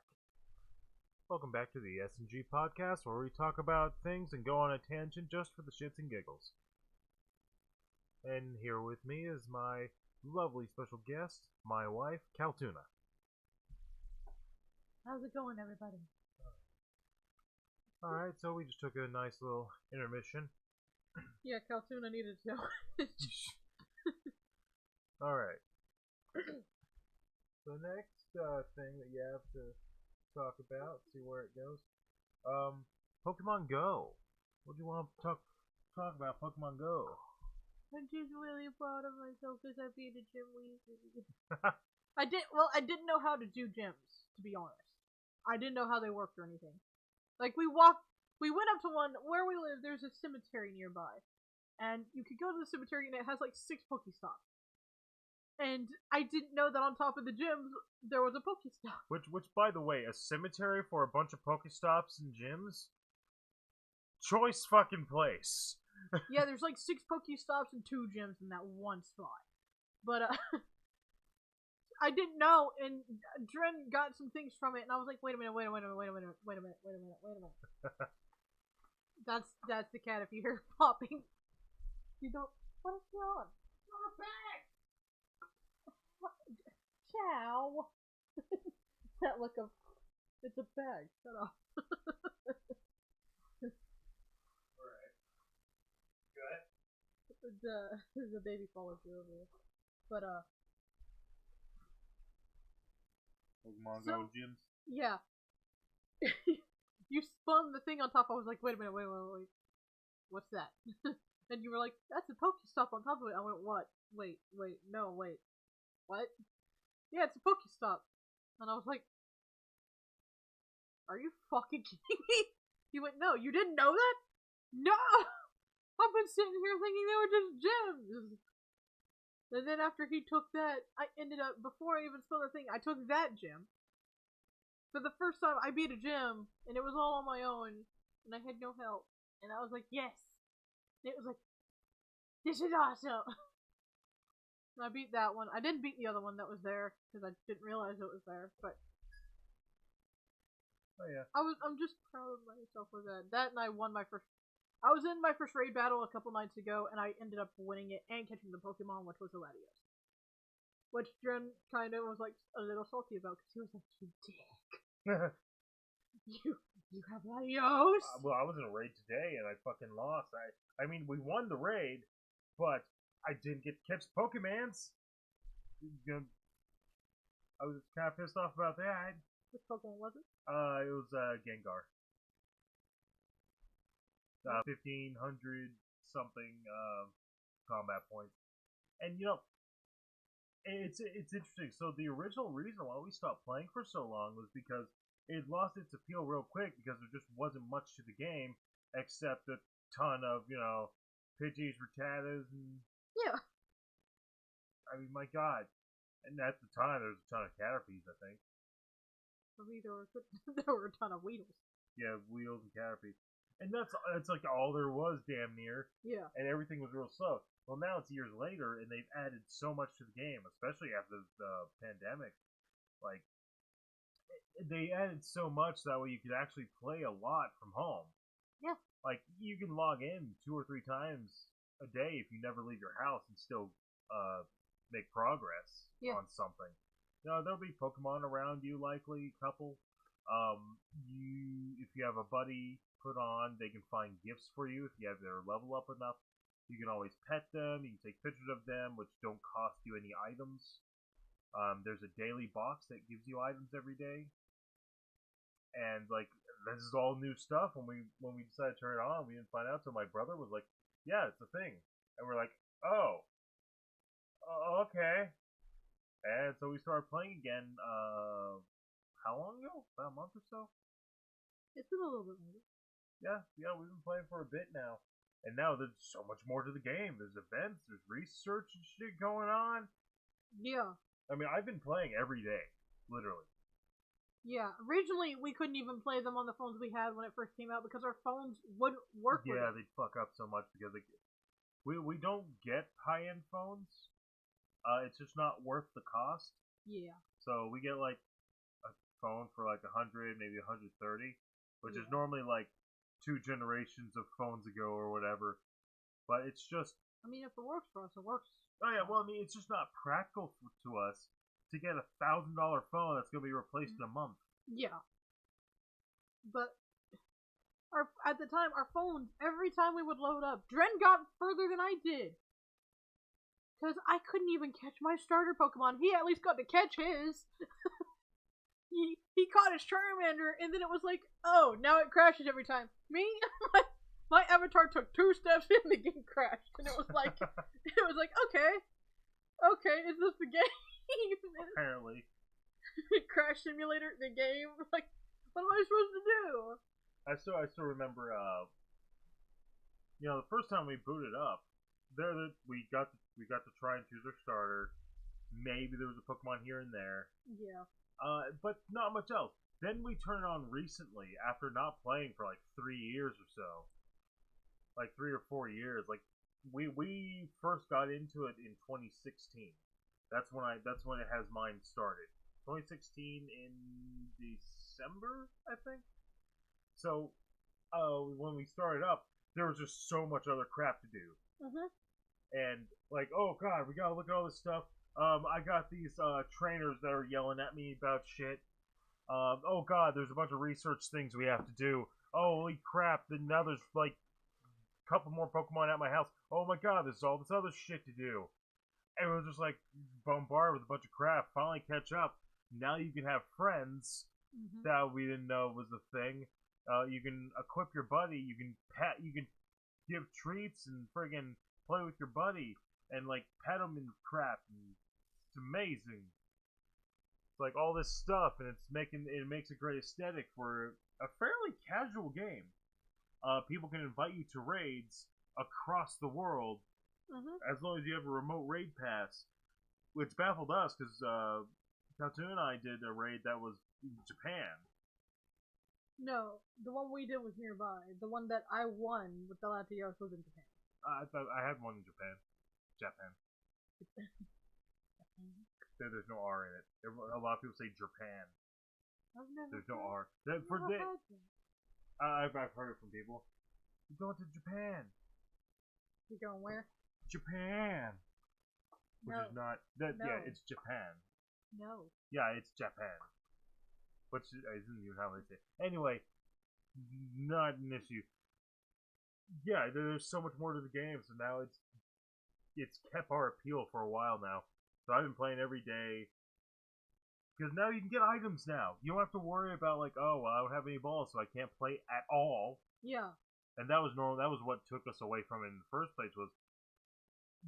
Welcome back to the S&G podcast, where we talk about things and go on a tangent just for the shits and giggles. And here with me is my lovely special guest, my wife, Caltuna. How's it going, everybody? Alright, so we just took a nice little intermission. Yeah, Caltuna needed to. Alright. The next thing that you have to talk about, see where it goes. Pokemon Go. What do you want to talk about Pokemon Go? I'm just really proud of myself because I beat a gym weekly. I didn't know how to do gyms, to be honest. I didn't know how they worked or anything. Like, we went up to one, where we live, there's a cemetery nearby. And you could go to the cemetery and it has like 6 Pokestops. And I didn't know that on top of the gyms, there was a Pokestop. Which, by the way, a cemetery for a bunch of Pokestops and gyms? Choice fucking place. Yeah, there's like 6 Pokestops and 2 gyms in that one spot. But, I didn't know, and Dren got some things from it, and I was like, wait a minute. That's the cat if you hear popping. You don't, what is he on? It's on a bag! Ciao! That look of, it's a bag, shut up. Alright. Go ahead. There's a baby follow through over there. But, Pokemon so, Go gyms? Yeah. You spun the thing on top, I was like, wait a minute, wait. What's that? And you were like, that's a Pokestop on top of it. I went, what? Wait. What? Yeah, it's a Pokestop. And I was like, are you fucking kidding me? He went, no, you didn't know that? No! I've been sitting here thinking they were just gyms. And then after he took that, I ended up, before I even spun the thing, I took that gym. For the first time, I beat a gym, and it was all on my own, and I had no help. And I was like, yes! And it was like, this is awesome! And I beat that one. I didn't beat the other one that was there, because I didn't realize it was there, but... Oh yeah. I'm just proud of myself for that. That and I won my first... I was in my first raid battle a couple nights ago, and I ended up winning it and catching the Pokemon, which was a Latios. Which Dren kind of was like a little salty about, because he was like, you dick. You have Latios? Well, I was in a raid today, and I fucking lost. I mean, we won the raid, but I didn't get to catch Pokemans. I was kind of pissed off about that. Which Pokemon was it? It was Gengar. 1500 something combat points, and you know, it's interesting. So the original reason why we stopped playing for so long was because it lost its appeal real quick because there just wasn't much to the game except a ton of, you know, Pidgeys, Rattatas, and Yeah. I mean, my God. And at the time, there was a ton of Caterpies, I think. For me, there were a ton of Weedles. Yeah, Wheels and Caterpies. And that's like all there was, damn near. Yeah. And everything was real slow. Well, now it's years later, and they've added so much to the game, especially after the pandemic. Like, they added so much that way you could actually play a lot from home. Yeah. Like, you can log in 2 or 3 times a day if you never leave your house and still make progress on something. You know, there'll be Pokemon around you, likely, a couple. If you have a buddy put on, they can find gifts for you if you have their level up enough. You can always pet them, you can take pictures of them, which don't cost you any items. There's a daily box that gives you items every day. And like, this is all new stuff. When we decided to turn it on, we didn't find out till my brother was like, yeah, it's a thing. And we're like, oh, okay. And so we started playing again, how long ago? About a month or so? It's been a little bit longer. Yeah, we've been playing for a bit now. And now there's so much more to the game. There's events, there's research and shit going on. Yeah. I mean, I've been playing every day, literally. Yeah, originally we couldn't even play them on the phones we had when it first came out because our phones wouldn't work with it. Yeah, they'd fuck up so much because we don't get high-end phones. It's just not worth the cost. Yeah. So we get like a phone for like 100, maybe 130, which is Yeah. normally like 2 generations of phones ago or whatever. But it's just, I mean, if it works for us, it works. oh yeah, well, I mean, it's just not practical to us to get $1,000 phone that's gonna be replaced in a month. Yeah. But at the time, our phones, every time we would load up, Dren got further than I did. Because I couldn't even catch my starter Pokemon. He at least got to catch his. he caught his Charmander, and then it was like, oh, now it crashes every time. Me, my avatar took 2 steps and the game crashed, and it was like, okay, is this the game? Apparently. Crash Simulator, the game. Like, what am I supposed to do? I still remember, the first time we booted up, we got to try and choose our starter. Maybe there was a Pokemon here and there. Yeah. But not much else. Then we turned it on recently after not playing for like 3 years or so. Like 3 or 4 years. Like we first got into it in 2016. That's when it has mine started. 2016 in December, I think. So, when we started up, there was just so much other crap to do. Mm-hmm. And like, oh god, we gotta look at all this stuff. I got these trainers that are yelling at me about shit. Oh god, there's a bunch of research things we have to do. Oh, holy crap! Then now there's like a couple more Pokemon at my house. Oh my god, there's all this other shit to do. And we're just like bombarded with a bunch of crap. Finally catch up. Now you can have friends that we didn't know was a thing. You can equip your buddy. You can give treats and friggin' play with your buddy and like pet him and crap. And it's amazing. It's like all this stuff, and it makes a great aesthetic for a fairly casual game. People can invite you to raids across the world as long as you have a remote raid pass, which baffled us because Caltuna and I did a raid that was in Japan. No, the one we did was nearby. The one that I won with the Latios was in Japan. I thought I had one in Japan. There's no R in it. A lot of people say Japan. I've never. There's no R. I've heard it from people. You're going to Japan. You're going where? Japan. Which is not. Yeah, it's Japan. No. Yeah, it's Japan. Which isn't even how they say it. Anyway, not an issue. Yeah, there's so much more to the game, so now it's kept our appeal for a while now. So I've been playing every day. Because now you can get items now. You don't have to worry about like, oh, well, I don't have any balls, so I can't play at all. Yeah. And that was normal. That was what took us away from it in the first place. Was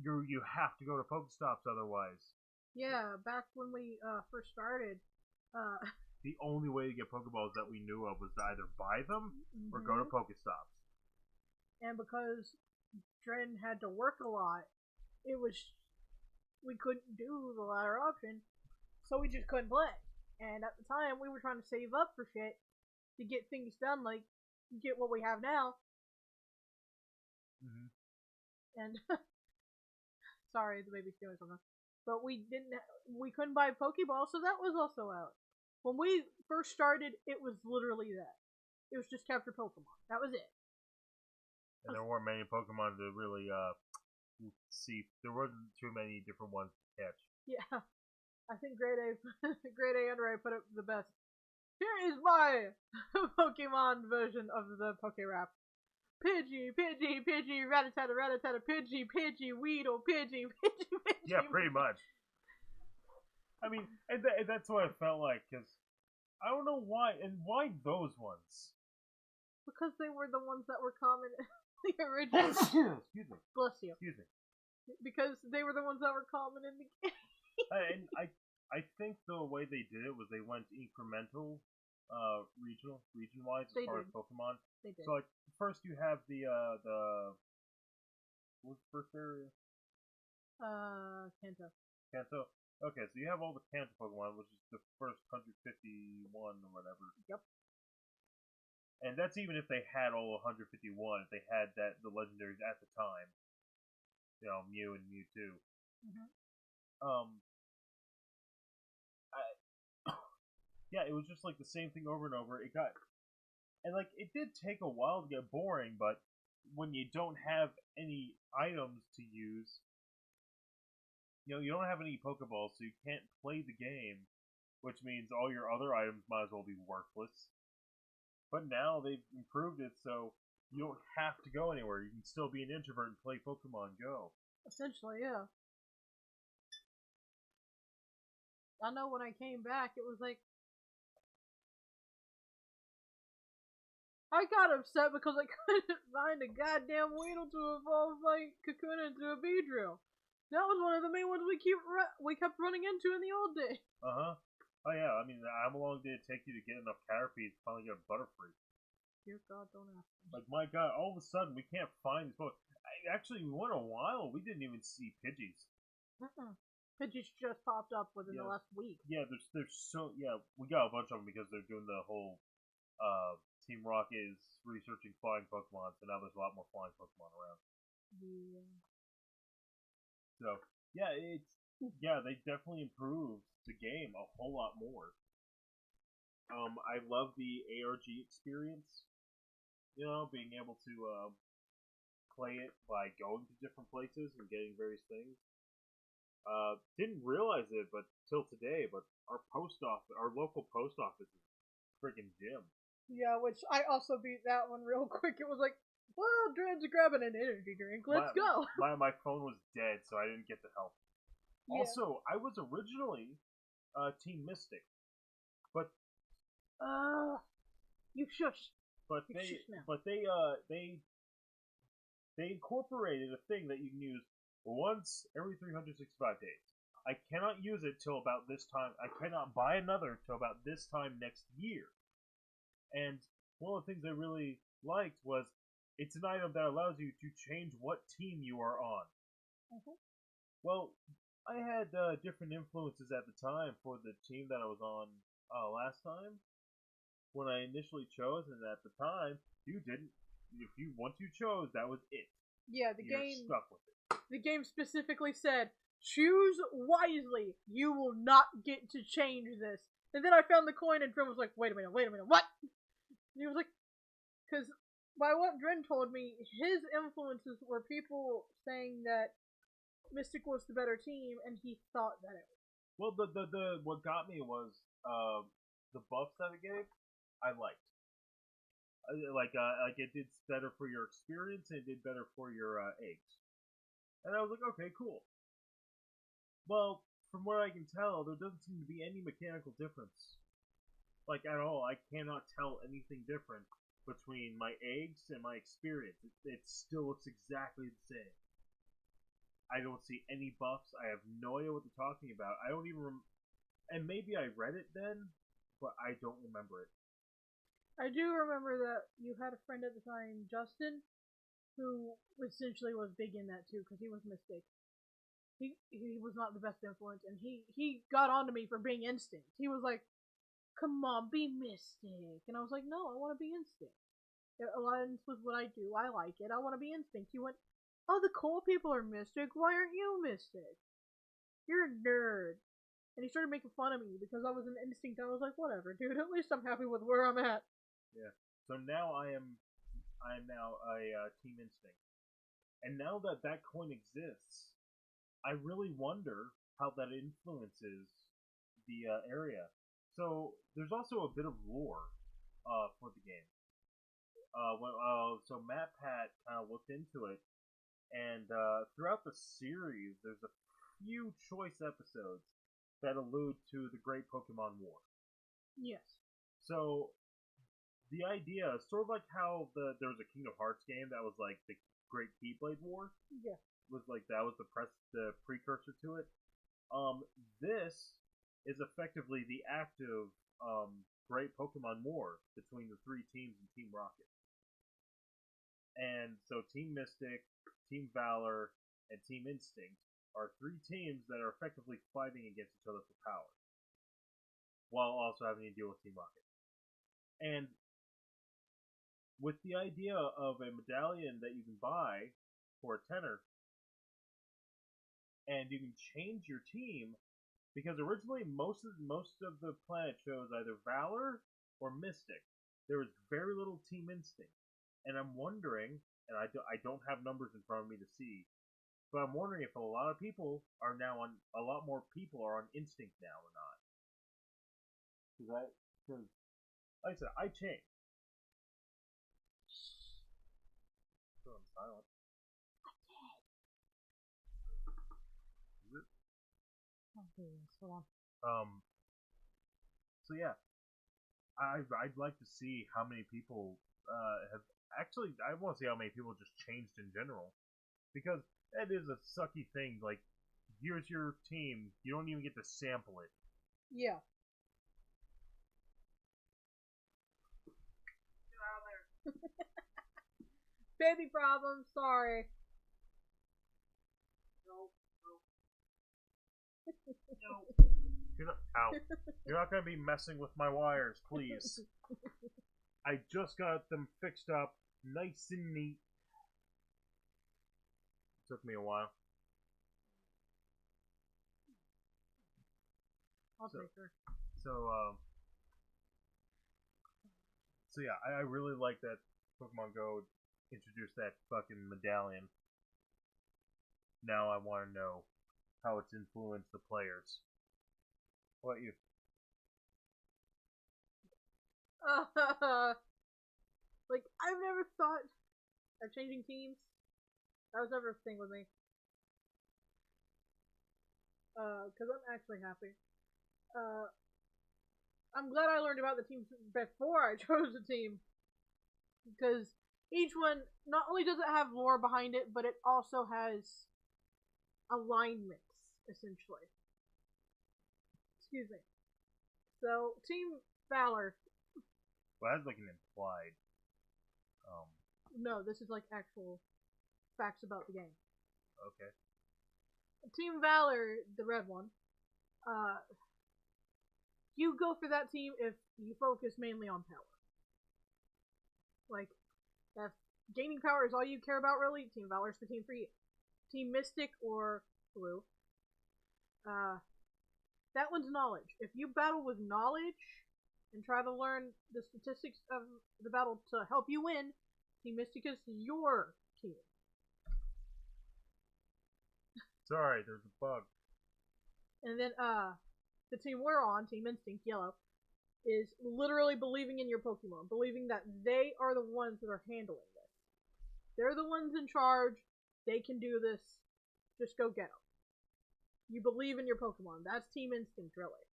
you have to go to Pokestops otherwise. Yeah, back when we first started. The only way to get Pokeballs that we knew of was to either buy them or go to Pokestops. And because Dren had to work a lot, we couldn't do the latter option, so we just couldn't play. And at the time, we were trying to save up for shit to get things done, like get what we have now. And sorry, the baby's doing something. But we couldn't buy Pokeballs, so that was also out. When we first started, it was literally that. It was just capture Pokemon. That was it. And there weren't many Pokemon to really see. There wasn't too many different ones to catch. Yeah, I think Grade A Under put it the best. Here is my Pokemon version of the Pokerap. Pidgey, Rattata, Pidgey, Weedle, Pidgey. Yeah, pretty much. I mean, and that's what it felt like, because I don't know why, and why those ones? Because they were the ones that were common in the original. Excuse me. Bless you. Excuse me. Because they were the ones that were common in the game. And I think the way they did it was they went incremental, region-wise as far as Pokemon. They did. So like first you have the what's the first area? Kanto. Okay, so you have all the Kanto Pokemon, which is the first 151 or whatever. Yep. And that's even if they had all 151, if they had the legendaries at the time. You know, Mew and Mewtwo. Yeah, it was just like the same thing over and over. And like it did take a while to get boring, but when you don't have any items to use, you don't have any Pokeballs, so you can't play the game, which means all your other items might as well be worthless. But now they've improved it, so you don't have to go anywhere. You can still be an introvert and play Pokemon Go. Essentially, yeah. I know when I came back, it was like I got upset because I couldn't find a goddamn Weedle to evolve my Cocoon into a Beedrill. That was one of the main ones we kept running into in the old days. Oh yeah, I mean, how long did it take you to get enough Caterpies to finally get a Butterfree? Dear God, don't ask me. Like, my God, all of a sudden we can't find this book. Actually, we went a while. We didn't even see Pidgeys. Pidgeys just popped up within the last week. Yeah, we got a bunch of them because they're doing the whole Team Rocket is researching flying Pokemon, so now there's a lot more flying Pokemon around. Yeah. So they definitely improved the game a whole lot more. I love the ARG experience. Being able to play it by going to different places and getting various things. Didn't realize it, but till today. But our local post office is a freaking gym. Yeah, which I also beat that one real quick. It was like, well, Dren's grabbing an energy drink. Let's go. My phone was dead, so I didn't get the help. Yeah. Also, I was originally Team Mystic, but you shush. But they incorporated a thing that you can use once every 365 days. I cannot use it till about this time. I cannot buy another till about this time next year. And one of the things I really liked was it's an item that allows you to change what team you are on. Well, I had different influences at the time for the team that I was on last time. When I initially chose, and at the time, you didn't. Once you chose, that was it. Yeah, You're stuck with it. The game specifically said, choose wisely. You will not get to change this. And then I found the coin, and Dren was like, wait a minute, what? And he was like, because by what Dren told me, his influences were people saying that Mystic was the better team, and he thought that it was. Well, the what got me was the buffs that it gave. I liked. Like it did better for your experience, and it did better for your eggs. And I was like, okay, cool. Well, from what I can tell, there doesn't seem to be any mechanical difference. Like, at all. I cannot tell anything different between my eggs and my experience. It still looks exactly the same. I don't see any buffs. I have no idea what they're talking about. I don't even and maybe I read it then, but I don't remember it. I do remember that you had a friend at the time, Justin, who essentially was big in that too, because he was Mystic. He was not the best influence, and he got on to me for being Instinct. He was like, come on, be Mystic. And I was like, no, I want to be Instinct. Alliance was what I do. I like it. I want to be Instinct. He went, oh, the cool people are Mystic. Why aren't you Mystic? You're a nerd. And he started making fun of me because I was an Instinct. I was like, whatever, dude. At least I'm happy with where I'm at. Yeah. So now I am now a Team Instinct. And now that that coin exists, I really wonder how that influences the area. So there's also a bit of lore for the game. So MatPat kind of looked into it, and throughout the series, there's a few choice episodes that allude to the Great Pokemon War. Yes. So the idea, sort of like how there was a Kingdom Hearts game that was like the Great Keyblade War. Yeah. Was like that was the precursor to it. This is effectively the active Great Pokemon War between the three teams in Team Rocket. And so Team Mystic, Team Valor, and Team Instinct are three teams that are effectively fighting against each other for power, while also having to deal with Team Rocket. And with the idea of a medallion that you can buy for a tenner, and you can change your team Because originally most of the planet chose either Valor or Mystic. There was very little Team Instinct, and I'm wondering, and I don't have numbers in front of me to see, but I'm wondering if a lot of people are now on a lot more people are on Instinct now or not. Because like I said, I changed. So I'm silent. Okay, hold on. So yeah, I'd like to see how many people have actually. I want to see how many people just changed in general, because that is a sucky thing. Like, here's your team. You don't even get to sample it. Yeah. Get out of there. Baby problem, sorry. No. You're not, ow. You're not gonna be messing with my wires, please. I just got them fixed up, nice and neat. It took me a while. I'll take her. So yeah, I really like that Pokemon Go introduced that fucking medallion. Now I want to know how it's influenced the players. What about you? Like, I've never thought of changing teams. That was never a thing with me. Because I'm actually happy. I'm glad I learned about the teams before I chose a team. Because each one, not only does it have lore behind it, but it also has alignments, essentially. Excuse me. So, Team Valor. Well, that's like an implied. No, this is like actual facts about the game. Okay. Team Valor, the red one, you go for that team if you focus mainly on power. Like, if gaining power is all you care about, really, Team Valor's the team for you. Team Mystic or Blue, that one's knowledge. If you battle with knowledge and try to learn the statistics of the battle to help you win, Team Mystic is your team. Sorry, there's a bug. And then, the team we're on, Team Instinct, yellow, is literally believing in your Pokemon, believing that they are the ones that are handling this. They're the ones in charge. They can do this. Just go get them. You believe in your Pokemon. That's Team Instinct, really.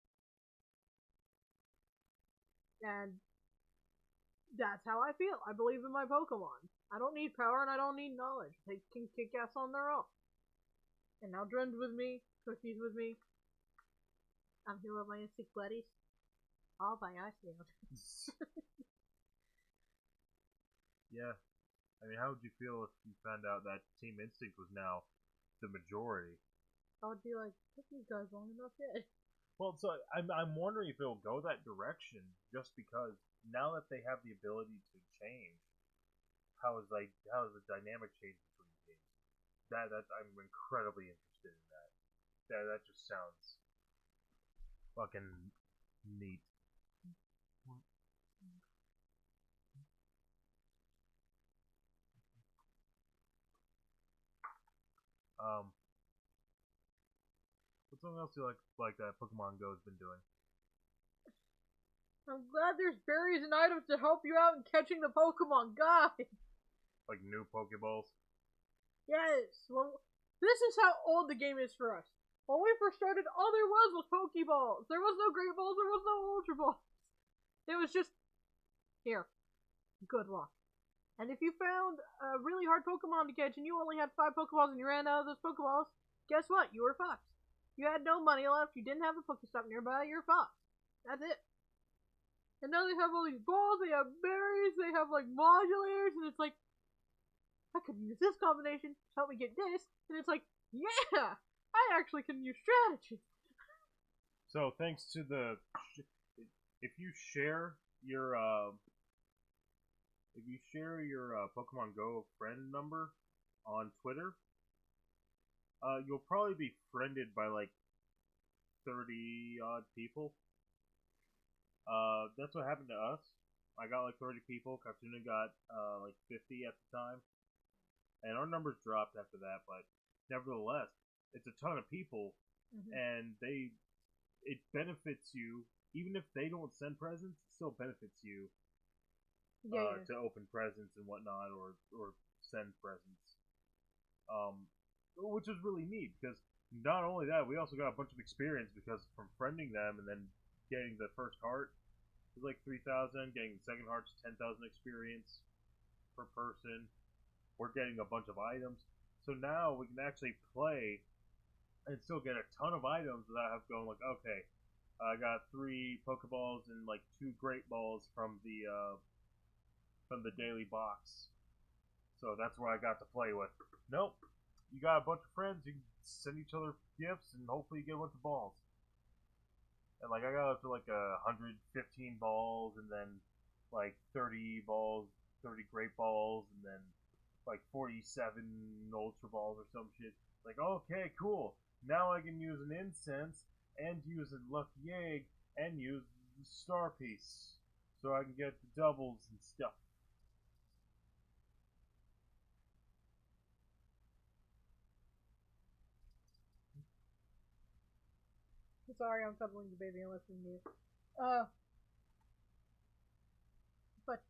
And that's how I feel. I believe in my Pokemon. I don't need power and I don't need knowledge. They can kick ass on their own. And now Dren's with me. Cookie's with me. I'm here with my instinct buddies. All by ourselves. Yeah. I mean, how would you feel if you found out that Team Instinct was now the majority? I would be like, took these guys long enough yet. Well, so I'm wondering if it'll go that direction, just because now that they have the ability to change, how is the dynamic change between teams? That I'm incredibly interested in that. That just sounds fucking neat. What's something else you like that Pokemon Go has been doing? I'm glad there's berries and items to help you out in catching the Pokemon, guys. Like new Pokeballs? Yes. Well, this is how old the game is for us. When we first started, all there was Pokeballs. There was no Great Balls. There was no Ultra Balls. It was just here. Good luck. And if you found a really hard Pokemon to catch and you only had 5 Pokeballs and you ran out of those Pokeballs, guess what? You were fucked. You had no money left. You didn't have a Pokestop nearby. You're fucked. That's it. And now they have all these balls. They have berries. They have like modulators, and it's like, I could use this combination to help me get this. And it's like, yeah, I actually can use strategy. So thanks to the, if you share your Pokemon Go friend number on Twitter, you'll probably be friended by like 30 odd people. That's what happened to us. I got like 30 people. Caltuna got like 50 at the time, and our numbers dropped after that. But nevertheless, it's a ton of people, and it benefits you even if they don't send presents. It still benefits you to open presents and whatnot, or send presents. Which is really neat because not only that, we also got a bunch of experience because from friending them and then getting the first heart was like 3,000, getting the second heart's 10,000 experience per person. We're getting a bunch of items, so now we can actually play and still get a ton of items without having going like, okay, I got 3 Pokeballs and like 2 Great Balls from the daily box, so that's what I got to play with. Nope. You got a bunch of friends, you can send each other gifts, and hopefully you get a bunch of balls. And like I got up to like 115 balls, and then like 30 balls, 30 great balls, and then like 47 ultra balls or some shit. Like, okay, cool. Now I can use an incense, and use a lucky egg, and use the star piece, so I can get the doubles and stuff. Sorry, I'm cuddling the baby and listening to you. But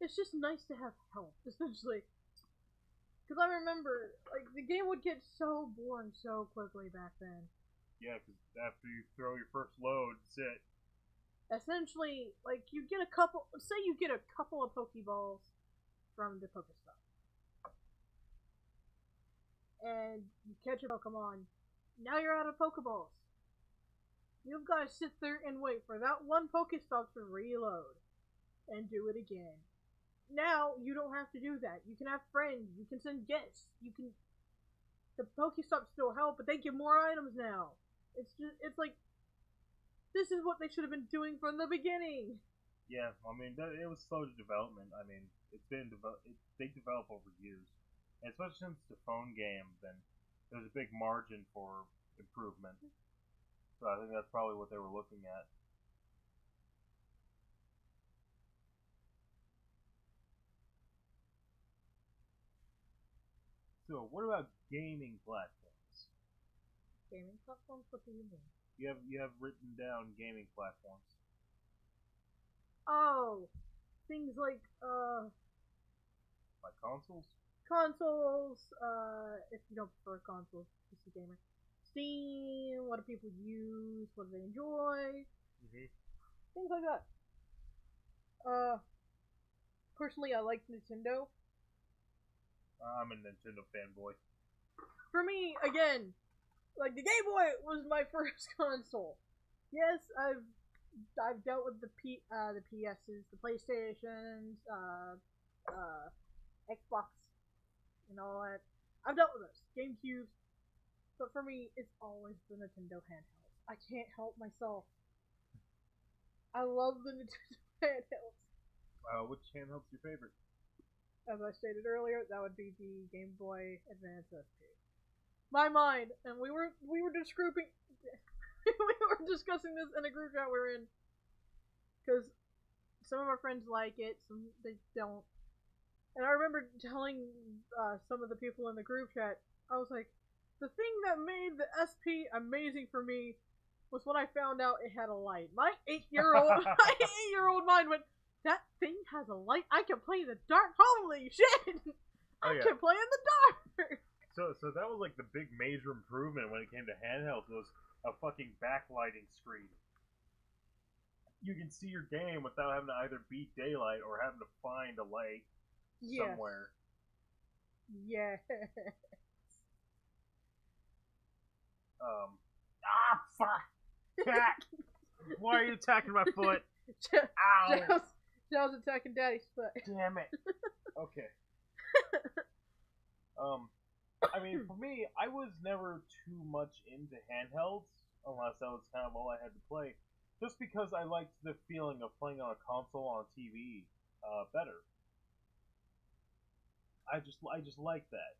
it's just nice to have help, essentially. Because I remember, like, the game would get so boring so quickly back then. Yeah, because after you throw your first load, that's it. Essentially, like, you get a couple, say you get a couple of Pokeballs from the Pokestop. And you catch a Pokemon. Now you're out of Pokeballs. You've got to sit there and wait for that one Pokestop to reload. And do it again. Now, you don't have to do that. You can have friends. You can send gifts. You can... The Pokestops still help, but they give more items now. It's like... This is what they should have been doing from the beginning. Yeah, I mean, it was slow to development. I mean, they develop over years. And especially since it's a phone game, then there's a big margin for improvement. So I think that's probably what they were looking at. So, what about gaming platforms? Gaming platforms? What do you mean? You have written down gaming platforms. Oh, things like Like consoles? Consoles, if you don't prefer consoles, PC gamer. Steam, what do people use, what do they enjoy, things like that. Personally, I like Nintendo. I'm a Nintendo fanboy. For me, again, like the Game Boy was my first console. Yes, I've dealt with the PSs, the PlayStations, Xbox, and all that. I've dealt with those GameCubes, but for me, it's always the Nintendo handhelds. I can't help myself. I love the Nintendo handhelds. Which handheld's your favorite? As I stated earlier, that would be the Game Boy Advance SP. My mind, and we were just grouping, we were discussing this in a group chat we were in, because some of our friends like it, some they don't. And I remember telling some of the people in the group chat, I was like, the thing that made the SP amazing for me was when I found out it had a light. My 8-year-old mind went, that thing has a light? I can play in the dark? Holy shit! I can play in the dark! So that was like the big major improvement when it came to handhelds, was a fucking backlighting screen. You can see your game without having to either beat daylight or having to find a light somewhere. Yes. Fuck! Cat! Why are you attacking my foot? Ow! Joe's attacking Daddy's foot. Damn it. Okay. I mean, for me, I was never too much into handhelds, unless that was kind of all I had to play, just because I liked the feeling of playing on a console on a TV better. I just like that.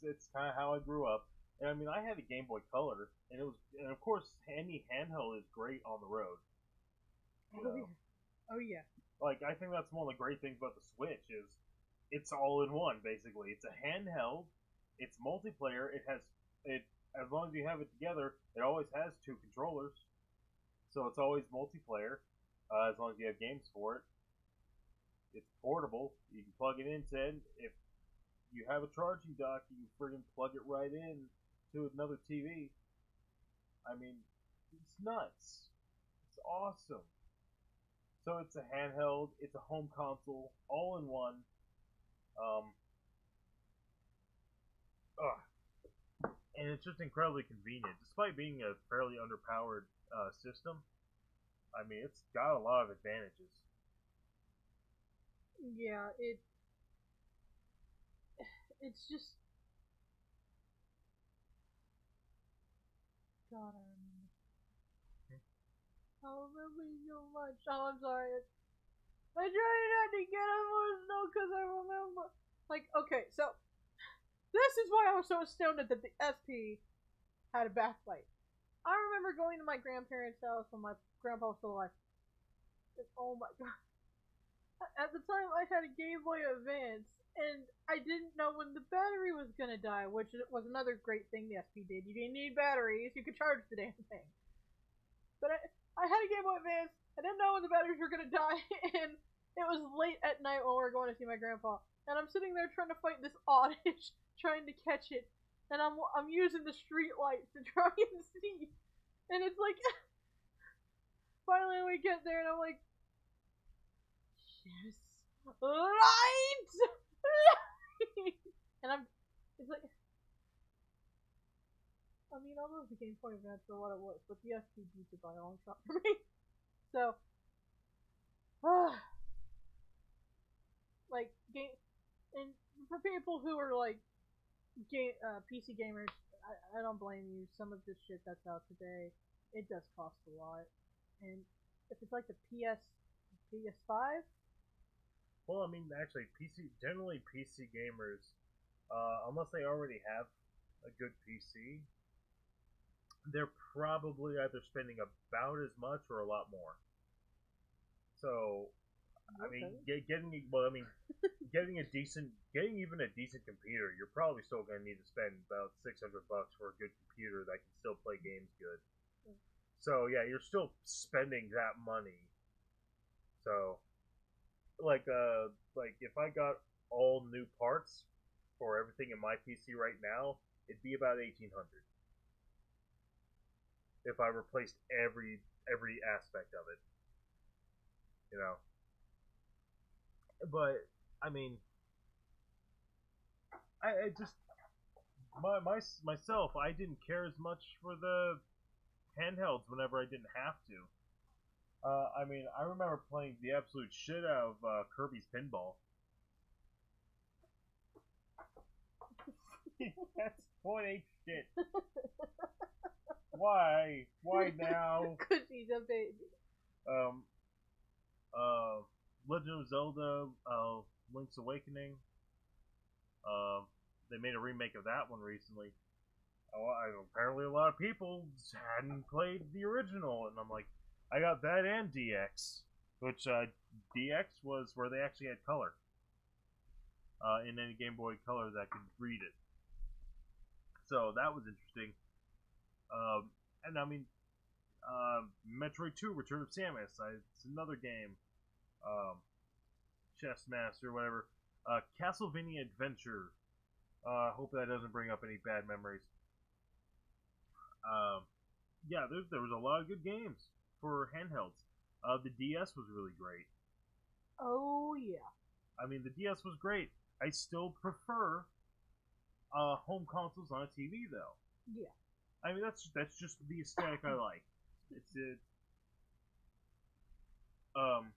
It's kind of how I grew up. And I mean, I had a Game Boy Color, and of course, any handheld is great on the road. You Oh know, yeah. Oh yeah. like I think that's one of the great things about the Switch is it's all in one. Basically, it's a handheld, it's multiplayer. It as long as you have it together, it always has two controllers, so it's always multiplayer. As long as you have games for it, it's portable. You can plug it into it. If you have a charging dock, you can friggin' plug it right in to another TV. I mean, it's nuts. It's awesome. So it's a handheld, it's a home console, all in one. Um, and it's just incredibly convenient, despite being a fairly underpowered system. I mean, it's got a lot of advantages. Yeah. It's just God. I remember. I remember so much. Oh, I'm sorry. I tried not to get emotional because I remember. Like, okay, so this is why I was so astounded that the SP had a backlight. I remember going to my grandparents' house when my grandpa was still alive. And, oh my god. At the time, I had a Game Boy Advance, and I didn't know when the battery was gonna die, which was another great thing the SP did. You didn't need batteries, you could charge the damn thing. But I had a Game Boy Advance, I didn't know when the batteries were gonna die, and it was late at night when we were going to see my grandpa. And I'm sitting there trying to fight this oddish, trying to catch it, and I'm using the street lights to try and see. And it's like, finally we get there, and I'm like, yes, light, light. And it's like, I mean, I love the Game Boy Advance for what it was, but the SP beats it by a long shot for me. So, like game, and for people who are like PC gamers, I don't blame you. Some of this shit that's out today, it does cost a lot, and if it's like the PS5, Well, I mean, actually, generally PC gamers, unless they already have a good PC, they're probably either spending about as much or a lot more. So, I mean, okay. getting even a decent computer, you're probably still going to need to spend about $600 for a good computer that can still play games good. So yeah, you're still spending that money. So like if I got all new parts for everything in my PC right now, it'd be about 1800 if I replaced every aspect of it. You know, but I mean, I just myself, I didn't care as much for the handhelds whenever I didn't have to. I mean, I remember playing the absolute shit out of Kirby's Pinball. That's point eight shit. Why? Why now? Because he's a baby. Um, uh, Legend of Zelda, Link's Awakening. They made a remake of that one recently. Apparently, a lot of people hadn't played the original, and I'm like, I got that and DX, which DX was where they actually had color in any Game Boy Color that could read it. So that was interesting. And I mean, Metroid 2: Return of Samus. It's another game. Chess Master, whatever. Castlevania Adventure. Hope that doesn't bring up any bad memories. Yeah, there was a lot of good games for handhelds. The DS was really great. Oh yeah. I mean, the DS was great. I still prefer home consoles on a TV though. Yeah. I mean, that's just the aesthetic I like. It's it. Um,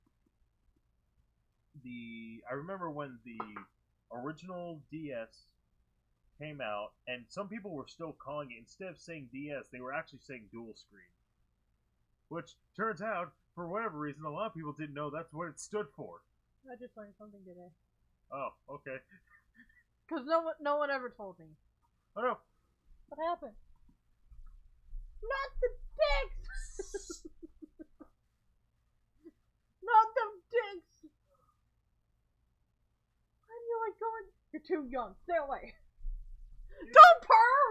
I remember when the original DS came out, and some people were still calling it, instead of saying DS, they were actually saying dual screen. Which turns out, for whatever reason, a lot of people didn't know that's what it stood for. I just learned something today. Oh, okay. Because no one ever told me. Oh no. What happened? Not the dicks! Not them dicks! Why do you like going? You're too young. Stay away. Yeah. Don't purr!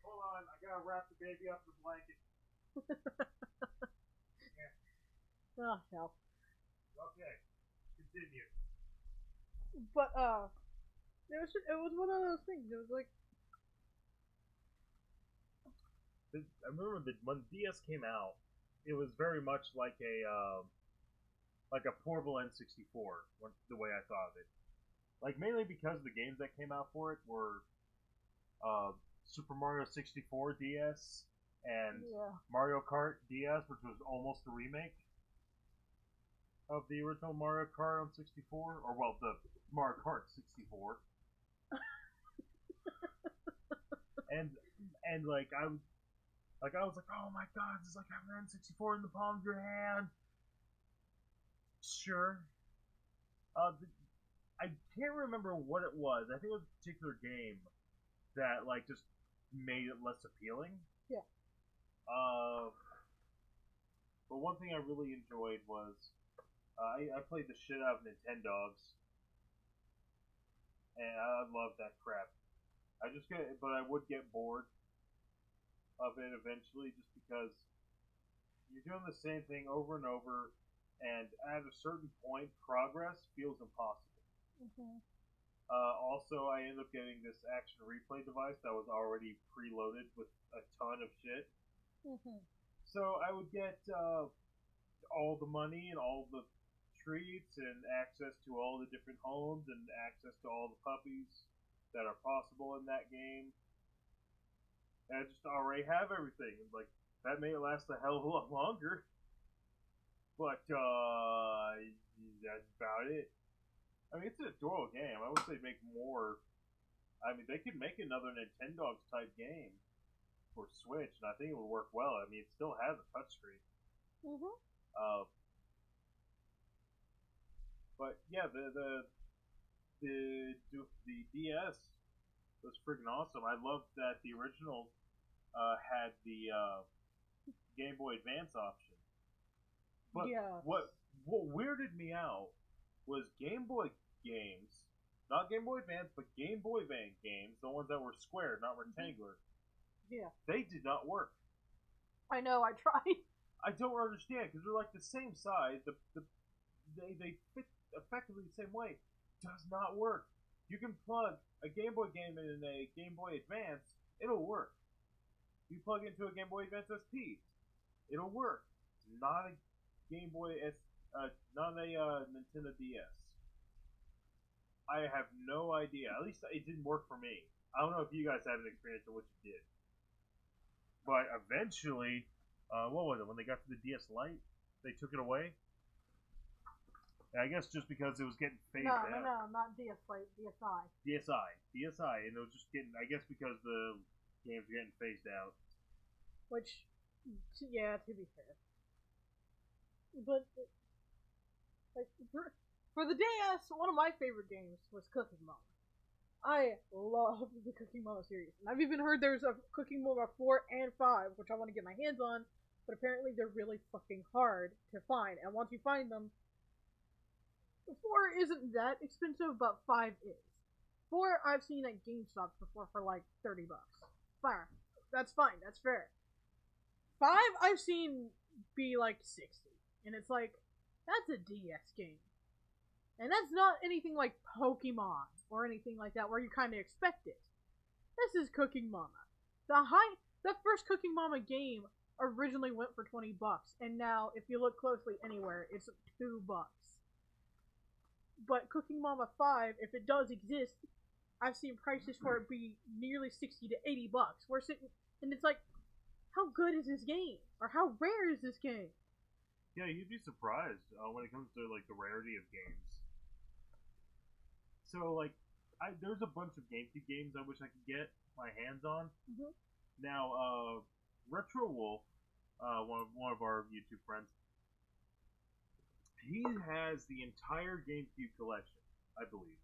Hold on, I gotta wrap the baby up in the blanket. Oh, hell. Okay, continue. But, it was one of those things. It was like, I remember that when DS came out, it was very much like a portable N64. The way I thought of it, like mainly because the games that came out for it were Super Mario 64 DS and yeah. Mario Kart DS, which was almost a remake of the original Mario Kart on 64, or well, the Mario Kart 64. and I was like, oh my god, this is like having an N64 in the palm of your hand. Sure. I can't remember what it was. I think it was a particular game that like just made it less appealing. Yeah. But one thing I really enjoyed was I played the shit out of Nintendogs, and I loved that crap. But I would get bored of it eventually, just because you're doing the same thing over and over, and at a certain point, progress feels impossible. Mm-hmm. Also, I ended up getting this action replay device that was already preloaded with a ton of shit. Mm-hmm. So I would get all the money and all the treats and access to all the different homes and access to all the puppies that are possible in that game. And I just already have everything. And like that may last a hell of a lot longer. But that's about it. I mean, it's an adorable game. I would say make more. I mean, they could make another Nintendogs type game for Switch, and I think it would work well. I mean, it still has a touchscreen. Mm-hmm. But yeah, the DS was freaking awesome. I loved that the original had the Game Boy Advance option. But yeah. what weirded me out was Game Boy games, not Game Boy Advance, but Game Boy Advance games, the ones that were square, not rectangular. Yeah. They did not work. I know. I tried. I don't understand because they're like the same size. They fit effectively the same way. Does not work. You can plug a Game Boy game in a Game Boy Advance, it'll work. You plug into a Game Boy Advance SP, it'll work. Not a Game Boy not a Nintendo DS. I have no idea. At least it didn't work for me. I don't know if you guys have an experience of what you did. But eventually, what was it? When they got to the DS Lite, they took it away. And I guess just because it was getting phased out. No, not DS Lite, DSi. DSi, and it was just getting. I guess because the games were getting phased out. Which, yeah, to be fair. But like for the DS, one of my favorite games was Cooking Mama. I love the Cooking Mama series, and I've even heard there's a Cooking Mama 4 and 5, which I want to get my hands on. But apparently, they're really fucking hard to find, and once you find them, 4 isn't that expensive, but 5 is. 4 I've seen at GameStop before for like $30. Fine, that's fine, that's fair. 5 I've seen be like 60, and it's like that's a DS game, and that's not anything like Pokemon or anything like that where you kind of expect it. This is Cooking Mama. The first Cooking Mama game originally went for $20, and now if you look closely anywhere, it's $2. But Cooking Mama 5, if it does exist, I've seen prices for it be nearly $60 to $80. We're sitting, and it's like, how good is this game? Or how rare is this game? Yeah, you'd be surprised when it comes to like the rarity of games. So like, there's a bunch of GameCube games I wish I could get my hands on. Mm-hmm. Now, Retro Wolf, one of our YouTube friends, he has the entire GameCube collection, I believe.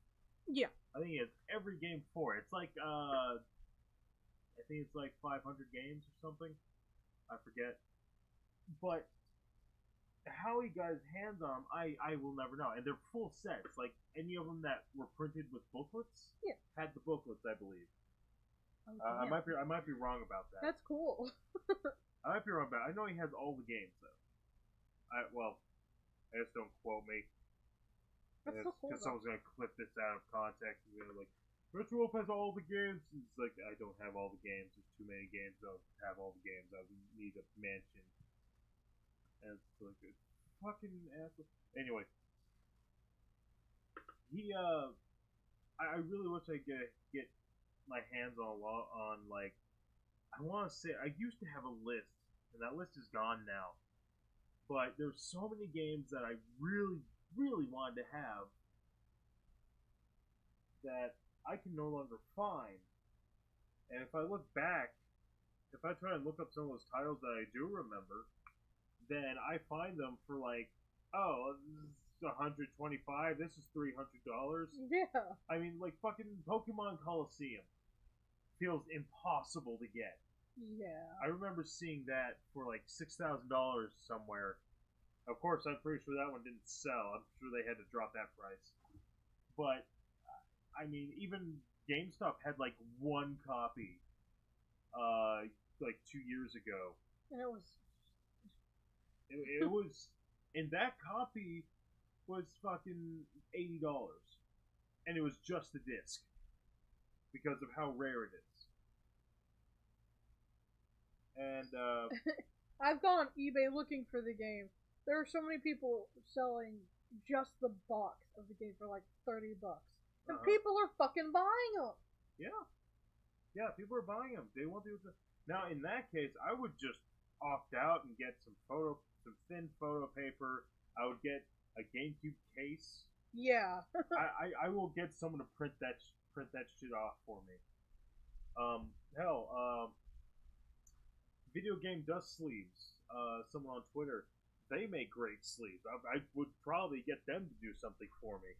Yeah. I think he has every game for it. It's like I think it's like 500 games or something. I forget. But how he got his hands on them, I will never know. And they're full sets. Like any of them that were printed with booklets Yeah. had the booklets, I believe. Oh, I might be wrong about that. That's cool. I might be wrong about it. I know he has all the games though. I just don't quote me. That's so cool. Because someone's gonna clip this out of context and gonna like, Retro Wolf has all the games. It's like I don't have all the games. There's too many games. I don't have all the games. I need a mansion. And it's like a fucking asshole. Anyway, he I really wish I could get my hands on like I want to say I used to have a list, and that list is gone now. But there's so many games that I really wanted to have that I can no longer find. And if I look back, if I try and look up some of those titles that I do remember, then I find them for like, oh, this is 125. This is $300. Yeah. I mean, like fucking Pokemon Coliseum feels impossible to get. Yeah. I remember seeing that for like $6,000 somewhere. Of course, I'm pretty sure that one didn't sell. I'm sure they had to drop that price. But I mean, even GameStop had like one copy, like 2 years ago. And it was. It was, and that copy was fucking $80, and it was just the disc because of how rare it is. And I've gone on eBay looking for the game. There are so many people selling just the box of the game for like $30, and people are fucking buying them. Yeah, people are buying them. They want to. Now, in that case, I would just opt out and get some thin photo paper. I would get a GameCube case. Yeah. I will get someone to print that shit off for me. Hell, video game dust sleeves. Someone on Twitter, they make great sleeves. I would probably get them to do something for me.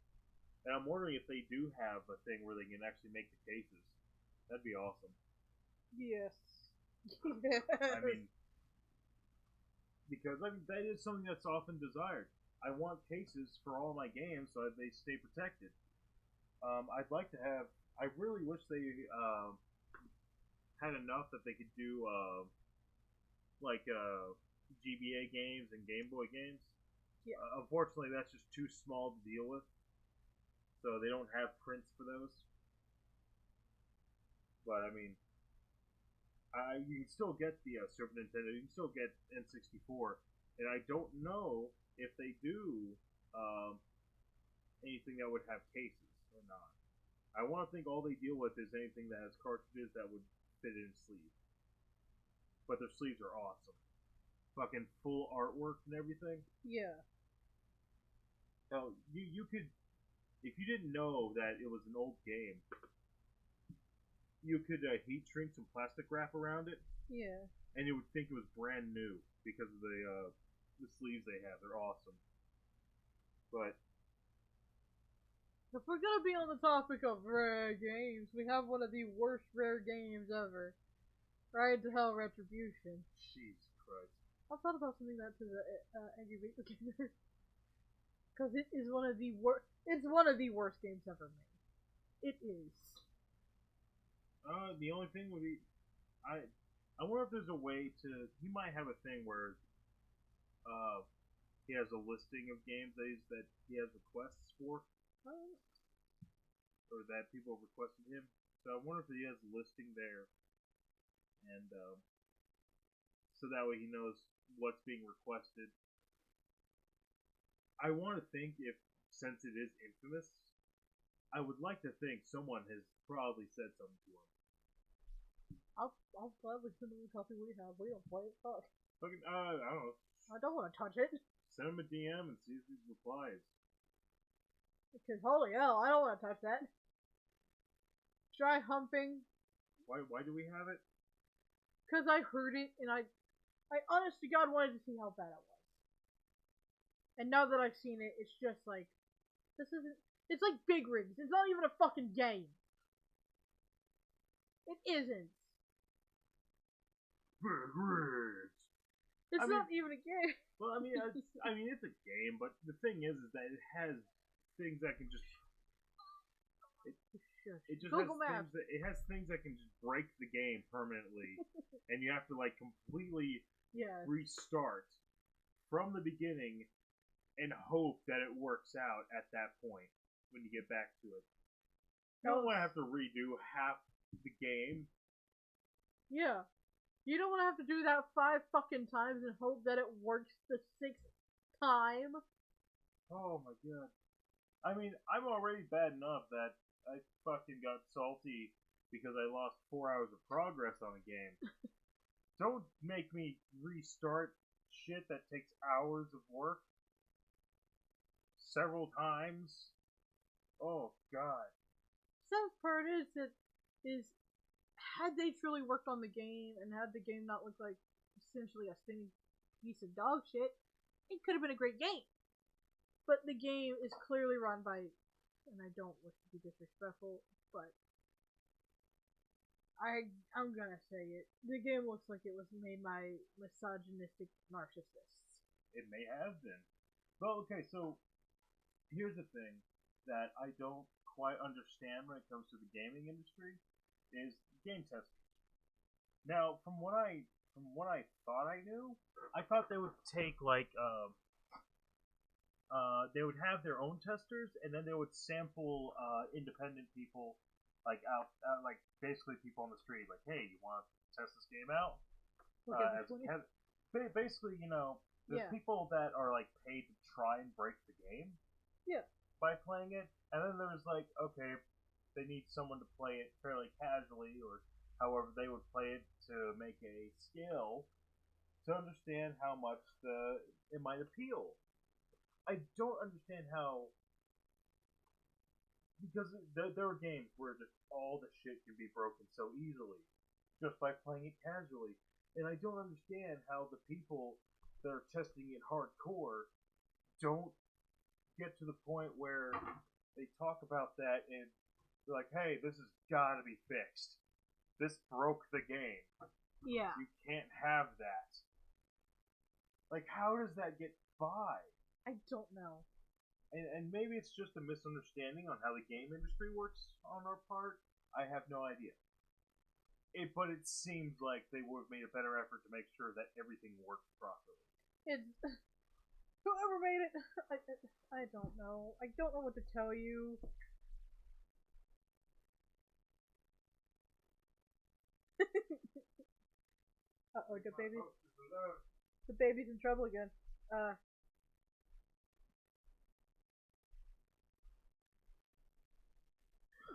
And I'm wondering if they do have a thing where they can actually make the cases. That'd be awesome. Yes. I mean, because that is something that's often desired. I want cases for all my games so that they stay protected. I'd like to have. I really wish they had enough that they could do like GBA games and Game Boy games. Yeah. Unfortunately, that's just too small to deal with, so they don't have prints for those. But I mean, you can still get the Super Nintendo. You can still get N64, and I don't know if they do anything that would have cases or not. I want to think all they deal with is anything that has cartridges that would fit in a sleeve. But their sleeves are awesome. Fucking full artwork and everything. Yeah. So you could, if you didn't know that it was an old game, you could heat shrink some plastic wrap around it. Yeah. And you would think it was brand new because of the sleeves they have. They're awesome. But if we're gonna be on the topic of rare games, we have one of the worst rare games ever. Ride to Hell Retribution. Jesus Christ. I thought about sending that to the Angry Video Gamer. Because it is one of the worst. It's one of the worst games ever made. It is. The only thing would be, I wonder if there's a way to. He might have a thing where, he has a listing of games that he has requests for, or that people have requested him. So I wonder if he has a listing there, and so that way he knows what's being requested. I want to think if, since it is infamous, I would like to think someone has probably said something to him. I'll gladly send him a copy we have. We don't play it. Fuck. Fucking, I don't know. I don't want to touch it. Send him a DM and see if he replies. Because holy hell, I don't want to touch that. Try humping. Why do we have it? Because I heard it and I honest to God wanted to see how bad it was. And now that I've seen it, it's just like, this isn't. It's like Big Rigs. It's not even a fucking game. It isn't. Big rigs. It's not even a game. Well, it's a game, but the thing is that it has things that can just. It just Google Maps. it has things that can just break the game permanently, and you have to like completely restart from the beginning and hope that it works out at that point when you get back to it. You don't want to have to redo half the game. Yeah. You don't want to have to do that 5 fucking times and hope that it works the 6th time. Oh my god. I mean, I'm already bad enough that I fucking got salty because I lost 4 hours of progress on a game. Don't make me restart shit that takes hours of work several times. Oh god. Sad part is had they truly worked on the game and had the game not look like essentially a stinking piece of dog shit, it could have been a great game. But the game is clearly run by, and I don't wish to be disrespectful, but I'm gonna say it. The game looks like it was made by misogynistic narcissists. It may have been. Well, okay, so here's the thing that I don't quite understand when it comes to the gaming industry is game testing. Now, from what I thought I knew, I thought they would take like they would have their own testers, and then they would sample independent people, like out like basically people on the street, like, hey, you want to test this game out? Basically, there's people that are like paid to try and break the game. Yeah. By playing it, and then there's like, okay, they need someone to play it fairly casually, or however they would play it to make a skill to understand how much it might appeal. I don't understand how, because there are games where just all the shit can be broken so easily just by playing it casually, and I don't understand how the people that are testing it hardcore don't get to the point where they talk about that and they're like, hey, this has got to be fixed. This broke the game. Yeah. You can't have that. Like, how does that get by? I don't know. And maybe it's just a misunderstanding on how the game industry works on our part. I have no idea. But it seems like they would have made a better effort to make sure that everything worked properly. Whoever made it, I don't know. I don't know what to tell you. Uh-oh, the baby's in trouble again.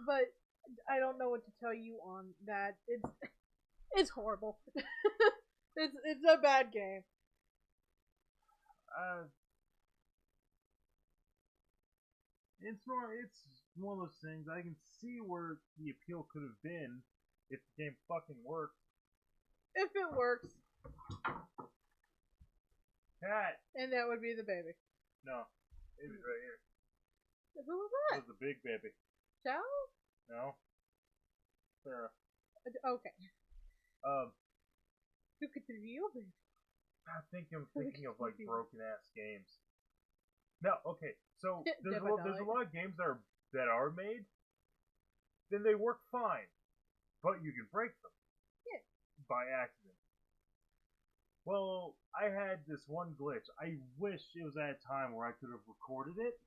But I don't know what to tell you on that. It's horrible. it's a bad game. It's one of those things. I can see where the appeal could have been if the game fucking worked. If it works. Cat. And that would be the baby. No, baby's right here. Who was that? It was the big baby. Chow? No. Sarah. Okay. Look at the real baby. I'm thinking of like broken ass games. No, okay. So there's a lot of games that are made. Then they work fine, but you can break them. Yeah. By accident. Well, I had this one glitch. I wish it was at a time where I could have recorded it.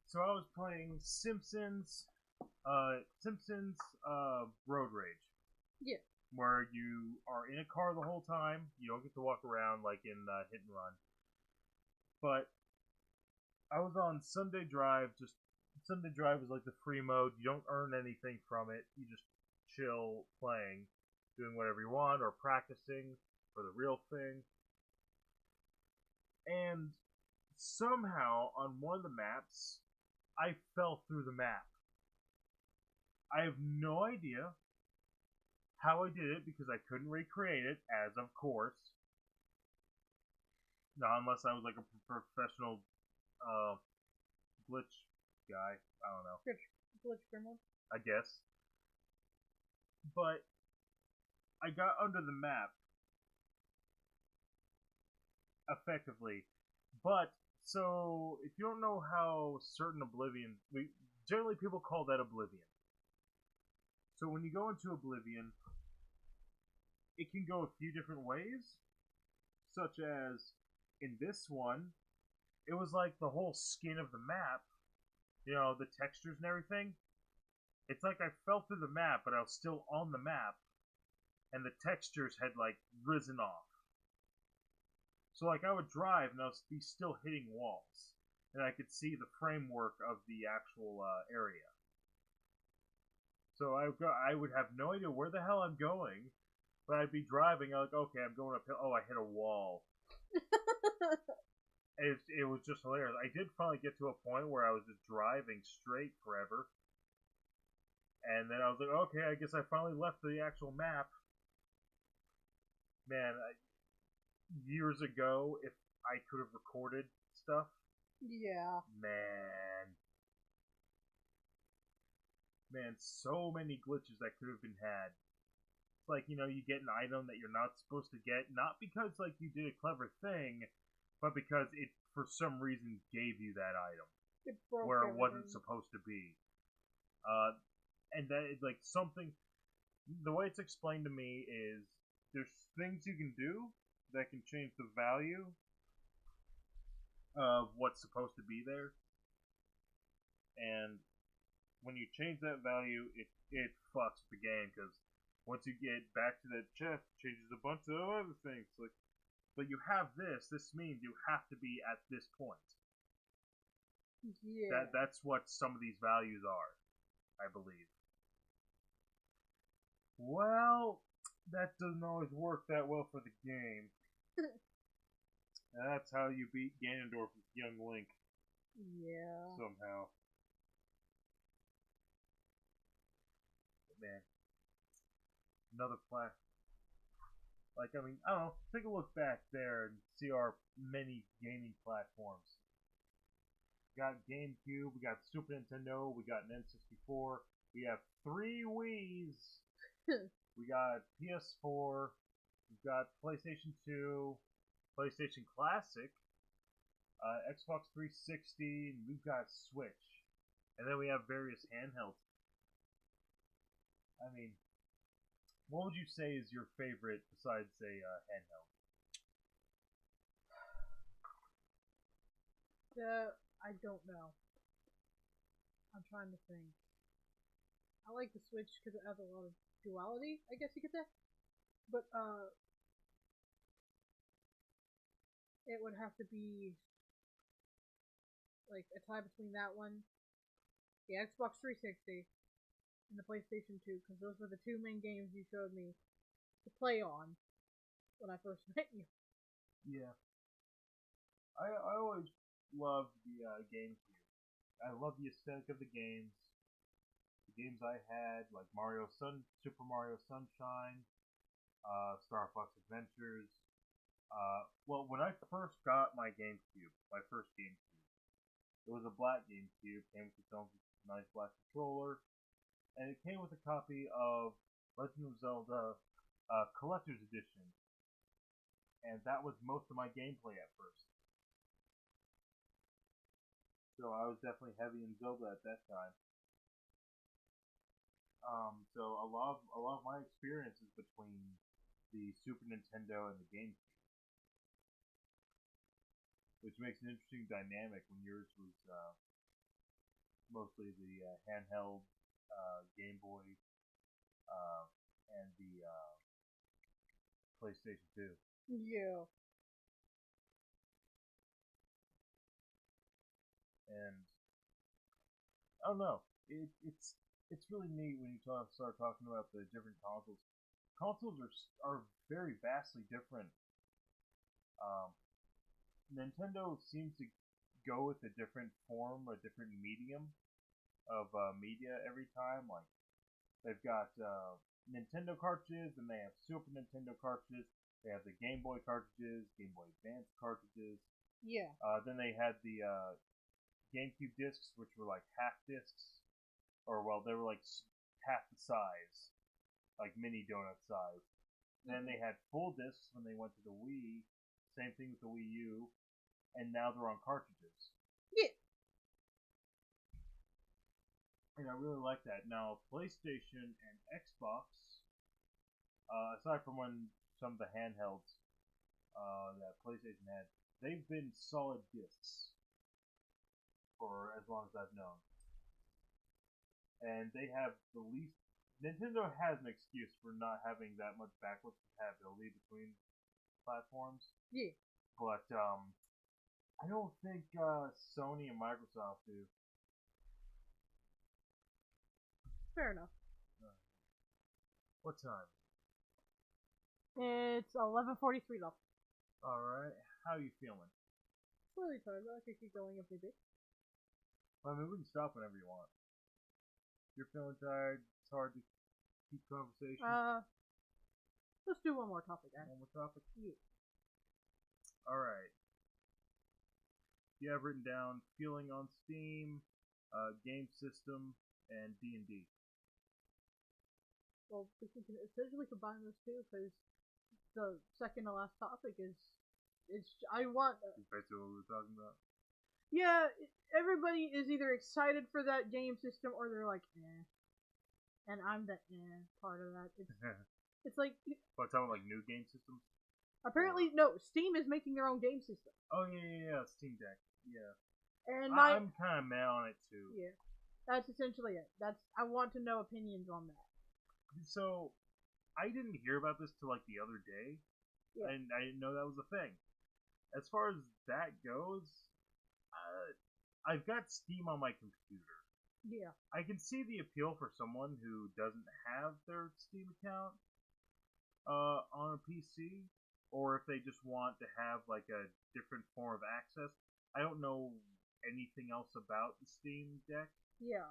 So I was playing Simpsons Road Rage. Yeah. Where you are in a car the whole time. You don't get to walk around like in Hit and Run. But I was on Sunday Drive. Sunday Drive is like the free mode. You don't earn anything from it. You just chill playing, doing whatever you want, or practicing for the real thing. And somehow on one of the maps, I fell through the map. I have no idea how I did it because I couldn't recreate it, as of course. Not unless I was like a professional glitch guy. I don't know. Glitch gremlin. I guess. But I got under the map effectively. But so if you don't know how certain Oblivion, generally people call that Oblivion. So when you go into Oblivion, it can go a few different ways, such as in this one, it was like the whole skin of the map, the textures and everything. It's like I fell through the map, but I was still on the map, and the textures had like risen off. So like I would drive and I would be still hitting walls, and I could see the framework of the actual area. So I would have no idea where the hell I'm going, but I'd be driving. I'm like, okay, I'm going uphill. Oh, I hit a wall. It was just hilarious. I did finally get to a point where I was just driving straight forever. And then I was like, okay, I guess I finally left the actual map. Man, years ago, if I could have recorded stuff. Yeah. Man, so many glitches that could have been had. It's like, you get an item that you're not supposed to get, not because, like, you did a clever thing, but because it, for some reason, gave you that item. It broke where everything. It wasn't supposed to be. And that is, like, something... The way it's explained to me is there's things you can do that can change the value of what's supposed to be there. And when you change that value, it fucks the game, because once you get back to that chest, it changes a bunch of other things. Like, but you have this. This means you have to be at this point. Yeah. That's what some of these values are, I believe. Well, that doesn't always work that well for the game. That's how you beat Ganondorf with young Link. Yeah. Somehow. But man, another plat. Like, I mean, I don't know. Take a look back there and see our many gaming platforms. We got GameCube, we got Super Nintendo, we got an N64, we have 3 Wii's, we got PS4, we've got PlayStation 2, PlayStation Classic, Xbox 360, and we've got Switch. And then we have various handhelds. I mean, what would you say is your favorite besides, say, handheld? I don't know. I'm trying to think. I like the Switch because it has a lot of duality, I guess you could say. But, it would have to be, like, a tie between that one, the Xbox 360, and the PlayStation 2, because those were the 2 main games you showed me to play on when I first met you. Yeah. I always loved the GameCube. I love the aesthetic of the games. The games I had, like Super Mario Sunshine, Star Fox Adventures. Well, when I first got my GameCube, my first GameCube, it was a black GameCube, came with its own nice black controller, and it came with a copy of Legend of Zelda Collector's Edition, and that was most of my gameplay at first. So I was definitely heavy in Zelda at that time. So a lot of my experience is between the Super Nintendo and the GameCube, which makes an interesting dynamic when yours was mostly the handheld Game Boy and the PlayStation 2. Yeah. And I don't know, it's really neat when you start talking about the different consoles. Consoles are very vastly different. Nintendo seems to go with a different form, a different medium of media every time. Like, they've got Nintendo cartridges, and they have Super Nintendo cartridges. They have the Game Boy cartridges, Game Boy Advance cartridges. Yeah. Then they had the GameCube discs, which were like half discs, or well, they were like half the size, like mini donut size. Then they had full discs when they went to the Wii. Same thing with the Wii U, and now they're on cartridges. Yeah. And I really like that. Now, PlayStation and Xbox, aside from when some of the handhelds that PlayStation had, they've been solid discs for as long as I've known. And they have the least. Nintendo has an excuse for not having that much backwards compatibility between platforms. Yeah. But I don't think Sony and Microsoft do. Fair enough. What time? It's 11:43 left. Alright. How are you feeling? Really tired, but I could keep going if we did. I mean, we can stop whenever you want. You're feeling tired. It's hard to keep conversation. Let's do one more topic, guys. One more topic? Yeah. Alright. You have written down feeling on Steam, game system, and D&D. Well, we can essentially combine those two because the second to last topic is I want. Basically what we were talking about. Yeah, everybody is either excited for that game system or they're like, eh. And I'm the part of that. It's like. But talking about like new game systems? Apparently, no. Steam is making their own game system. Oh yeah, Steam Deck. Yeah. And I'm kind of mad on it too. Yeah, that's essentially it. I want to know opinions on that. So, I didn't hear about this till like the other day, and I didn't know that was a thing. As far as that goes, I've got Steam on my computer. Yeah. I can see the appeal for someone who doesn't have their Steam account on a PC, or if they just want to have like a different form of access. I don't know anything else about the Steam Deck. Yeah.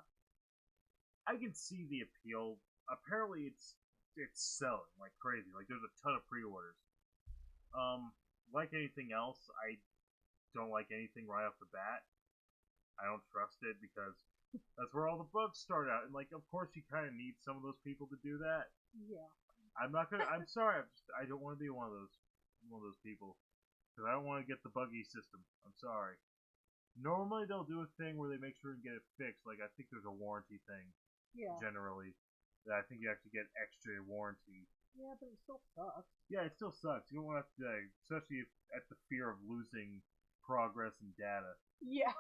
I can see the appeal. Apparently, it's selling like crazy. Like there's a ton of pre-orders. Like anything else, I don't like anything right off the bat. I don't trust it because that's where all the bugs start out. And like, of course, you kind of need some of those people to do that. Yeah. I'm sorry. I don't want to be one of those people because I don't want to get the buggy system. I'm sorry. Normally, they'll do a thing where they make sure and get it fixed. Like I think there's a warranty thing. Yeah. Generally, that I think you actually get extra warranty. Yeah, but it still sucks. Yeah, it still sucks. You don't want to, especially at the fear of losing progress and data. Yeah.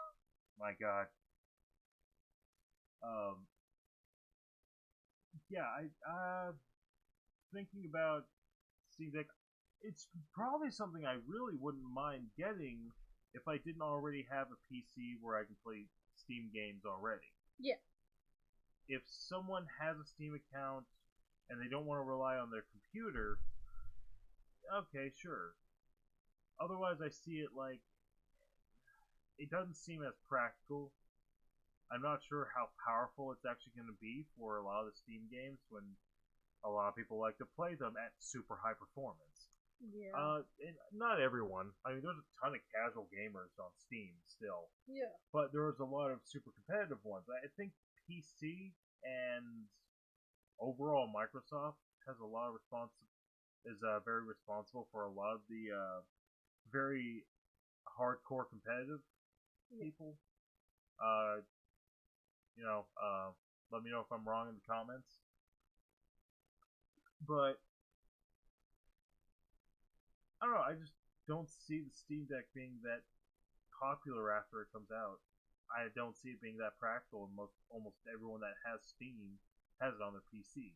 My God. Yeah, I thinking about Steam Deck. It's probably something I really wouldn't mind getting if I didn't already have a PC where I can play Steam games already. Yeah. If someone has a Steam account and they don't want to rely on their computer, okay, sure. Otherwise, I see it like it doesn't seem as practical. I'm not sure how powerful it's actually going to be for a lot of the Steam games when a lot of people like to play them at super high performance. Yeah. And not everyone. I mean, there's a ton of casual gamers on Steam still. Yeah. But there's a lot of super competitive ones. I think PC and overall Microsoft has a lot of very responsible for a lot of the very hardcore competitive people. Let me know if I'm wrong in the comments. But I don't know. I just don't see the Steam Deck being that popular after it comes out. I don't see it being that practical, and almost everyone that has Steam has it on their PC.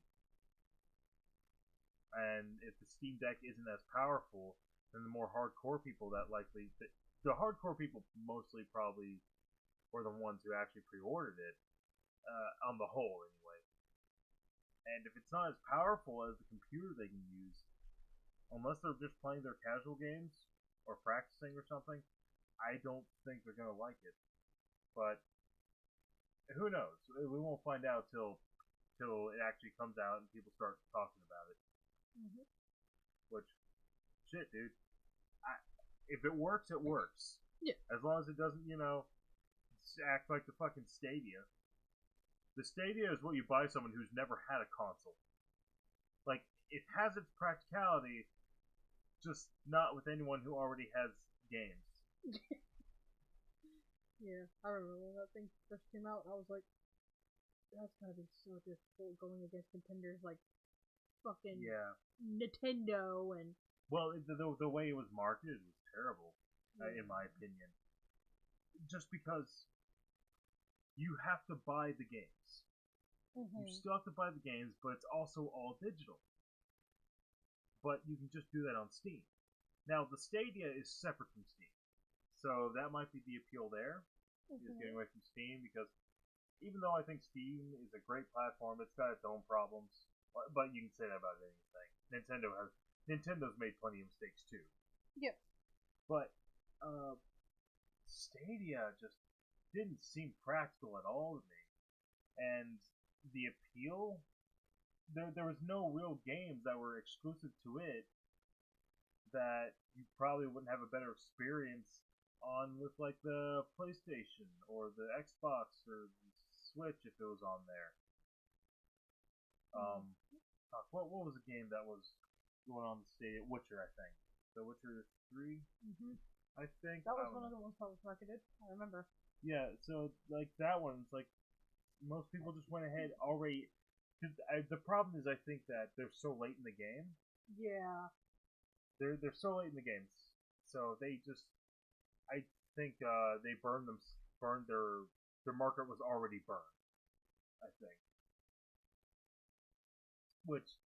And if the Steam Deck isn't as powerful, then the more hardcore people the hardcore people mostly probably were the ones who actually pre-ordered it, on the whole anyway. And if it's not as powerful as the computer they can use, unless they're just playing their casual games or practicing or something, I don't think they're gonna like it. But who knows? We won't find out till it actually comes out and people start talking about it. Mm-hmm. Which, shit, dude. If it works, it works. Yeah. As long as it doesn't, act like the fucking Stadia. The Stadia is what you buy someone who's never had a console. Like, it has its practicality, just not with anyone who already has games. Yeah, I remember when that thing first came out, I was like, that's gonna be so difficult going against contenders like fucking Nintendo and... Well, the way it was marketed was terrible, in my opinion. Just because you have to buy the games. You still have to buy the games, but it's also all digital. But you can just do that on Steam. Now, the Stadia is separate from Steam. So that might be the appeal there, is getting away from Steam, because even though I think Steam is a great platform, it's got its own problems. But you can say that about anything. Nintendo's made plenty of mistakes too. Yep. But Stadia just didn't seem practical at all to me. And the appeal, there was no real games that were exclusive to it that you probably wouldn't have a better experience on with like the PlayStation or the Xbox or the Switch if it was on there. What was a game that was going on the Stadia? Witcher, I think. The Witcher 3? I think. That was one of the ones that was marketed. I remember. Yeah, so like that one, it's like most people just went ahead already. The problem is, I think that they're so late in the game. Yeah. They're so late in the games, so they just. I think they burned their market was already burned. I think. Which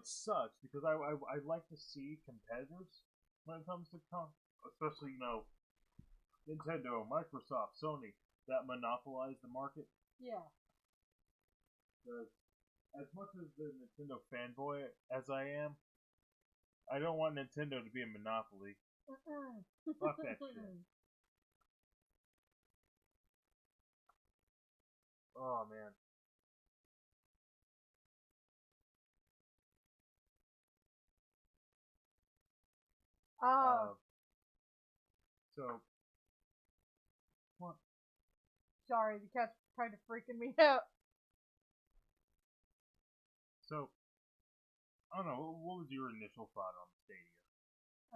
sucks because I like to see competitors when it comes to especially Nintendo, Microsoft, Sony that monopolize the market. Yeah. As much as the Nintendo fanboy as I am, I don't want Nintendo to be a monopoly. Fuck that shit. Oh man. So, what? Sorry, the cat's kind of freaking me out. So, I don't know. What was your initial thought on Stadia?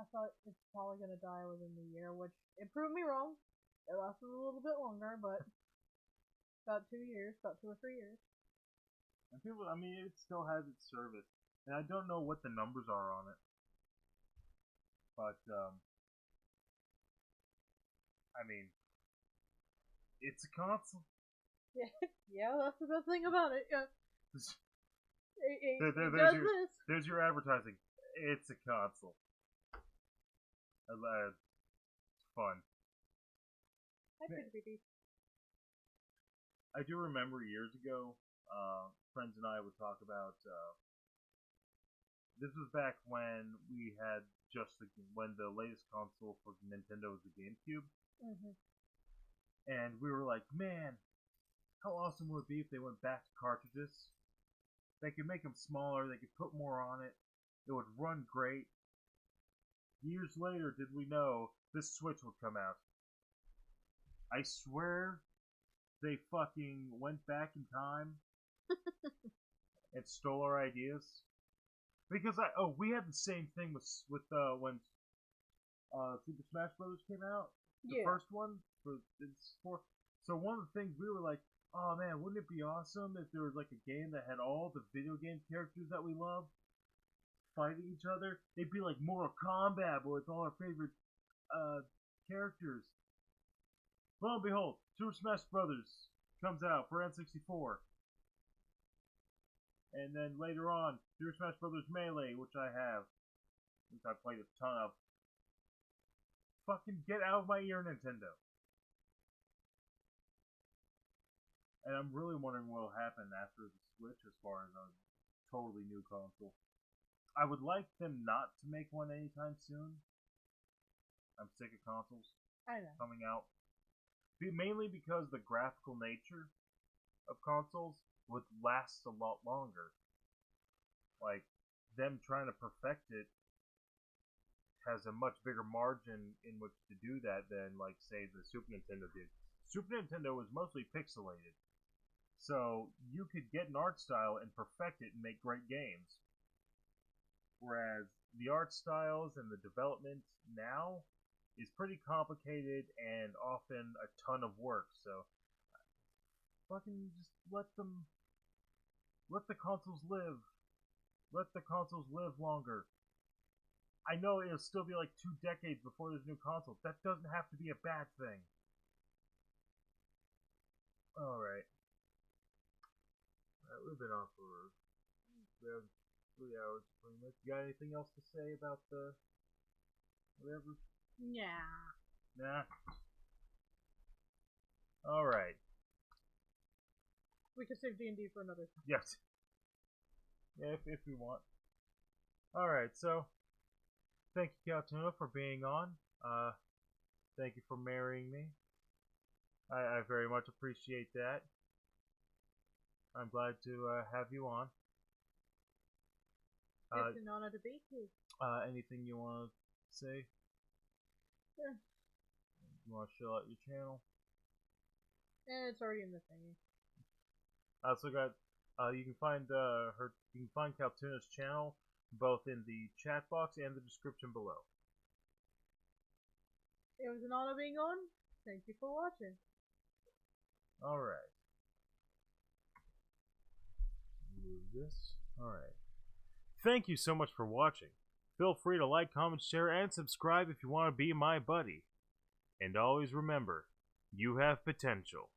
I thought it's probably gonna die within the year, which it proved me wrong. It lasted a little bit longer, but about 2 years, about 2 or 3 years. And people, I mean, it still has its service, and I don't know what the numbers are on it, but I mean, it's a console. Yeah, that's the best thing about it. Yeah. There's your advertising. It's a console. It's fun. I do remember years ago, friends and I would talk about. This was back when we had when the latest console for Nintendo was the GameCube, and we were like, man, how awesome would it be if they went back to cartridges? They could make them smaller. They could put more on it. It would run great. Years later, did we know this Switch would come out? I swear they fucking went back in time and stole our ideas. Because we had the same thing with when Super Smash Bros. Came out. The first one for. So one of the things we were like, oh man, wouldn't it be awesome if there was like a game that had all the video game characters that we love fighting each other? It'd be like Mortal Kombat, but with all our favorite characters. Lo and behold, Super Smash Brothers comes out for N64. And then later on, Super Smash Brothers Melee, which I have. Which I played a ton of. Fucking get out of my ear, Nintendo. And I'm really wondering what will happen after the Switch as far as a totally new console. I would like them not to make one anytime soon. I'm sick of consoles coming out. Mainly because the graphical nature of consoles would last a lot longer. Like, them trying to perfect it has a much bigger margin in which to do that than, like, say, the Super Nintendo did Super Nintendo was mostly pixelated. So you could get an art style and perfect it and make great games. Whereas the art styles and the development now is pretty complicated and often a ton of work. So fucking just let the consoles live. Let the consoles live longer. I know it'll still be like 2 decades before there's new consoles. That doesn't have to be a bad thing. Alright. We've been on for 3 hours, pretty much. You got anything else to say about the whatever? Yeah. Nah. Alright. We could save D&D for another time. Yes. Yeah, if we want. Alright, so thank you, Caltuna, for being on. Thank you for marrying me. I very much appreciate that. I'm glad to have you on. It's an honor to be here. Anything you want to say? Yeah. You want to show out your channel? It's already in the thingy. I also got. You can find her. You can find Caltuna's channel both in the chat box and the description below. It was an honor being on. Thank you for watching. Alright. Move this. Alright. Thank you so much for watching. Feel free to like, comment, share, and subscribe if you want to be my buddy. And always remember, you have potential.